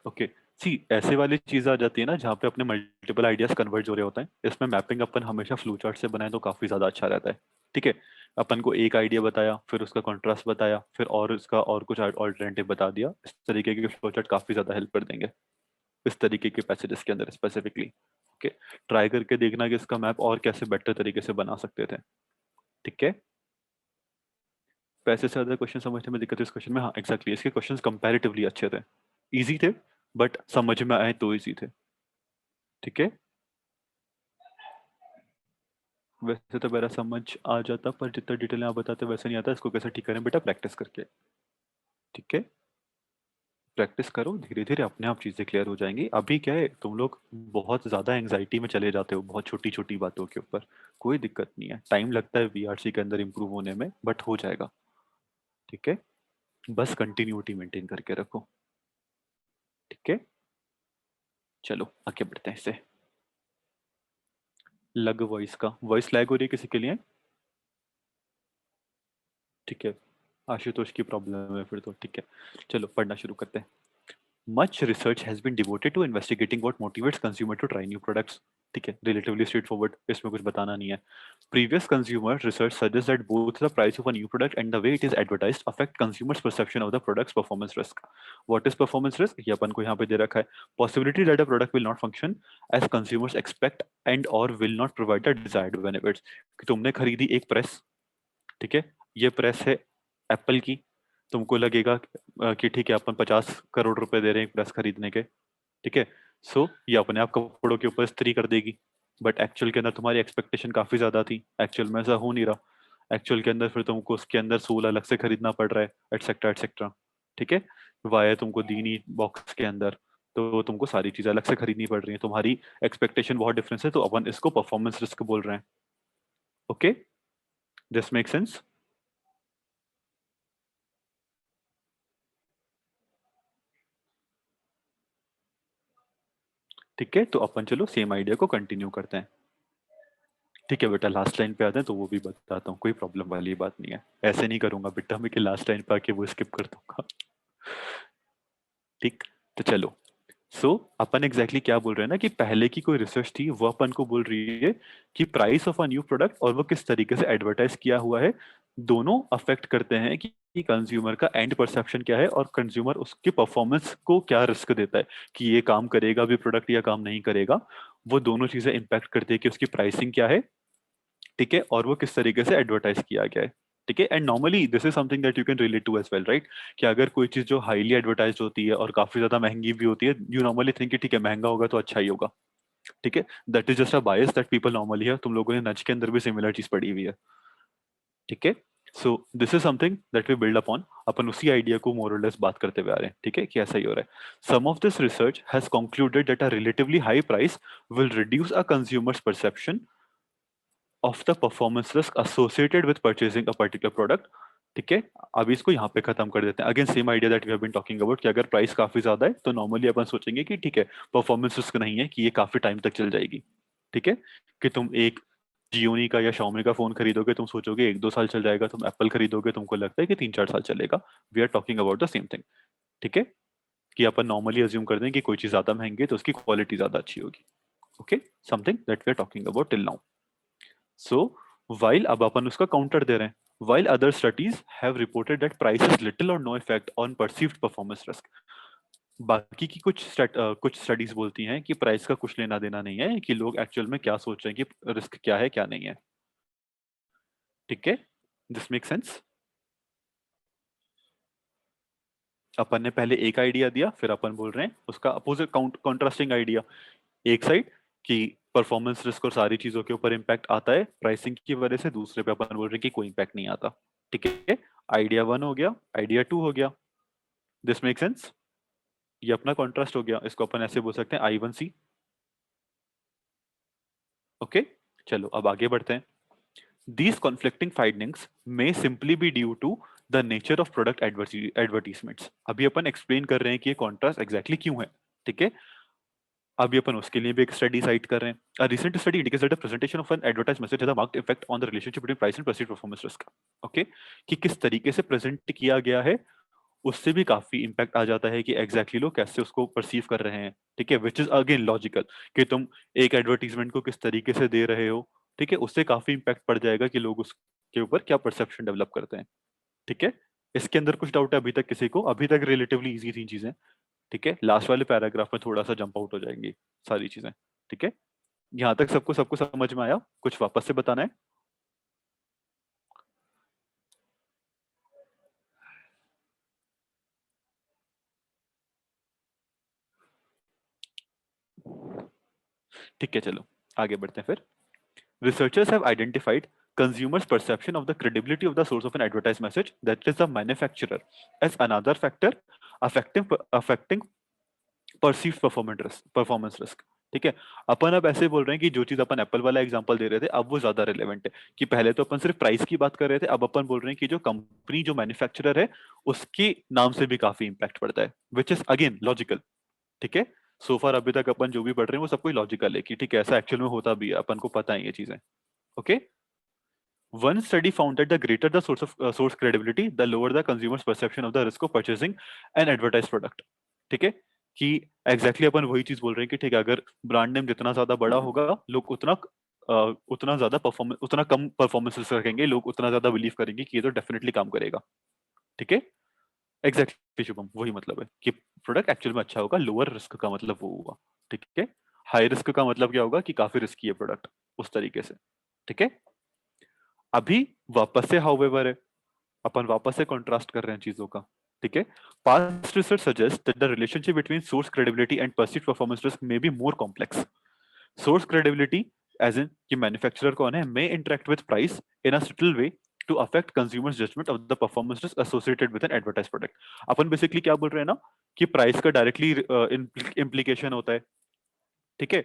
ओके, सी ऐसे वाली चीज आ जाती है ना जहाँ पे अपने मल्टीपल आइडियाज कन्वर्ज हो रहे होते हैं। इसमें मैपिंग अपन हमेशा फ्लो चार्ट से बनाए तो काफी ज्यादा अच्छा रहता है। ठीक है, अपन को एक आइडिया बताया, फिर उसका कॉन्ट्रास्ट बताया, फिर और उसका और कुछ ऑल्टरनेटिव बता दिया। इस तरीके के फ्लो चार्ट काफी ज्यादा हेल्प कर देंगे इस तरीके के पैसेजेस के अंदर स्पेसिफिकली। ओके, ट्राई करके देखना कि इसका मैप और कैसे बेटर तरीके से बना सकते थे। ठीक है, पैसे से ज्यादा क्वेश्चन समझने में दिक्कत है इस क्वेश्चन में। हाँ एग्जैक्टली, इसके क्वेश्चंस कंपैरेटिवली अच्छे थे, इजी थे, बट समझ में आए तो इजी थे। ठीक है, वैसे तो मेरा समझ आ जाता, पर जितना डिटेल आप बताते वैसे नहीं आता। इसको कैसे ठीक करें बेटा, प्रैक्टिस करके। ठीक है, प्रैक्टिस करो, धीरे धीरे अपने आप चीजें क्लियर हो जाएंगी। अभी क्या है, तुम लोग बहुत ज्यादा एंग्जाइटी में चले जाते हो बहुत छोटी छोटी बातों के ऊपर। कोई दिक्कत नहीं है, टाइम लगता है वीआरसी के अंदर इंप्रूव होने में, बट हो जाएगा। ठीक है, बस कंटिन्यूटी मेंटेन करके रखो। ठीक है, चलो आगे बढ़ते हैं इससे। लग वॉइस का, वॉइस लैग हो रही है किसी के लिए? ठीक है, आशुतोष की प्रॉब्लम है फिर तो। ठीक है, चलो पढ़ना शुरू करते हैं। Much research has been devoted to investigating what motivates consumer to try new products. ठीक है, relatively straightforward, इसमें कुछ बताना नहीं है। Previous consumer research suggests that both the price of a new product and the way it is advertised affect consumers' perception of the product's performance risk. What is performance risk? ये अपन को यहाँ पे दे रखा है। Possibility that a product will not function as consumers expect and or will not provide the desired benefits. कि तुमने खरीदी एक प्रेस, ठीक है, ये प्रेस है एप्पल की। तुमको लगेगा कि ठीक है अपन 50 करोड़ रुपए दे रहे हैं एक प्रेस खरीदने के। ठीक है, सो ये अपने आप कपड़ों के ऊपर इस्त्री कर देगी। बट एक्चुअल के अंदर तुम्हारी एक्सपेक्टेशन काफी ज्यादा थी, एक्चुअल में ऐसा हो नहीं रहा। एक्चुअल के अंदर फिर तुमको उसके अंदर सोल अलग से खरीदना पड़ रहा है, एटसेट्रा एटसेट्रा। ठीक है, वायर तुमको दी नहीं बॉक्स के अंदर, तो तुमको सारी चीजें अलग से खरीदनी पड़ रही है। तुम्हारी एक्सपेक्टेशन बहुत डिफरेंस है, तो अपन इसको परफॉर्मेंस रिस्क बोल रहे हैं। Okay, this make sense? ठीक है, तो अपन चलो सेम आइडिया को कंटिन्यू करते हैं। ठीक है बेटा, लास्ट लाइन पे आते हैं तो वो भी बताता हूँ, कोई प्रॉब्लम वाली बात नहीं है। ऐसे नहीं करूंगा बेटा मैं कि लास्ट लाइन पे आके वो स्किप कर दूंगा। ठीक, तो चलो। सो अपन एग्जैक्टली क्या बोल रहे हैं ना, कि पहले की कोई रिसर्च थी वो अपन को बोल रही है कि price of a new product और वो किस तरीके से एडवर्टाइज किया हुआ है, दोनों अफेक्ट करते हैं कि कंज्यूमर का एंड परसेप्शन क्या है और कंज्यूमर उसके परफॉर्मेंस को क्या रिस्क देता है, कि ये काम करेगा भी प्रोडक्ट या काम नहीं करेगा। वो दोनों चीजें इंपैक्ट करती है कि उसकी प्राइसिंग क्या है, ठीक है, और वो किस तरीके से एडवर्टाइज किया गया है। ठीक है, and normally this is something that you can relate to as well, right? कि अगर कोई चीज जो हाईली एडवर्टाइज होती है और काफी ज्यादा महंगी भी होती है, यू नॉर्मली थिंक कि ठीक है महंगा होगा तो अच्छा ही होगा। ठीक है, that is just a bias that people normally है। तुम लोगों ने नच के अंदर भी सिमिलर चीज पढ़ी हुई है। ठीक है, so this is something that we build upon. अपन उसी आइडिया को मोर और लेस बात करते हुए आ रहे हैं। ठीक है, कि ऐसा ही हो रहा है। Some of this research has concluded that a relatively high price will reduce a consumer's perception of the performance risk associated with purchasing a particular product। ठीक है, अभी इसको यहाँ पे खत्म कर देते हैं। Again same idea that we have been talking about, कि अगर प्राइस काफी ज्यादा है तो नॉर्मली अपन सोचेंगे कि ठीक है परफॉर्मेंस रिस्क नहीं है, कि ये काफी टाइम तक चल जाएगी। ठीक है, कि तुम एक जियोनी का या शाओमी का फोन खरीदोगे, तुम सोचोगे 1-2 साल चल जाएगा। तुम एप्पल खरीदोगे, तुमको लगता है कि 3-4 साल चलेगा। We are talking about the same thing. ठीक है, कि अपन नॉर्मली अज्यूम कर दें कि कोई चीज ज्यादा महंगी है तो उसकी क्वालिटी ज्यादा अच्छी होगी। Okay, something that we are talking about till now. So while अब अपन उसका काउंटर दे रहे हैं, while other studies have reported that price has little or no effect on perceived performance risk। बाकी की कुछ स्टडीज बोलती हैं कि प्राइस का कुछ लेना देना नहीं है, कि लोग एक्चुअल में क्या सोच रहे हैं कि रिस्क क्या है क्या नहीं है। ठीक है, दिस मेक सेंस। अपन ने पहले एक आइडिया दिया, फिर अपन बोल रहे हैं उसका अपोजिट कॉन्ट्रास्टिंग आइडिया। एक साइड कि परफॉर्मेंस रिस्क और सारी चीजों के ऊपर इम्पैक्ट आता है प्राइसिंग की वजह से, दूसरे पे अपन बोल रहे हैं कि कोई इम्पैक्ट नहीं आता। ठीक है, आइडिया वन हो गया, आइडिया टू हो गया। This make sense. ये अपना कॉन्ट्रास्ट हो गया, इसको अपन ऐसे बोल सकते हैं I1C। ओके, चलो अब आगे बढ़ते हैं। These conflicting findings may simply be due to the nature of product advertisements। अभी अपन एक्सप्लेन कर रहे हैं कि ये कॉन्ट्रास्ट एग्जैक्टली क्यों है। ठीक है, अभी अपन उसके लिए भी एक स्टडी साइट कर रहे हैं। A recent study indicates that the presentation of an advertised message has a marked effect on the relationship between price and perceived performance risk। Okay, कि किस तरीके से प्रेजेंट किया गया है उससे भी काफी इंपैक्ट आ जाता है कि एग्जैक्टली लोग कैसे उसको परसीव कर रहे हैं। ठीक है, विच इज अगेन लॉजिकल, कि तुम एक एडवर्टीजमेंट को किस तरीके से दे रहे हो। ठीक है, उससे काफी इंपैक्ट पड़ जाएगा कि लोग उसके ऊपर क्या परसेप्शन डेवलप करते हैं। ठीक है, इसके अंदर कुछ डाउट है अभी तक किसी को? अभी तक रिलेटिवली इजी थी चीजें। ठीक है, लास्ट वाले पैराग्राफ में थोड़ा सा जंप आउट हो जाएंगी सारी चीजें। ठीक है, यहाँ तक सबको सबको समझ में आया? कुछ वापस से बताना है? ठीक है, चलो आगे बढ़ते हैं फिर। Researchers have identified consumers' perception of the credibility of the source of an advertised message, that is the manufacturer, as another factor affecting perceived performance risk। ठीक है, अपन अब ऐसे बोल रहे हैं कि जो चीज अपन एप्पल वाला एग्जांपल दे रहे थे अब वो ज्यादा रिलेवेंट है। कि पहले तो अपन सिर्फ प्राइस की बात कर रहे थे, अब अपन बोल रहे हैं कि जो कंपनी जो मैन्युफैक्चरर है उसके नाम से भी काफी इंपैक्ट पड़ता है, विच इज अगेन लॉजिकल। ठीक है, सो फार अभी तक अपन जो भी पढ़ रहे हैं वो सब कोई लॉजिकल है कि ठीक है ऐसा एक्चुअल में होता भी है, अपन को पता है ये चीजें। Okay, one study found that the greater the source credibility, the lower the consumer's perception of the risk of purchasing an advertised product। ठीक है, कि एग्जैक्टली अपन वही चीज बोल रहे हैं कि ठीक है अगर ब्रांड नेम जितना ज्यादा बड़ा होगा लोग उतना ज्यादा परफॉर्मेंस उतना कम परफॉर्मेंस रखेंगे, लोग उतना ज्यादा बिलीव करेंगे कि ये तो डेफिनेटली काम करेगा। ठीक है, एग्जैक्टली शुभम वही मतलब है कि प्रोडक्ट एक्चुअल में अच्छा होगा, लोअर रिस्क का मतलब वो होगा। ठीक है, हाई रिस्क का मतलब क्या होगा कि काफी रिस्की है प्रोडक्ट, उस तरीके से। ठीक है, अभी वापस से हाउएवर है, अपन वापस से कॉन्ट्रास्ट कर रहे हैं चीजों का। ठीक है, past research suggest that the relationship between source credibility and perceived performance risk may be more complex. Source credibility as in कि मैन्युफैक्चरर कौन है may interact with price in a subtle way to affect consumer's judgement of the performance risk associated with an advertise product. अपन basically क्या बोल रहे हैं ना कि प्राइस का डायरेक्टली इम्प्लीकेशन होता है। ठीक है,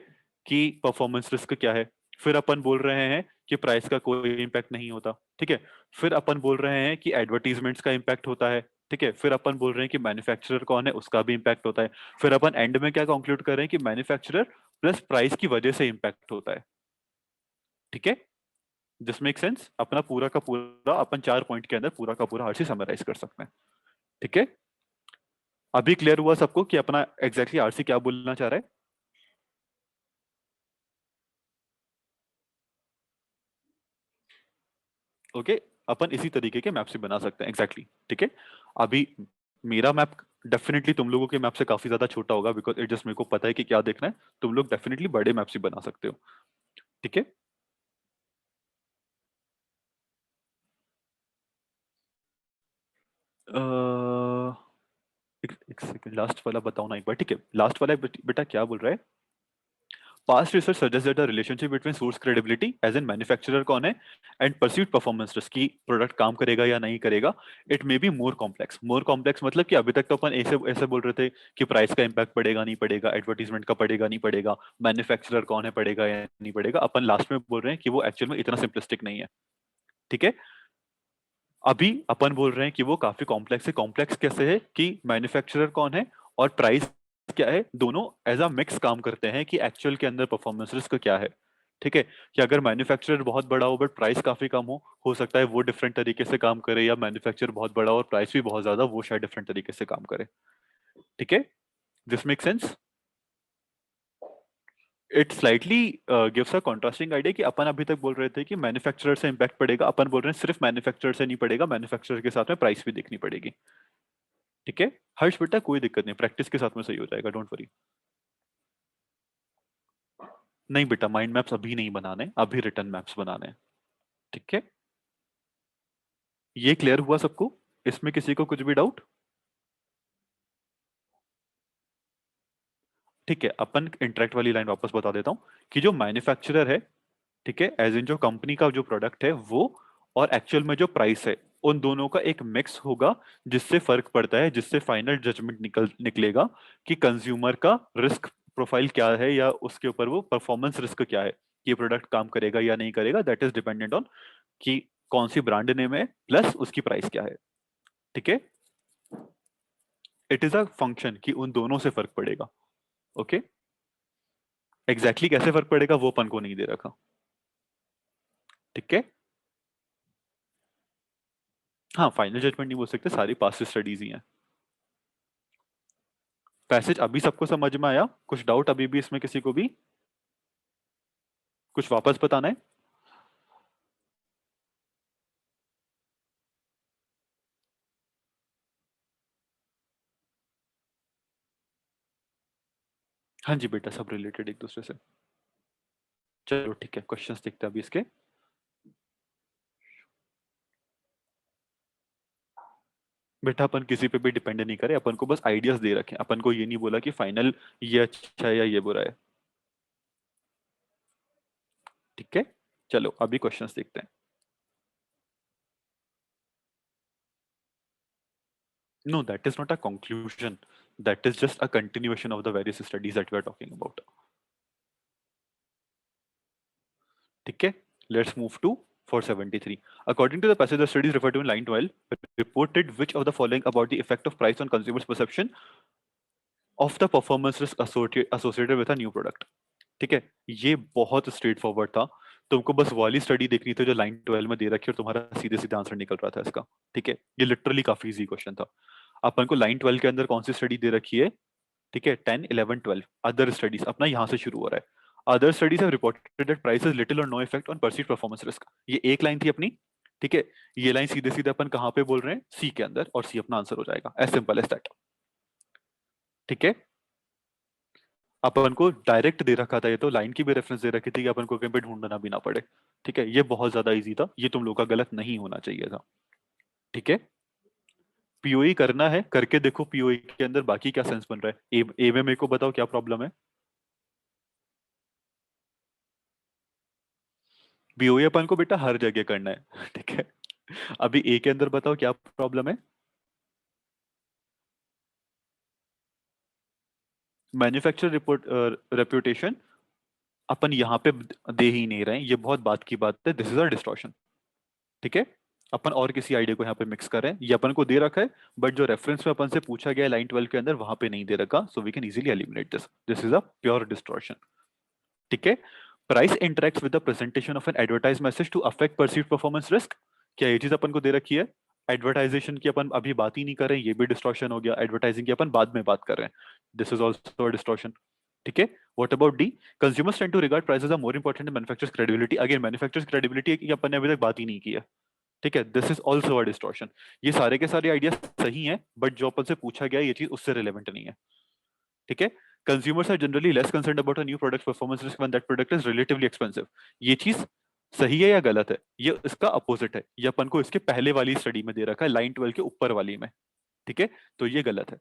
कि परफॉर्मेंस रिस्क क्या है। फिर अपन बोल रहे हैं कि प्राइस का कोई इम्पैक्ट नहीं होता। ठीक है, फिर अपन बोल रहे हैं कि एडवर्टीजमेंट्स का इम्पैक्ट होता है। ठीक है, फिर अपन बोल रहे हैं कि मैन्युफैक्चरर कौन है उसका भी इम्पैक्ट होता है। फिर अपन एंड में क्या कंक्लूड कर रहे हैं कि मैन्युफैक्चरर प्लस प्राइस की वजह से इम्पैक्ट होता है। ठीक है, दिस मेक सेंस। अपना पूरा का पूरा अपन 4 पॉइंट के अंदर पूरा का पूरा हर चीज समराइज कर सकते हैं। ठीक है, अभी क्लियर हुआ सबको कि अपना एग्जैक्टली आरसी क्या बोलना चाह रहा है? ओके, अपन इसी तरीके के मैप से बना सकते हैं एग्जैक्टली ठीक है। अभी मेरा मैप डेफिनेटली तुम लोगों के मैप से काफी ज्यादा छोटा होगा, बिकॉज इट जस्ट मेरे को पता है कि क्या देखना है। तुम लोग डेफिनेटली बड़े मैप से बना सकते हो। ठीक है, एक सेकंड, लास्ट वाला बताओ ना एक बार। ठीक है, लास्ट वाला बेटा क्या बोल रहा है? Past research suggests that the relationship between source credibility as in manufacturer कौन है and perceived performance risk की प्रोडक्ट काम करेगा या नहीं करेगा, it may be more complex. More complex मतलब कि अभी तक तो अपन ऐसे ऐसे बोल रहे थे कि प्राइस का इम्पैक्ट पड़ेगा नहीं पड़ेगा, एडवर्टीजमेंट का पड़ेगा नहीं पड़ेगा, मैन्युफैक्चरर कौन है पड़ेगा या नहीं पड़ेगा। अपन लास्ट में बोल रहे हैं कि वो एक्चुअल में इतना सिंपलिस्टिक नहीं है। ठीक है, अभी अपन बोल रहे हैं कि वो काफी कॉम्प्लेक्स है। कॉम्प्लेक्स कैसे है कि मैन्युफैक्चरर कौन है और प्राइस क्या है, दोनों एज अ मिक्स काम करते हैं कि एक्चुअल के अंदर परफॉर्मेंस रिस्क क्या है। ठीक है, कि अगर मैन्युफैक्चरर बहुत बड़ा हो बट प्राइस काफी कम हो सकता है वो डिफरेंट तरीके से काम करे, या मैन्युफैक्चरर बहुत बड़ा हो और प्राइस भी बहुत ज्यादा, वो शायद डिफरेंट तरीके से काम करे। ठीक है, this make sense. It slightly gives a contrasting idea कि अपन अभी तक बोल रहे थे कि मैन्युफैक्चरर से इंपैक्ट पड़ेगा, अपन बोल रहे हैं सिर्फ मैन्युफैक्चरर से नहीं पड़ेगा, मैन्युफैक्चरर के साथ में प्राइस भी देखनी पड़ेगी। ठीक है, हर्ष बेटा कोई दिक्कत नहीं, प्रैक्टिस के साथ में सही हो जाएगा, डोंट वरी। नहीं बेटा माइंड मैप्स अभी नहीं बनाने, अभी रिटर्न मैप्स बनाने हैं। ठीक है, ये क्लियर हुआ सबको? इसमें किसी को कुछ भी डाउट? ठीक है, अपन इंटरेक्ट वाली लाइन वापस बता देता हूँ कि जो मैन्युफैक्चरर है, ठीक है, एज इन जो कंपनी का जो प्रोडक्ट है वो, और एक्चुअल में जो प्राइस है, उन दोनों का एक मिक्स होगा, जिससे फर्क पड़ता है, जिससे फाइनल जजमेंट निकलेगा कि कंज्यूमर का रिस्क प्रोफाइल क्या है, या उसके ऊपर वो परफॉर्मेंस रिस्क क्या है, कि ये प्रोडक्ट काम करेगा या नहीं करेगा। दैट इज डिपेंडेंट ऑन कि कौन सी ब्रांड नेम है प्लस उसकी प्राइस क्या है। ठीक है, इट इज अ फंक्शन कि उन दोनों से फर्क पड़ेगा। ओके, एग्जैक्टली कैसे फर्क पड़ेगा वो अपन को नहीं दे रखा। ठीक है, हाँ फाइनल जजमेंट नहीं बोल सकते, सारी पास्ट स्टडीज ही हैं। पैसेज अभी सबको समझ में आया? कुछ डाउट अभी भी इसमें किसी को भी? कुछ वापस बताना है? हाँ जी बेटा, सब रिलेटेड एक दूसरे से। चलो ठीक है, क्वेश्चंस देखते हैं अभी इसके। बेटा अपन किसी पे भी डिपेंड नहीं करे, अपन को बस आइडियाज दे रखे हैं, अपन को ये नहीं बोला कि फाइनल ये अच्छा है या ये बुरा है। ठीक है, चलो अभी क्वेश्चंस देखते हैं। No, that is not a conclusion, that is just a continuation of the various studies that we are talking about. ठीक है, let's move to 473. According to the passage, the studies referred to in line 12 reported which of the following about the effect of price on consumers' perception of the performance risk associated with a new product. ठीक है, ये बहुत straight forward था। तुमको बस वाली study देखनी थी जो लाइन 12 में दे रखी है, और तुम्हारा सीधे सीधे आंसर निकल रहा था इसका। ठीक है, ये लिटरली काफी इजी क्वेश्चन था। अपन को लाइन 12 के अंदर कौन सी स्टडी दे रखी है? ठीक है, 10 11 12 अदर स्टडीज, अपना यहाँ से शुरू हो रहा है। Other studies have reported that prices little or no effect on perceived performance risk. ये एक लाइन थी अपनी। ठीक है, ये लाइन सीधे सीधे अपन कहाँ पे बोल रहे हैं? सी के अंदर, और सी अपना आंसर हो जाएगा, एज सिंपल एज दैट। ठीक है, अपन को डायरेक्ट दे रखा था, ये तो लाइन की भी रेफरेंस दे रखी थी कि अपन को कहीं पे ढूंढना भी ना पड़े। ठीक है, ये बहुत ज्यादा इजी था, ये तुम लोग का गलत नहीं होना चाहिए था। ठीक है, पीओई करना है, करके देखो पीओई के अंदर बाकी क्या सेंस बन रहा है। ए में मेरे को बताओ क्या प्रॉब्लम है। पीओई अपन को बेटा हर जगह करना है। ठीक है, अभी ए के अंदर बताओ क्या प्रॉब्लम है। मैन्युफैक्चर रिपोर्ट रेप्यूटेशन अपन यहाँ पे दे ही नहीं रहे हैं, ये बहुत बात की बात है, दिस इज अ डिस्टॉर्शन। ठीक है, अपन और किसी आइडिया को यहाँ पे मिक्स कर रहे हैं, ये अपन को दे रखा है, बट जो रेफरेंस में अपन से पूछा गया है लाइन 12 के अंदर वहां पे नहीं दे रखा, so we can easily eliminate this, this is a pure distortion. ठीक है, price interacts with the presentation of an advertise message to affect perceived performance risk. क्या ये चीज अपन को दे रखी है? एडवर्टाइजेशन की अपन अभी बात ही नहीं कर रहे हैं, ये भी डिस्टॉर्शन हो गया। एडवर्टाइजिंग की अपन बाद में बात कर रहे हैं, दिस इज ऑल्सो डिस्टॉर्शन। ठीक है, what about D? Consumers tend to regard prices are more important than manufacturers credibility. Again manufacturers credibility की अपन ने अभी तक बात ही नहीं की है। ठीक है, this is also a distortion. ये सारे के सारे आइडिया सही हैं, बट जो अपन से पूछा गया है ये चीज उससे रिलेवेंट नहीं है। ठीक है, consumers are generally less concerned about a new product performance risk when that product is relatively expensive. ये चीज सही है या गलत है? ये इसका अपोजिट है, ये अपन को इसके पहले वाली स्टडी में दे रखा है, लाइन 12 के ऊपर वाली में। ठीक है, तो ये गलत है।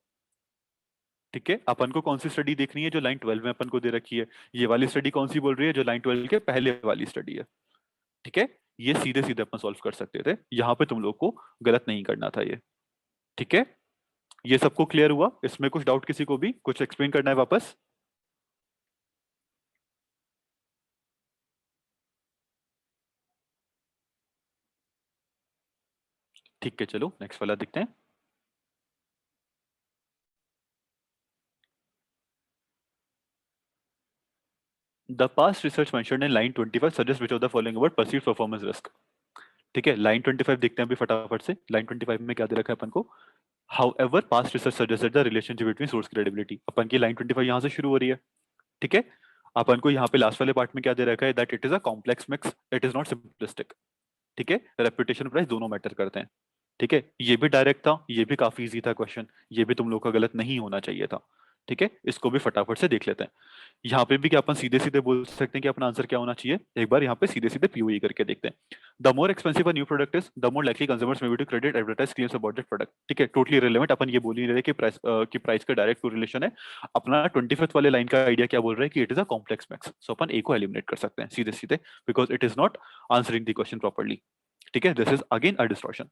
ठीक है, अपन को कौन सी स्टडी देखनी है? जो लाइन 12 में अपन को दे रखी है। ये वाली स्टडी कौन सी बोल रही है? जो लाइन 12 के पहले वाली स्टडी है। ठीक है, ये सीधे सीधे अपन सॉल्व कर सकते थे, यहाँ पे तुम लोग को गलत नहीं करना था ये। ठीक है, ये सबको क्लियर हुआ? इसमें कुछ डाउट किसी को भी कुछ एक्सप्लेन करना है वापस? ठीक है, चलो नेक्स्ट वाला देखते हैं। The past research mentioned in line 25 suggest which of the following about perceived performance risk. ठीक है, लाइन 25 देखते हैं अभी फटाफट से। लाइन 25 में क्या दे रखा है अपन को? However past research suggested the relationship between source credibility. अपन की लाइन 25 यहाँ से शुरू हो रही है। ठीक है, अपन को यहाँ पे लास्ट वाले पार्ट में क्या दे रखा है? That it is a complex mix, it is not simplistic. ठीक है, रेपुटेशन प्राइस दोनों मैटर करते हैं। ठीक है, ये भी डायरेक्ट था, ये भी काफी इजी था क्वेश्चन, ये भी तुम लोग का गलत नहीं होना चाहिए था। ठीक है, इसको भी फटाफट से देख लेते हैं। यहाँ पे भी क्या अपन सीधे सीधे बोल सकते हैं कि अपना आंसर क्या होना चाहिए, एक बार यहाँ पे सीधे सीधे पीओई करके देखते हैं। The more expensive a new product is the more likely consumers may be to credit advertise claims about that product. ठीक है, टोटली रिलेवेंट, अपन ये बोल ही नहीं रहे कि प्राइस का डायरेक्ट कोरिलेशन है। अपना 25th वाले लाइन का आइडिया क्या बोल रहा है कि it is a complex mix, so अपन ए को एलिमिनेट कर सकते हैं सीधे सीधे, because it is not answering the question properly. ठीक है, this is again a distortion.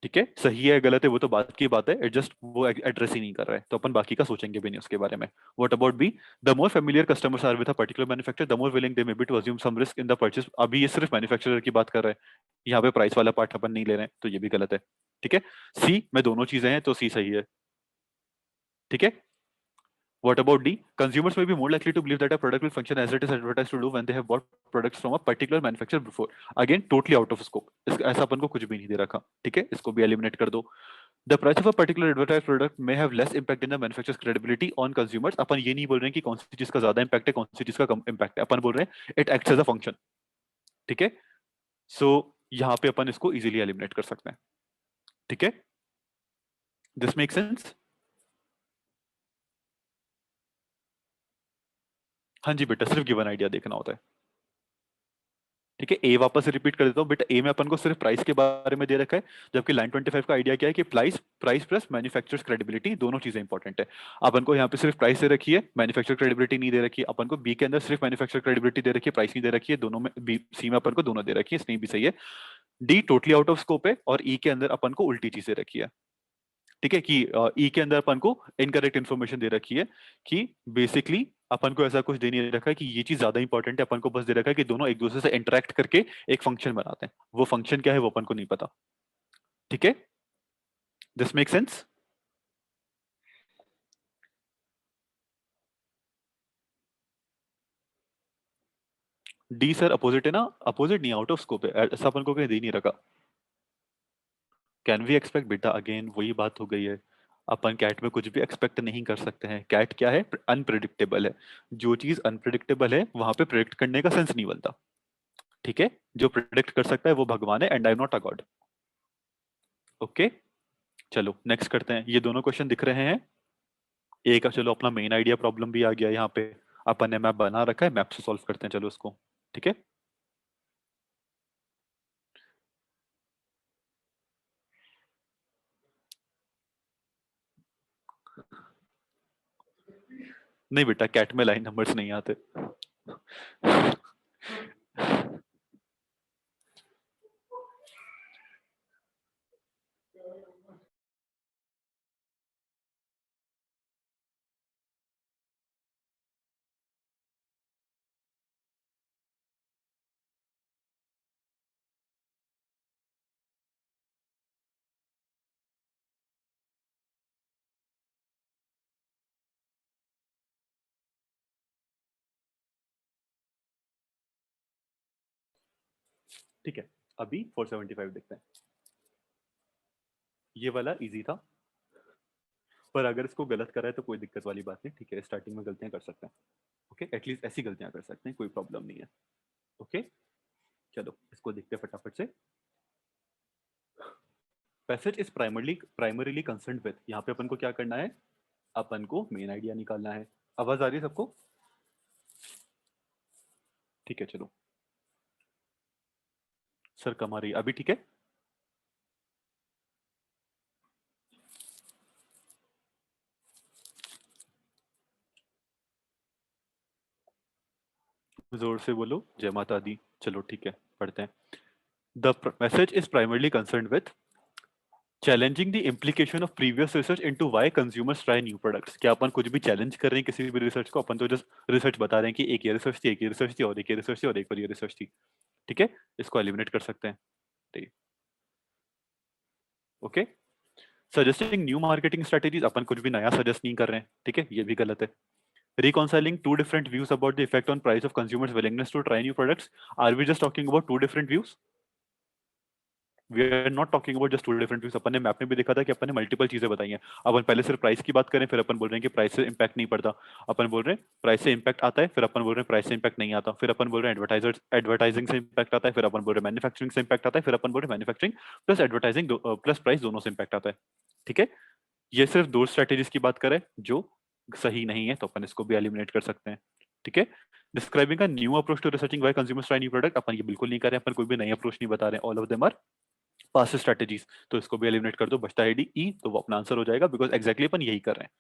ठीक है, सही है गलत है वो तो बात की बात है, एट जस्ट वो एड्रेस ही नहीं कर रहा है, तो अपन बाकी का सोचेंगे भी नहीं उसके बारे में। What about B, the more familiar customers are with a particular manufacturer the more willing they may be to assume some risk in the purchase. अभी ये सिर्फ मैन्युफैक्चरर की बात कर रहा है, यहाँ पे प्राइस वाला पार्ट अपन नहीं ले रहे हैं, तो ये भी गलत है। ठीक है, सी में दोनों चीजें हैं तो सी सही है। ठीक है, what about D? Consumers may be more likely to believe that a product will function as it is advertised to do when they have bought products from a particular manufacturer before. Again, totally out of scope. ऐसा अपन को कुछ भी नहीं दे रखा। ठीक है, इसको भी एलिमिनेट कर दो। The price of a particular advertised product may have less impact in the manufacturer's credibility on consumers. अपन ये नहीं बोल रहे हैं कि कौन सी चीज का ज्यादा इम्पैक्ट है, कौन सी चीज का कम इम्पैक्ट है, अपन बोल रहे हैं it acts as a function. ठीक है, सो यहाँ पे अपन इसको इजीली एलिमिनेट कर सकते हैं। ठीक है, दिस मेक सेंस। हाँ जी बेटा, सिर्फ गिवन आइडिया देखना होता है। ठीक है, ए वापस रिपीट कर देता हूँ बेटा, ए में अपन को सिर्फ प्राइस के बारे में दे रखा है, जबकि लाइन 25 का आइडिया क्या है कि price price plus manufacturers credibility दोनों चीजें इंपॉर्टेंट है। अपन को यहाँ पे सिर्फ प्राइस दे रखी है, मैन्युफैक्चर क्रेडिबिलिटी नहीं दे रखी है। अपन को बी के अंदर सिर्फ मैन्युफैक्चर क्रेडिबिलिटी दे रखी है, प्राइस नहीं दे रखी है। दोनों में बी सी में अपन को दोनों दे रखी है, इसलिए भी सही है। D totally out of scope है, और ई के अंदर अपन को उल्टी चीजें रखी है। ठीक है, कि ई के अंदर अपन को इनकरेक्ट इन्फॉर्मेशन दे रखी है कि बेसिकली अपन को ऐसा कुछ दे नहीं रखा है कि ये चीज ज्यादा इंपॉर्टेंट है। अपन को बस दे रखा है कि दोनों एक दूसरे से इंटरेक्ट करके एक फंक्शन बनाते हैं, वो फंक्शन क्या है वो अपन को नहीं पता। ठीक है, this make sense. D sir opposite है ना, अपोजिट नहीं, आउट ऑफ स्कोप है, ऐसा अपन को कहीं दे नहीं रखा। कैन वी एक्सपेक्ट बेटा, अगेन वही बात हो गई है, अपन कैट में कुछ भी एक्सपेक्ट नहीं कर सकते हैं। कैट क्या है, अनप्रिडिक्टेबल है। जो चीज अनप्रिडिक्टेबल है वहां पे प्रिडिक्ट करने का सेंस नहीं बनता। ठीक है, जो प्रिडिक्ट कर सकता है वो भगवान है, and I am not a God. Okay, चलो नेक्स्ट करते हैं। ये दोनों क्वेश्चन दिख रहे हैं, एक का चलो अपना मेन आइडिया प्रॉब्लम भी आ गया यहाँ पे। अपन ने मैप बना रखा है, मैप से सॉल्व करते हैं चलो उसको। ठीक है, नहीं बेटा, कैट में लाइन नंबर्स नहीं आते। ठीक है, अभी 475 देखते हैं। ये वाला इजी था, पर अगर इसको गलत करा है तो कोई दिक्कत वाली बात नहीं। ठीक है, स्टार्टिंग में गलतियां कर सकते हैं। ओके, एटलीस्ट ऐसी गलतियां कर सकते हैं, कोई प्रॉब्लम नहीं है। ओके, चलो इसको देखते हैं फटाफट से। Passage is primarily concerned with, यहाँ पे अपन को क्या करना है, अपन को मेन आइडिया निकालना है। आवाज आ रही है सबको? ठीक है, चलो सर कम आ रही है अभी, ठीक है। जोर से बोलो, जय माता दी। चलो ठीक है, पढ़ते हैं। The message is primarily concerned with challenging the implication of previous research into why consumers try new products. क्या अपन कुछ भी चैलेंज कर रहे हैं किसी भी रिसर्च को? अपन तो जस्ट रिसर्च बता रहे हैं कि एक ये रिसर्च थी, एक ये रिसर्च थी, और एक ये रिसर्च थी, और एक और ये रिसर्च थी। ठीक है, इसको एलिमिनेट कर सकते हैं। ठीक, okay. Suggesting new marketing strategies, अपन कुछ भी नया सजेस्ट नहीं कर रहे हैं। ठीक है, ये भी गलत है। Reconciling two different views about the effect on price of consumers' willingness to try new products. Are we just talking about two different views? We are not talking about just two different views. अपन ने map में भी देखा था कि अपन ने multiple चीजें बताई हैं। अपन पहले सिर्फ प्राइस की बात करें, फिर अपन बोल रहे हैं कि प्राइस से इंपैक्ट नहीं पड़ता, अपन बोल रहे हैं प्राइस से इंपैक्ट आता है, फिर अपन बोल रहे हैं प्राइस से इंपैक्ट नहीं आता, फिर अपन बोल रहे हैं एडवर्टाइजर्स एडवर्टाइजिंग से इंपैक्ट आता है, फिर अपन बोल रहे हैं मैन्युफैक्चरिंग से इंपैक्ट आता है, फिर अपन बोल रहे हैं manufacturing plus advertising plus price दोनों से इंपैक्ट आता है। ठीक है, ये सिर्फ दो स्ट्रेटेजीज की बात करें जो सही नहीं है, तो अपन इसको भी एलिमिनेट कर सकते हैं। ठीक है, describing a new approach to researching why consumers try new product, अपन ये बिल्कुल नहीं कर रहे हैं, अपन कोई भी नई अप्रोच नहीं बता रहे हैं, all of them are past strategies. तो इसको भी एलिमिनेट कर दो, बचता है डी ई, तो वो अपना आंसर हो जाएगा, बिकॉज एक्जैक्टली अपन यही कर रहे हैं।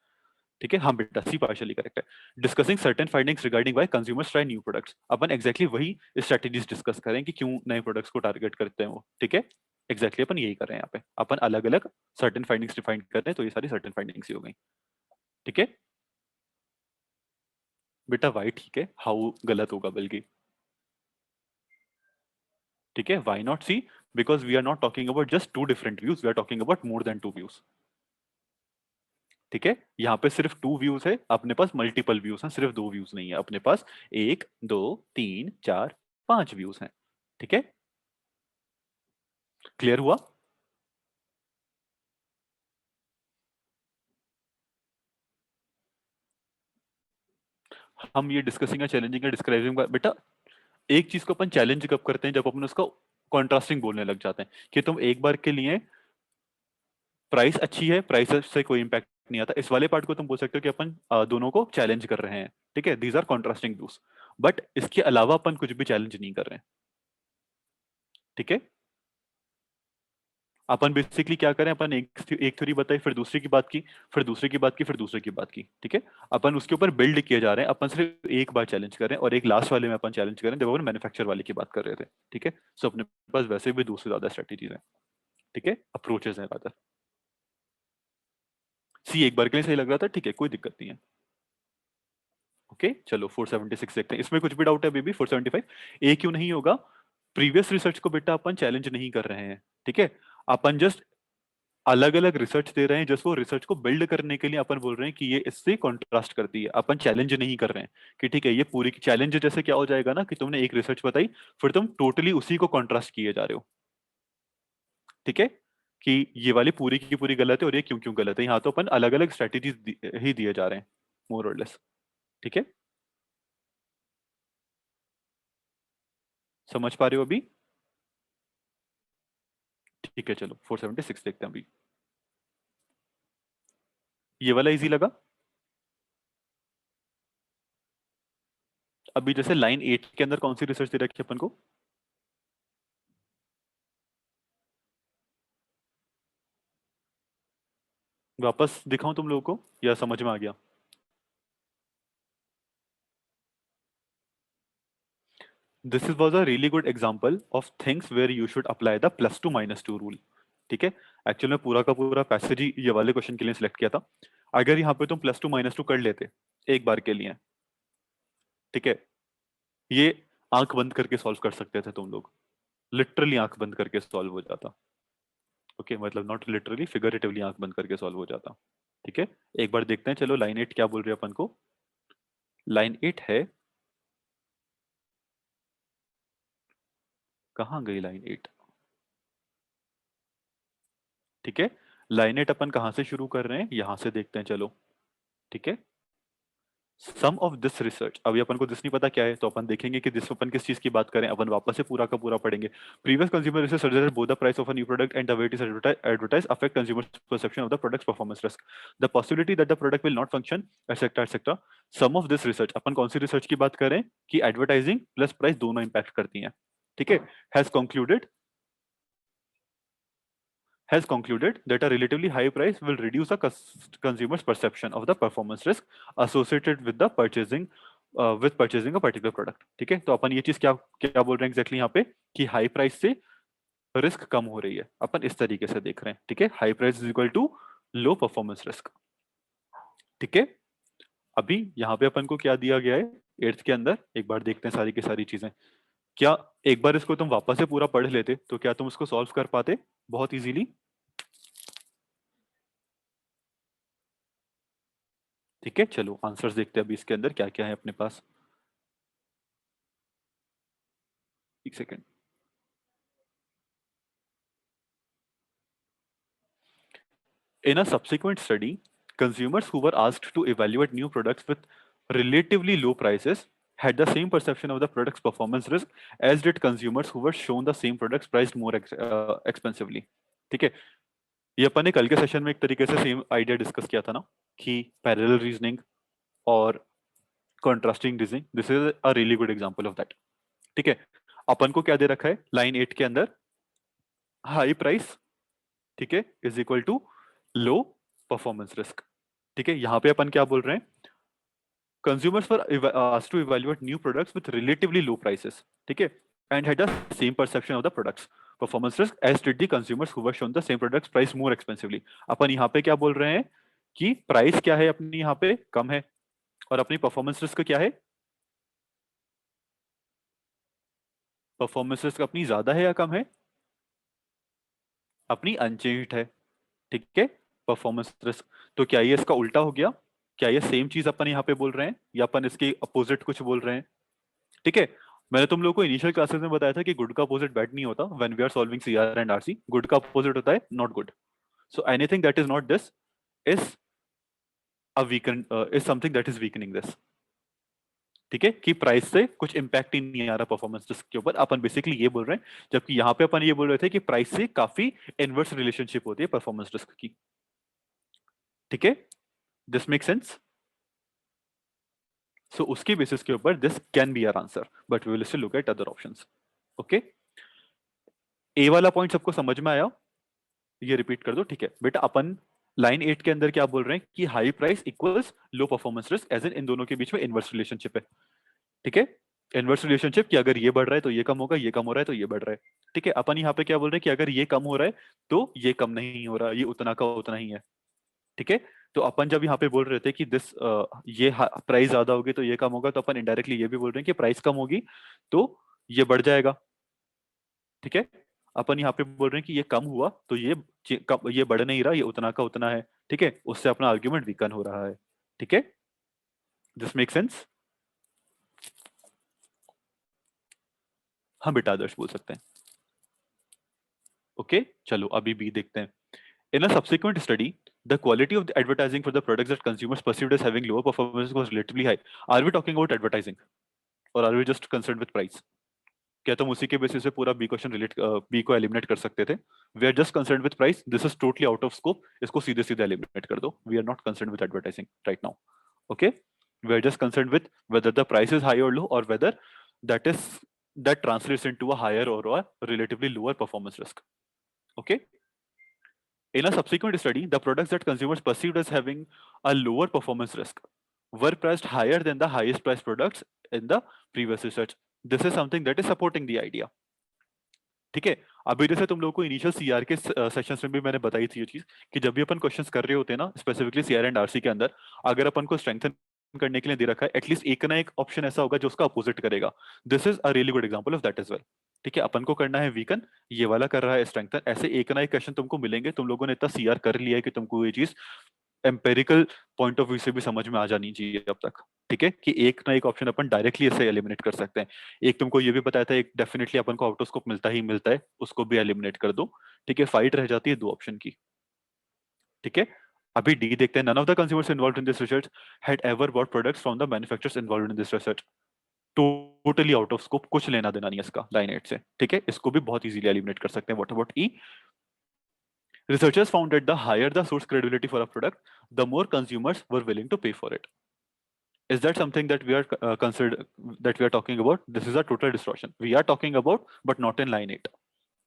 ठीक है, हाँ बेटा, सी पार्शियली करेक्ट है। Discussing certain findings regarding why consumers try new products, upon exactly वही स्ट्रेटेजीज डिस्कस करें कि क्यों नए प्रोडक्ट्स को टारगेट करते हैं वो। ठीक है, एक्जैक्टली अपन यही कर रहे हैं यहाँ पे, अपन अलग अलग सर्टेन फाइंडिंग्स डिफाइन कर रहे हैं, तो ये सारी सर्टेन फाइंडिंग्स ही हो गई। ठीक है बेटा, वाई ठीक है, हाउ गलत होगा बल्कि। ठीक है, why not C, because we are not talking about just two different views, we are talking about more than two views. ठीक है, यहाँ पे सिर्फ टू व्यूज है, अपने पास मल्टीपल व्यूज हैं, सिर्फ दो व्यूज नहीं है अपने पास, एक दो तीन चार पांच व्यूज हैं। ठीक है, क्लियर हुआ? हम ये डिस्कसिंग है, चैलेंजिंग है, डिस्क्राइबिंग, बेटा एक चीज को अपन चैलेंज कब करते हैं, जब अपन उसका कॉन्ट्रास्टिंग बोलने लग जाते हैं कि तुम एक बार के लिए प्राइस अच्छी है, प्राइस से कोई इंपैक्ट नहीं आता, इस वाले पार्ट को तुम बोल सकते हो कि अपन दोनों को चैलेंज कर रहे हैं। ठीक है, these are contrasting views, but इसके अलावा अपन कुछ भी चैलेंज नहीं कर रहे हैं। ठीक है, अपन बेसिकली क्या करें, अपन एक थ्योरी बताई, फिर दूसरी की बात की, फिर दूसरे की बात की, फिर दूसरे की बात की। ठीक है, अपन उसके ऊपर बिल्ड किए जा रहे हैं, अपन सिर्फ एक बार चैलेंज करें और एक लास्ट वाले में अपन चैलेंज करें जब अपन मैन्युफैक्चर वाले की बात कर रहे थे। ठीक है, सो अपने पास वैसे भी दो से ज्यादा स्ट्रेटेजीज हैं। ठीक है, अप्रोचेस हैं रादर। सी एक बार के लिए सही लग रहा था, ठीक है, कोई दिक्कत नहीं है। ओके चलो 476 देखते हैं, इसमें कुछ भी डाउट है बेबी? 475 ए क्यों नहीं होगा? प्रीवियस रिसर्च को बेटा अपन चैलेंज नहीं कर रहे हैं। ठीक है, अपन जस्ट अलग अलग रिसर्च दे रहे हैं, जस्ट वो रिसर्च को बिल्ड करने के लिए अपन बोल रहे हैं कि ये इससे कॉन्ट्रास्ट करती है, अपन चैलेंज नहीं कर रहे हैं कि ठीक है ये पूरी की चैलेंज जैसे क्या हो जाएगा ना कि तुमने एक रिसर्च बताई, फिर तुम टोटली उसी को कॉन्ट्रास्ट किए जा रहे हो। ठीक है, कि ये वाली पूरी की पूरी गलत है और ये क्यों क्यों गलत है, यहाँ तो अपन अलग अलग स्ट्रेटेजीज ही दिए जा रहे हैं, मोर और लेस। ठीक है, समझ पा रहे हो अभी? ठीक है चलो 476 देखते हैं अभी। ये वाला इजी लगा? अभी जैसे लाइन 8 के अंदर कौन सी रिसर्च दे रखी है अपन को? वापस दिखाऊं तुम लोगों को या समझ में आ गया? This is was a really good example of things where you should apply the +2 - 2 rule. ठीक है, एक्चुअल में पूरा का पूरा पैसेज ही ये वाले क्वेश्चन के लिए सिलेक्ट किया था। अगर यहाँ पे तुम +2 - 2 कर लेते एक बार के लिए, ठीक है, ये आंख बंद करके सॉल्व कर सकते थे तुम लोग, लिटरली आंख बंद करके सॉल्व हो जाता। ओके, मतलब नॉट लिटरली, फिगरेटिवली आंख बंद करके सॉल्व हो जाता। ठीक है, एक बार देखते हैं, चलो लाइन 8 क्या बोल रहे हैं अपन को। लाइन 8 है, कहाँ गई लाइन 8? ठीक है, लाइन 8 अपन कहाँ से शुरू कर रहे हैं, यहां से देखते हैं चलो। ठीक है, सम ऑफ दिस रिसर्च, अभी अपन को दिस नहीं पता क्या है, तो अपन देखेंगे कि दिस अपन किस चीज की बात करें, अपन वापस से पूरा का पूरा पढ़ेंगे। Previous consumer research suggested both the price of a new product and the way it is advertise affect consumers perception of the products performance risk, the possibility that the product will not function etcetera etcetera. Some of this research, अपन कौन सी research की बात करें कि advertising plus price दोनों impact करती हैं। ठीक है, has concluded has concluded that a relatively high price will reduce a consumer's perception of the performance risk associated with the purchasing with purchasing a particular product। ठीक है, तो अपन ये चीज क्या क्या बोल रहे हैं एग्जैक्टली यहाँ पे कि हाई प्राइस से रिस्क कम हो रही है, अपन इस तरीके से देख रहे हैं। ठीक है, high price is equal to low performance risk. ठीक है, अभी यहाँ पे अपन को क्या दिया गया है एट्थ के अंदर, एक बार देखते हैं सारी की सारी चीजें। क्या एक बार इसको तुम वापस से पूरा पढ़ लेते तो क्या तुम इसको सॉल्व कर पाते बहुत इजीली? ठीक है, चलो आंसर्स देखते हैं अभी इसके अंदर क्या क्या है अपने पास। एक second. In a subsequent study, consumers who were asked to evaluate new products with relatively low prices had the same perception of the product's performance risk as did consumers who were shown the same products priced more expensively. ठीक है, ये अपन ने कल के session में एक तरीके से सेम आइडिया डिस्कस किया था ना, कि पैरेलल रीजनिंग और contrasting reasoning, this is a really good example of that. ठीक है, अपन को क्या दे रखा है लाइन 8 के अंदर, हाई प्राइस, ठीक है, is equal to low performance risk. ठीक है, यहां पे अपन क्या बोल रहे हैं, consumers were asked to evaluate new products with relatively low prices, ठीक है, and had the same perception of the products performance risk as did the consumers who were shown the same products priced more expensively. अपन यहाँ पे क्या बोल रहे हैं कि price क्या है अपनी यहाँ पे कम है, और अपनी परफॉर्मेंस रिस्क क्या है, परफॉर्मेंस रिस्क अपनी ज्यादा है या कम है, अपनी अनचेंज्ड है. ठीक है, परफॉर्मेंस रिस्क. तो क्या ये इसका उल्टा हो गया, क्या ये सेम चीज अपन यहाँ पे बोल रहे हैं या अपन इसके अपोजिट कुछ बोल रहे हैं. ठीक है, मैंने तुम लोगों को इनिशियल क्लासेस में बताया था कि गुड का अपोजिट बैड नहीं होता. When we are solving CR and RC, good का अपोजिट होता है not good. So anything that is not this is a weaken, is something that is weakening this. ठीक है, कि प्राइस से कुछ इंपैक्ट ही नहीं आ रहा परफॉर्मेंस रिस्क के ऊपर, अपन बेसिकली ये बोल रहे हैं. जबकि यहाँ पे अपन ये बोल रहे थे कि प्राइस से काफी इनवर्स रिलेशनशिप होती है परफॉर्मेंस रिस्क की. ठीक है, दिस मेक सेंस. सो उसके बेसिस के ऊपर this can be our answer, but we will still look at other options. Okay, A वाला पॉइंट सबको समझ में आया, ये रिपीट कर दो. ठीक है बेटा, अपन लाइन 8 के अंदर क्या बोल रहे हैं कि high price equals low performance risk, as in दोनों के बीच में इनवर्स रिलेशनशिप है. ठीक है, इनवर्स रिलेशनशिप कि अगर ये बढ़ रहा है तो ये कम होगा, ये कम हो रहा है तो ये बढ़ रहा है. ठीक है, अपन यहाँ पे क्या बोल रहे हैं कि अगर ये कम हो रहा है तो ये कम नहीं हो रहा, ये उतना का उतना ही है. ठीक है, तो अपन जब यहाँ पे बोल रहे थे कि दिस ये प्राइस ज्यादा होगी तो ये कम होगा, तो अपन इनडायरेक्टली ये भी बोल रहे हैं कि प्राइस कम होगी तो ये बढ़ जाएगा. ठीक है, अपन यहाँ पे बोल रहे हैं कि ये कम हुआ तो ये बढ़ नहीं रहा, ये उतना का उतना है. ठीक है, उससे अपना आर्ग्यूमेंट वीकन हो रहा है. ठीक है, दिस मेक सेंस. हम बेटा आदर्श बोल सकते हैं. ओके, चलो अभी बी देखते हैं. In a subsequent study, the quality of the advertising for the products that consumers perceived as having lower performance was relatively high. Are we talking about advertising, or are we just concerned with price? क्या तुम उसी के basis पे पूरा B question B को eliminate कर सकते थे? We are just concern with price, this is totally out of scope, इसको सीधे सीधे एलिमिनेट कर दो. We are not concern with advertising right now. Okay, we are just concern with whether the price is high और low, और whether that is that translates into a higher or a relatively lower performance risk. Okay, in a subsequent study, the products that consumers perceived as having a lower performance risk were priced higher than the highest priced products in the previous research. This is something that is supporting the idea. ठीक है, अभी जैसे तुम लोगों को initial CR के sessions में भी मैंने बताई थी ये चीज, कि जब भी अपन क्वेश्चंस कर रहे होते हैं ना, स्पेसिफिकली सीआर एंड आरसी के अंदर, अगर अपन को स्ट्रेंथन करने के लिए दे रखा है, एटलीस्ट एक ना एक ऑप्शन ऐसा होगा जो उसका अपोजिट करेगा. This is a really good example of that as well. ठीक है, अपन को करना है वीकन, ये वाला कर रहा है स्ट्रेंथन. ऐसे एक ना एक क्वेश्चन तुमको मिलेंगे. तुम लोगों ने इतना सीआर कर लिया है कि तुमको ये चीज एम्पेरिकल पॉइंट ऑफ व्यू से भी समझ में आ जानी चाहिए अब तक. ठीक है, कि एक ना एक ऑप्शन अपन डायरेक्टली ऐसे एलिमिनेट कर सकते हैं. एक तुमको ये भी बताया था, एक डेफिनेटली अपन को आउटोस्कोप मिलता ही मिलता है, उसको भी एलिमिनेट कर दो. ठीक है, फाइट रह जाती है दो ऑप्शन की. ठीक है, अभी डी देखते हैं. None of the consumers involved in this research had ever bought products from the manufacturers involved in this research. Totally out of scope, कुछ लेना देना नहीं है इसका लाइन 8 से. ठीक है, इसको भी बहुत इजीली एलिमिनेट कर सकते हैं. What about E? Researchers found that the higher the source credibility for a product, the more consumers were willing to pay for it. Is that something that we are that we are talking about? This is a total distortion. We are talking about, but not in line 8.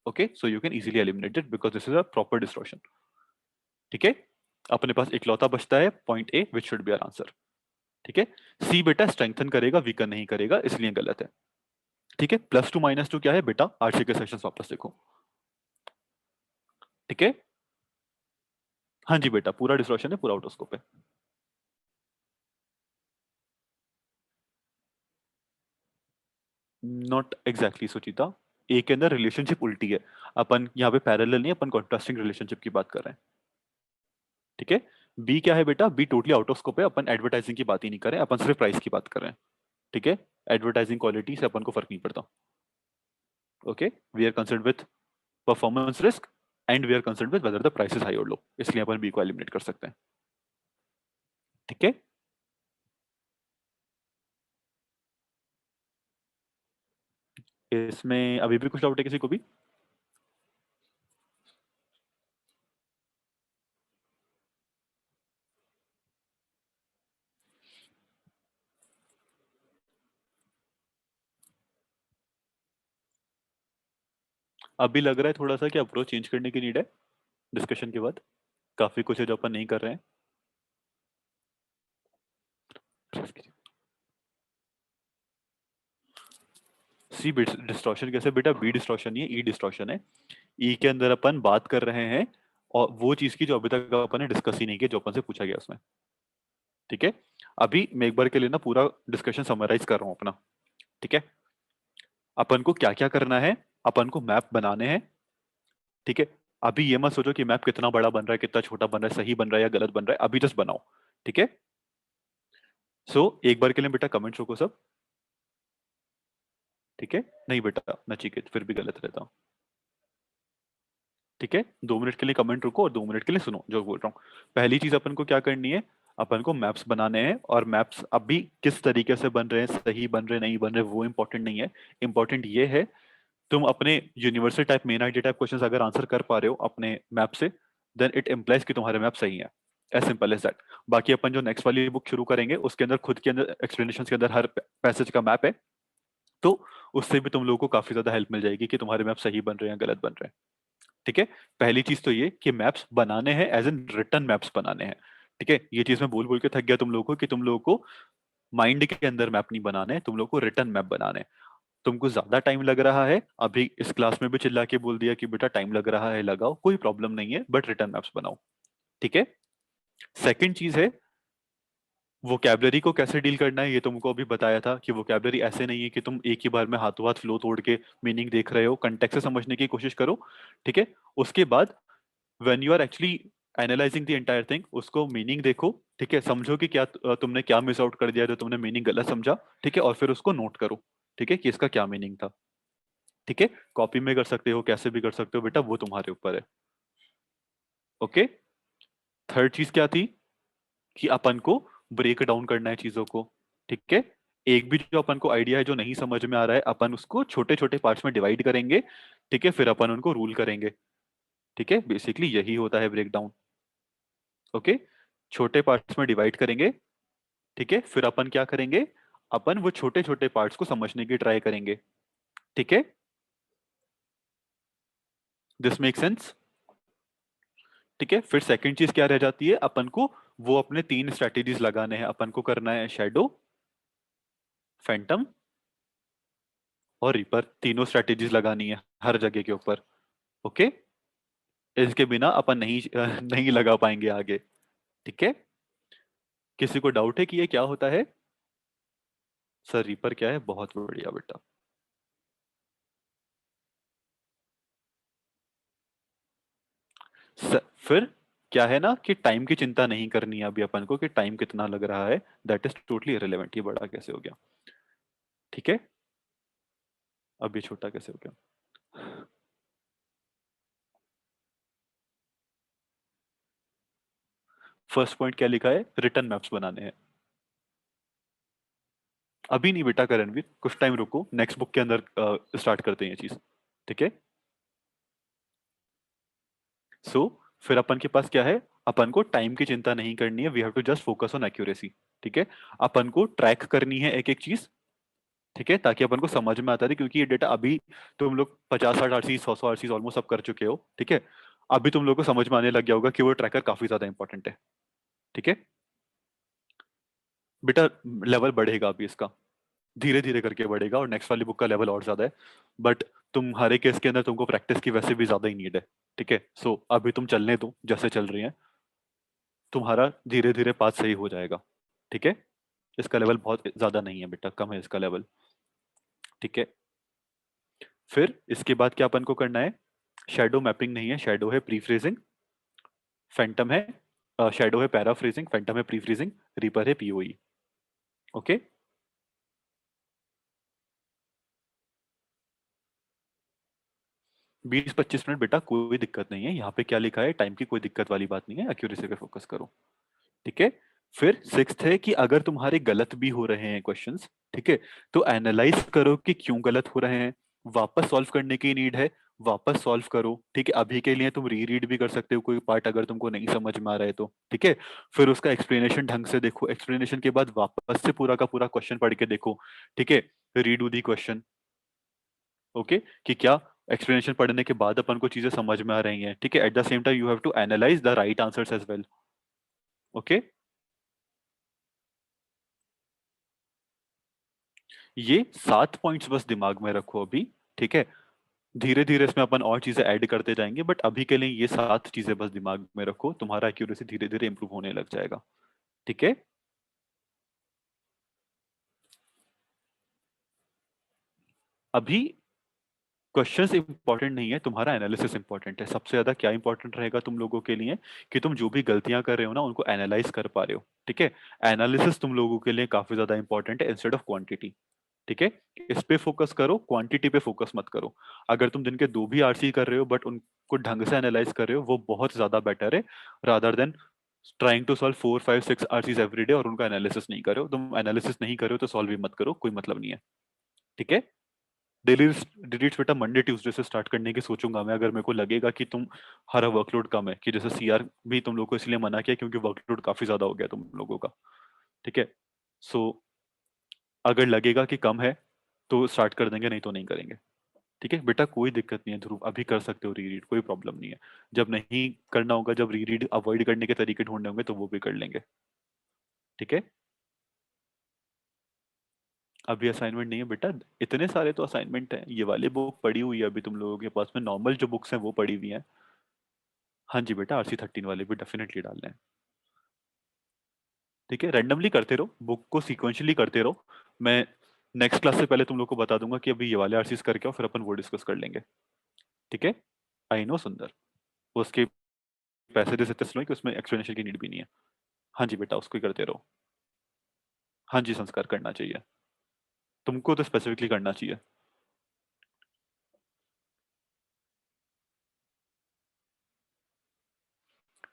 Okay, so you can easily eliminate it because this is a proper distortion. ठीक है, अपने पास इकलौता बचता है point A, which should be our answer. ठीक है, सी बेटा strengthen करेगा, वीकन नहीं करेगा, इसलिए गलत है. ठीक है, +2 -2 क्या है बेटा? आरसी के सेक्शंस वापस देखो. ठीक है, हाँ जी बेटा, पूरा डिस्टॉर्शन है, पूरा आउटोस्कोप है. नॉट एग्जैक्टली सुचिता, ए के अंदर रिलेशनशिप उल्टी है. अपन यहाँ पे पैरेलल नहीं, अपन कॉन्ट्रास्टिंग रिलेशनशिप की बात कर रहे हैं. ठीक है, बी क्या है बेटा? Be totally out of scope है. अपन एडवर्टाइजिंग की बात ही नहीं कर रहे हैं, अपन सिर्फ प्राइस की बात कर रहे हैं. ठीक है, एडवर्टाइजिंग क्वालिटी से अपन को फर्क नहीं पड़ता. Okay, we are concern with performance risk and we are concern with whether the price is high और लो, इसलिए अपन बी को एलिमिनेट कर सकते हैं। ठीक है, इसमें अभी भी कुछ डाउट है किसी को भी? अभी लग रहा है थोड़ा सा कि अप्रोच चेंज करने की नीड है डिस्कशन के बाद, काफी कुछ है जो अपन नहीं कर रहे हैं। सी डिस्टॉर्शन कैसे बेटा? बी डिस्टॉर्शन नहीं है, ई डिस्टॉर्शन है। ई के अंदर अपन बात कर रहे हैं और वो चीज की जो अभी तक अपन ने डिस्कस ही नहीं की, जो अपन से पूछा गया उसमें। ठीक है, अभी मैं एक बार के लिए ना पूरा डिस्कशन समराइज कर रहा हूँ अपना। ठीक है, अपन को क्या क्या करना है, अपन को मैप बनाने हैं। ठीक है, अभी ये मत सोचो कि मैप कितना बड़ा बन रहा है, कितना छोटा बन रहा है, सही बन रहा है या गलत बन रहा है, अभी जस्ट बनाओ। ठीक है, सो एक बार के लिए बेटा कमेंट रुको सब। ठीक है, नहीं बेटा नचिकेत फिर भी गलत रहता हूँ। ठीक है, 2 मिनट के लिए कमेंट रुको और 2 मिनट के लिए सुनो जो बोल रहा हूँ। पहली चीज अपन को क्या करनी है, अपन को मैप्स बनाने हैं, और मैप्स अभी किस तरीके से बन रहे हैं, सही बन रहे नहीं बन रहे, वो इंपॉर्टेंट नहीं है। इंपॉर्टेंट ये है, तुम अपने universal type main ID type questions अगर आंसर कर पा रहे हो अपने मैप से, देन इट इम्प्लाइज कि तुम्हारे मैप सही है। As simple as that. बाकी अपन जो नेक्स्ट वाली बुक शुरू करेंगे उसके अंदर खुद के अंदर एक्सप्लेनेशन के अंदर हर पैसेज का मैप है, तो उससे भी तुम लोगों को काफी ज्यादा हेल्प मिल जाएगी कि तुम्हारे मैप सही बन रहे हैं या गलत बन रहे हैं। ठीक है, पहली चीज तो ये कि मैप्स बनाने हैं, एज इन रिटर्न मैप्स बनाने हैं। ठीक है, ये चीज मैं बोल बोल के थक गया तुम लोगों को कि तुम लोगों को माइंड के अंदर मैप नहीं बनाने हैं, तुम लोगों को रिटर्न मैप बनाने हैं। तुमको ज्यादा टाइम लग रहा है, अभी इस क्लास में भी चिल्ला के बोल दिया कि बेटा टाइम लग रहा है, लगाओ, कोई प्रॉब्लम नहीं है, बट रिटर्न मैप्स बनाओ। ठीक है, सेकंड चीज है वोकैबलरी को कैसे डील करना है, ये तुमको अभी बताया था कि वोकैबलरी ऐसे नहीं है कि तुम एक ही बार में हाथों हाथ फ्लो तोड़ के मीनिंग देख रहे हो, कंटेक्स्ट से समझने की कोशिश करो। ठीक है, उसके बाद when you are actually analysing the entire thing, उसको मीनिंग देखो। ठीक है, समझो कि क्या तुमने क्या मिस आउट कर दिया जो तुमने मीनिंग गलत समझा। ठीक है, और फिर उसको नोट करो। ठीक है, कि इसका क्या मीनिंग था। ठीक है, कॉपी में कर सकते हो, कैसे भी कर सकते हो बेटा, वो तुम्हारे ऊपर है। ओके, थर्ड चीज क्या थी कि अपन को ब्रेक डाउन करना है चीजों को। ठीक है, एक भी जो अपन को आइडिया है जो नहीं समझ में आ रहा है, अपन उसको छोटे छोटे पार्ट्स में डिवाइड करेंगे। ठीक है, फिर अपन उनको रूल करेंगे। ठीक है, बेसिकली यही होता है ब्रेक डाउन। ओके, छोटे पार्ट्स में डिवाइड करेंगे। ठीक है, फिर अपन क्या करेंगे, अपन वो छोटे छोटे पार्ट्स को समझने की ट्राई करेंगे। ठीक है, दिस मेक सेंस? ठीक है, फिर सेकंड चीज क्या रह जाती है, अपन को वो अपने 3 स्ट्रेटेजीज लगाने हैं। अपन को करना है शैडो, फैंटम और रीपर, तीनों स्ट्रेटेजीज लगानी है हर जगह के ऊपर। ओके, इसके बिना अपन नहीं नहीं लगा पाएंगे आगे। ठीक है, किसी को डाउट है कि ये क्या होता है? सर रीपर क्या है? बहुत बढ़िया बेटा। फिर क्या है ना कि टाइम की चिंता नहीं करनी है अभी अपन को कि टाइम कितना लग रहा है, दैट इज टोटली इरेलेवेंट। ये बड़ा कैसे हो गया? ठीक है, अब ये छोटा कैसे हो गया? फर्स्ट पॉइंट क्या लिखा है? रिटर्न मैप्स बनाने हैं। अभी नहीं बेटा करणवीर, कुछ टाइम रुको, नेक्स्ट बुक के अंदर स्टार्ट करते हैं ये चीज। ठीक है, सो फिर अपन के पास क्या है, अपन को टाइम की चिंता नहीं करनी है, we have to just focus on accuracy. ठीक है, अपन को ट्रैक करनी है एक एक चीज। ठीक है, ताकि अपन को समझ में आता रहे, क्योंकि ये डेटा अभी तुम लोग 50 60 आरसी 100 आरसी ऑलमोस्ट सब कर चुके हो। ठीक है, अभी तुम लोग को समझ में आने लग गया होगा कि वो ट्रैकर काफी ज्यादा इंपॉर्टेंट है। ठीक है बेटा, लेवल बढ़ेगा अभी इसका, धीरे धीरे करके बढ़ेगा, और नेक्स्ट वाली बुक का लेवल और ज्यादा है। बट तुम हर एक केस के अंदर तुमको प्रैक्टिस की वैसे भी ज्यादा ही नीड है। ठीक है, सो अभी तुम चलने दो जैसे चल रही हैं, तुम्हारा धीरे धीरे पाथ सही हो जाएगा। ठीक है, इसका लेवल बहुत ज्यादा नहीं है बेटा, कम है इसका लेवल। ठीक है, फिर इसके बाद क्या अपन को करना है, शैडो मैपिंग नहीं है, शैडो है प्री फ्रेजिंग, फैंटम है, शैडो है पैराफ्रेजिंग, फैंटम है प्री फ्रीजिंग, रीपर है पीओई। ओके, 20-25 मिनट बेटा, कोई दिक्कत नहीं है। यहाँ पे क्या लिखा है, टाइम की कोई दिक्कत वाली बात नहीं है, एक्यूरेसी पे फोकस करो। ठीक है। फिर सिक्स्थ है कि अगर तुम्हारे गलत भी हो रहे हैं क्वेश्चंस, ठीक है, तो एनालाइज करो कि क्यों गलत हो रहे हैं। वापस सॉल्व करने की नीड है, वापस सॉल्व करो। ठीक है, अभी के लिए तुम री रीड भी कर सकते हो कोई पार्ट अगर तुमको नहीं समझ में आ रहा है तो। ठीक है, फिर उसका एक्सप्लेनेशन ढंग से देखो, एक्सप्लेनेशन के बाद वापस से पूरा का पूरा क्वेश्चन पढ़ के देखो। ठीक है, रीड दी क्वेश्चन। ओके, कि क्या एक्सप्लेनेशन पढ़ने के बाद अपन को चीजें समझ में आ रही हैं। ठीक है, at the same time you have to analyse the right answers as well. Okay, ये 7 पॉइंट्स बस दिमाग में रखो अभी। ठीक है, धीरे धीरे इसमें अपन और चीजें ऐड करते जाएंगे, बट अभी के लिए ये 7 चीजें बस दिमाग में रखो, तुम्हारा एक्यूरेसी धीरे धीरे इंप्रूव होने लग जाएगा। ठीक है। अभी क्वेश्चंस इंपॉर्टेंट नहीं है, तुम्हारा एनालिसिस इंपॉर्टेंट है। सबसे ज्यादा क्या इंपॉर्टेंट रहेगा तुम लोगों के लिए, कि तुम जो भी गलतियां कर रहे हो ना उनको एनालाइज कर पा रहे हो। ठीक है, एनालिसिस तुम लोगों के लिए काफी ज्यादा इंपॉर्टेंट है इंस्टेड ऑफ क्वांटिटी। ठीक है, इस पे फोकस करो, क्वांटिटी पे फोकस मत करो। अगर तुम दिन के 2 भी आरसी कर रहे हो बट उनको ढंग से एनालाइज कर रहे हो, वो बहुत ज्यादा बेटर है, rather than trying to solve 4 5 6 RCs every day और उनका एनालिसिस नहीं कर रहे हो। तुम एनालिसिस नहीं कर रहे हो तो सॉल्व भी मत करो, कोई मतलब नहीं है। ठीक है, डेली डिलीट्स बेटा मंडे ट्यूसडे से स्टार्ट करने की सोचूंगा मैं, अगर मेरे को लगेगा कि तुम्हारा वर्कलोड कम है, कि जैसे सीआर भी तुम लोग को इसलिए मना किया क्योंकि वर्कलोड काफी ज्यादा हो गया तुम लोगों का। ठीक है, सो अगर लगेगा कि कम है तो स्टार्ट कर देंगे, नहीं तो नहीं करेंगे। ठीक है बेटा, कोई दिक्कत नहीं है ध्रुव, अभी कर सकते हो री रीड, कोई प्रॉब्लम नहीं है। जब नहीं करना होगा, जब री रीड अवॉइड करने के तरीके ढूंढने होंगे तो वो भी कर लेंगे। ठीक है, अभी असाइनमेंट नहीं है बेटा, इतने सारे तो असाइनमेंट हैं। ये वाली बुक पड़ी हुई है अभी तुम लोगों के पास में, नॉर्मल जो बुक्स हैं वो पड़ी हुई हैं। हाँ जी बेटा, RC13 वाले भी डेफिनेटली डालने हैं। ठीक है, रैंडमली करते रहो, बुक को सीक्वेंशियली करते रहो। मैं नेक्स्ट क्लास से पहले तुम लोग को बता दूंगा कि अभी ये वाले आरसीज करके आओ, फिर अपन वो डिस्कस कर लेंगे। ठीक है, आई नो सुंदर, उसके पैसे दे सकते स्लो कि उसमें एक्सप्लेनेशन की नीड भी नहीं है। हाँ जी बेटा, उसको ही करते रहो। हाँ जी, संस्कार करना चाहिए, तुमको तो स्पेसिफिकली करना चाहिए।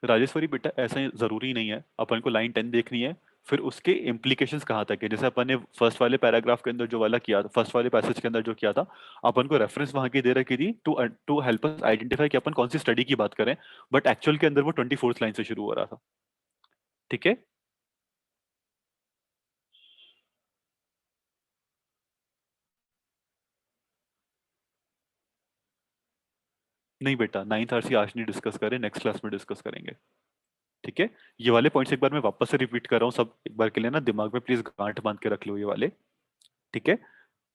राजेश्वरी बेटा, ऐसा जरूरी नहीं है अपन को लाइन 10 देखनी है, फिर उसके इम्प्लीकेशंस कहाँ तक है। जैसे अपन ने फर्स्ट वाले पैराग्राफ के अंदर जो वाला किया था, फर्स्ट वाले पैसेज के अंदर जो किया था, अपन को रेफरेंस वहां की दे रखी थी to to help us identify कि अपन कौन सी स्टडी की बात करें, बट एक्चुअल के अंदर वो 24th लाइन से शुरू हो रहा था। ठीक है, नहीं बेटा, 9th आरसी आज नहीं डिस्कस करें, नेक्स्ट क्लास में डिस्कस करेंगे। ठीक है, ये वाले पॉइंट्स एक बार मैं वापस से रिपीट कर रहा हूँ, सब एक बार के लिए ना दिमाग में प्लीज गांठ बांध के रख लो ये वाले। ठीक है,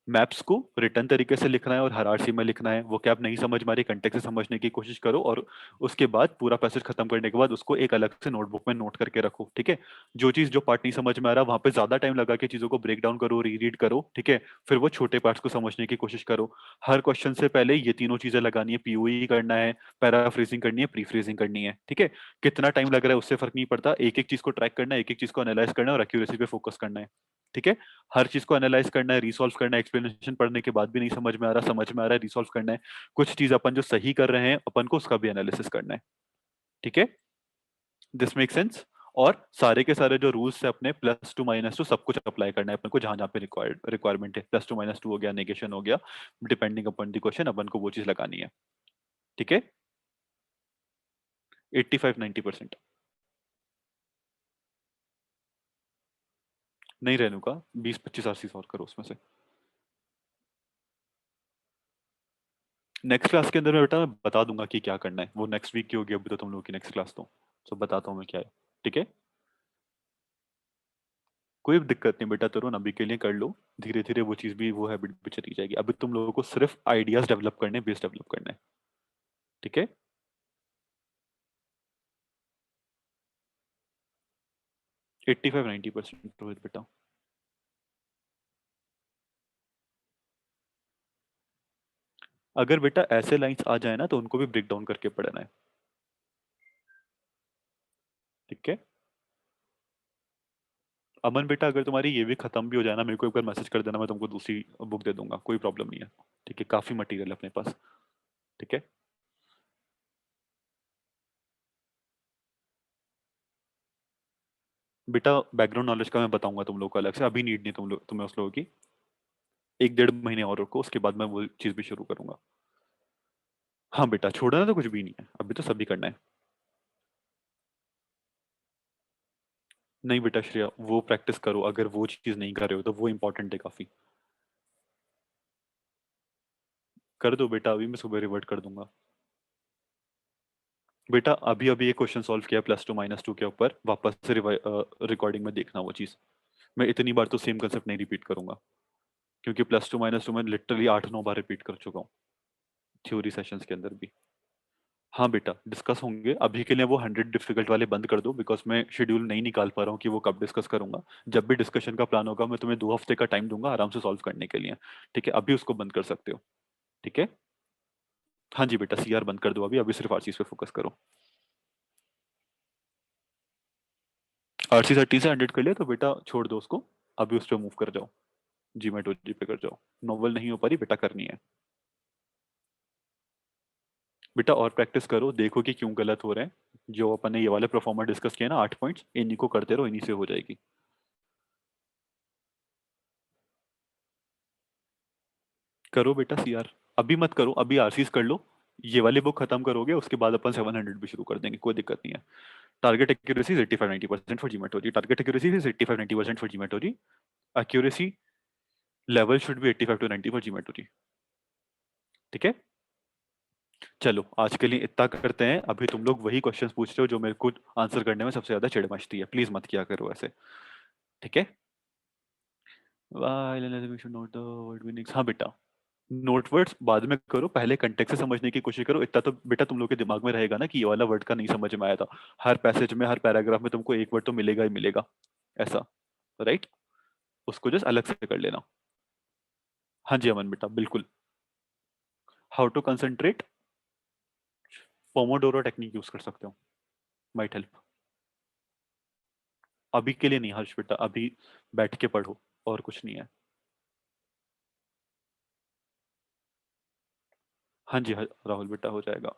मैप्स को रिटर्न तरीके से लिखना है और हर आरसी में लिखना है। वो क्या आप नहीं समझ मारी, कंटेक्ट से समझने की कोशिश करो, और उसके बाद पूरा पैसेज खत्म करने के बाद उसको एक अलग से नोटबुक में नोट करके रखो। ठीक है, जो चीज जो पार्ट नहीं समझ में आ रहा वहां पे ज्यादा टाइम लगा के चीजों को ब्रेक डाउन करो, री रीड करो। ठीक है, फिर वो छोटे पार्ट्स को समझने की कोशिश करो। हर क्वेश्चन से पहले ये तीनों चीजें लगानी है, पीओई करना है, पैराफ्रेजिंग करनी है, प्रीफ्रेजिंग करनी है। ठीक है, कितना टाइम लग रहा है उससे फर्क नहीं पड़ता, एक एक चीज को ट्रैक करना है, एक एक चीज को एनालाइज करना है और एक्यूरेसी पे फोकस करना है। ठीक है, हर चीज को एनालाइज करना है, रिसॉल्व करना है, एक्सप्लेनेशन पढ़ने के बाद भी नहीं समझ में आ रहा, समझ में आ रहा है, रिसॉल्व करना है। कुछ चीज अपन जो सही कर रहे हैं अपन को उसका भी एनालिसिस करना है। ठीक है, दिस मेक सेंस। और सारे के सारे जो रूल्स है अपने, +2 -2 सब कुछ अप्लाई करना है अपन को, जहां जहां पे रिक्वायरमेंट है। +2 -2 हो गया, नेगेशन हो गया, डिपेंडिंग अपॉन द क्वेश्चन अपन को वो चीज लगानी है। ठीक है, 85-90%। नहीं रहने का, 20-25 आरसी और करो उसमें से। नेक्स्ट क्लास के अंदर मैं बेटा मैं बता दूंगा कि क्या करना है, वो नेक्स्ट वीक की होगी, अभी तो तुम लोगों की नेक्स्ट क्लास तो सब बताता हूँ मैं क्या है। ठीक है, कोई दिक्कत नहीं बेटा तरुण, अभी के लिए कर लो, धीरे धीरे वो चीज भी वो हैबिट भी चली जाएगी। अभी तुम लोगों को सिर्फ आइडियाज डेवलप करने, बेस डेवलप करना है। ठीक है, 85-90% रोहित बेटा। अगर बेटा ऐसे लाइंस आ जाए ना तो उनको भी ब्रेक डाउन करके पढ़ना है। ठीक है, अमन बेटा, अगर तुम्हारी ये भी खत्म भी हो जाए ना, मेरे को एक बार मैसेज कर देना, मैं तुमको दूसरी बुक दे दूंगा, कोई प्रॉब्लम नहीं है। ठीक है, काफी मटेरियल है अपने पास। ठीक है। बेटा बैकग्राउंड नॉलेज का मैं बताऊंगा तुम लोग को अलग से, अभी नीड नहीं तुम लोग, तुम्हें उस लोगों की। 1 डेढ़ महीने और रुको, उसके बाद मैं वो चीज भी शुरू करूंगा। हाँ बेटा, छोड़ना तो कुछ भी नहीं है, अभी तो सभी करना है। नहीं बेटा श्रेया, वो प्रैक्टिस करो, अगर वो चीज नहीं कर रहे हो तो वो इंपॉर्टेंट है काफी। कर दो बेटा, अभी मैं सुबह रिवर्ट कर दूंगा। बेटा अभी अभी एक क्वेश्चन सॉल्व किया +2 - 2 के ऊपर, वापस से रिकॉर्डिंग में देखना वो चीज। मैं इतनी बार तो सेम कंसेप्ट नहीं रिपीट करूंगा, क्योंकि +2 - 2 में लिटरली 8 9 बार रिपीट कर चुका हूँ थ्योरी सेशंस के अंदर भी। हाँ बेटा डिस्कस होंगे, अभी के लिए वो 100 डिफिकल्ट वाले बंद कर दो, बिकॉज मैं शेड्यूल नहीं निकाल पा रहा हूँ कि वो कब डिस्कस करूंगा। जब भी डिस्कशन का प्लान होगा मैं तुम्हें 2 हफ्ते का टाइम दूंगा आराम से सॉल्व करने के लिए। ठीक है, अभी उसको बंद कर सकते हो। ठीक है। हाँ जी बेटा, CR बंद कर दो, अभी अभी सिर्फ आरसी पे फोकस करो। RC 30 से 100 कर लिया तो बेटा छोड़ दो उसको, अभी उस पर मूव कर जाओ। जी पे कर जाओ। नॉवल नहीं हो पा रही बेटा, करनी है। बेटा और प्रैक्टिस करो, देखो कि क्यों गलत हो रहे हैं। जो अपन ने ये वाले परफॉर्मर डिस्कस किए ना 8 पॉइंट्स, इन्हीं को करते रहो, इन्हीं से हो जाएगी। करो बेटा CR, अभी मत करो, अभी आरसीज कर लो। ये वाली बुक खत्म करोगे उसके बाद अपन 700 भी शुरू कर देंगे, कोई दिक्कत नहीं है। Target accuracy 85 90% for geometry, target accuracy is 85 90% for geometry. Accuracy level should be 85 to 90 for geometry. ठीक है। चलो आज के लिए इतना करते हैं, अभी तुम लोग वही क्वेश्चंस पूछ रहे हो जो मेरे को आंसर करने में सबसे ज्यादा चिढ़ मचती है, प्लीज मत किया करो ऐसे। ठीक है। We should note the word meanings। हाँ बेटा, नोट वर्ड्स बाद में करो, पहले कंटेक्स्ट से समझने की कोशिश करो। इतना तो बेटा तुम लोग के दिमाग में रहेगा ना कि ये वाला वर्ड का नहीं समझ में आया था। हर पैसेज में, हर पैराग्राफ में तुमको एक वर्ड तो मिलेगा ही मिलेगा, ऐसा। राइट। उसको जस्ट अलग से कर लेना। हाँ जी अमन बेटा, बिल्कुल। How to concentrate, Pomodoro technique use कर सकते हो, माइट हेल्प। अभी के लिए नहीं हर्ष बेटा, अभी बैठ के पढ़ो, और कुछ नहीं है। हाँ जी राहुल बेटा, हो जाएगा।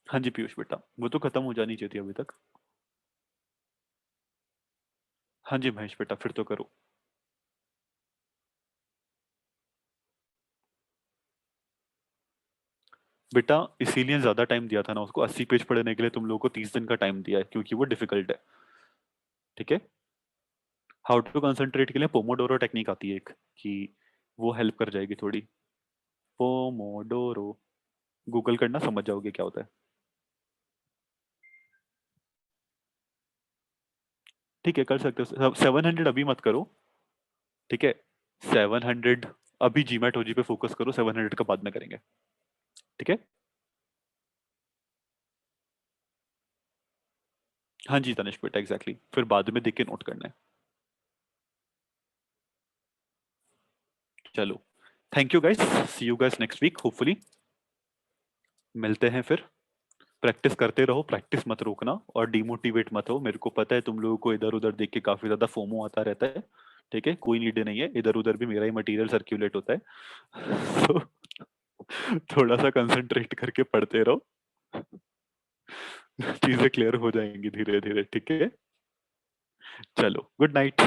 हाँ जी पीयूष बेटा, वो तो खत्म हो जानी चाहिए थी अभी तक। हाँ जी महेश बेटा, फिर तो करो। बेटा इसीलिए ज्यादा टाइम दिया था ना उसको, 80 पेज पढ़ने के लिए तुम लोगों को 30 दिन का टाइम दिया है, क्योंकि वो डिफिकल्ट है। ठीक है। हाउ टू कंसंट्रेट के लिए पोमोडोरो टेक्निक आती है एक, कि वो हेल्प कर जाएगी थोड़ी। पोमोडोरो, गूगल करना, समझ जाओगे क्या होता है। ठीक है कर सकते हो, 700 अभी मत करो। ठीक है। 700 अभी जीमैट ओजी पे फोकस करो, 700 का बाद में करेंगे। ठीक है। हाँ जी तनिष्क बेटा, एग्जैक्टली, फिर बाद में देख के नोट करना है। चलो, thank you guys, see you guys next week hopefully. मिलते हैं फिर। प्रैक्टिस करते रहो, प्रैक्टिस मत रोकना, और डिमोटिवेट मत हो। मेरे को पता है तुम लोगों को इधर उधर देख के काफी ज्यादा फोमो आता रहता है। ठीक है, कोई नीड नहीं है, इधर उधर भी मेरा ही मटेरियल सर्कुलेट होता है। तो थोड़ा सा कंसंट्रेट करके पढ़ते रहो, चीजें क्लियर हो जाएंगी धीरे धीरे। ठीक है। चलो गुड नाइट।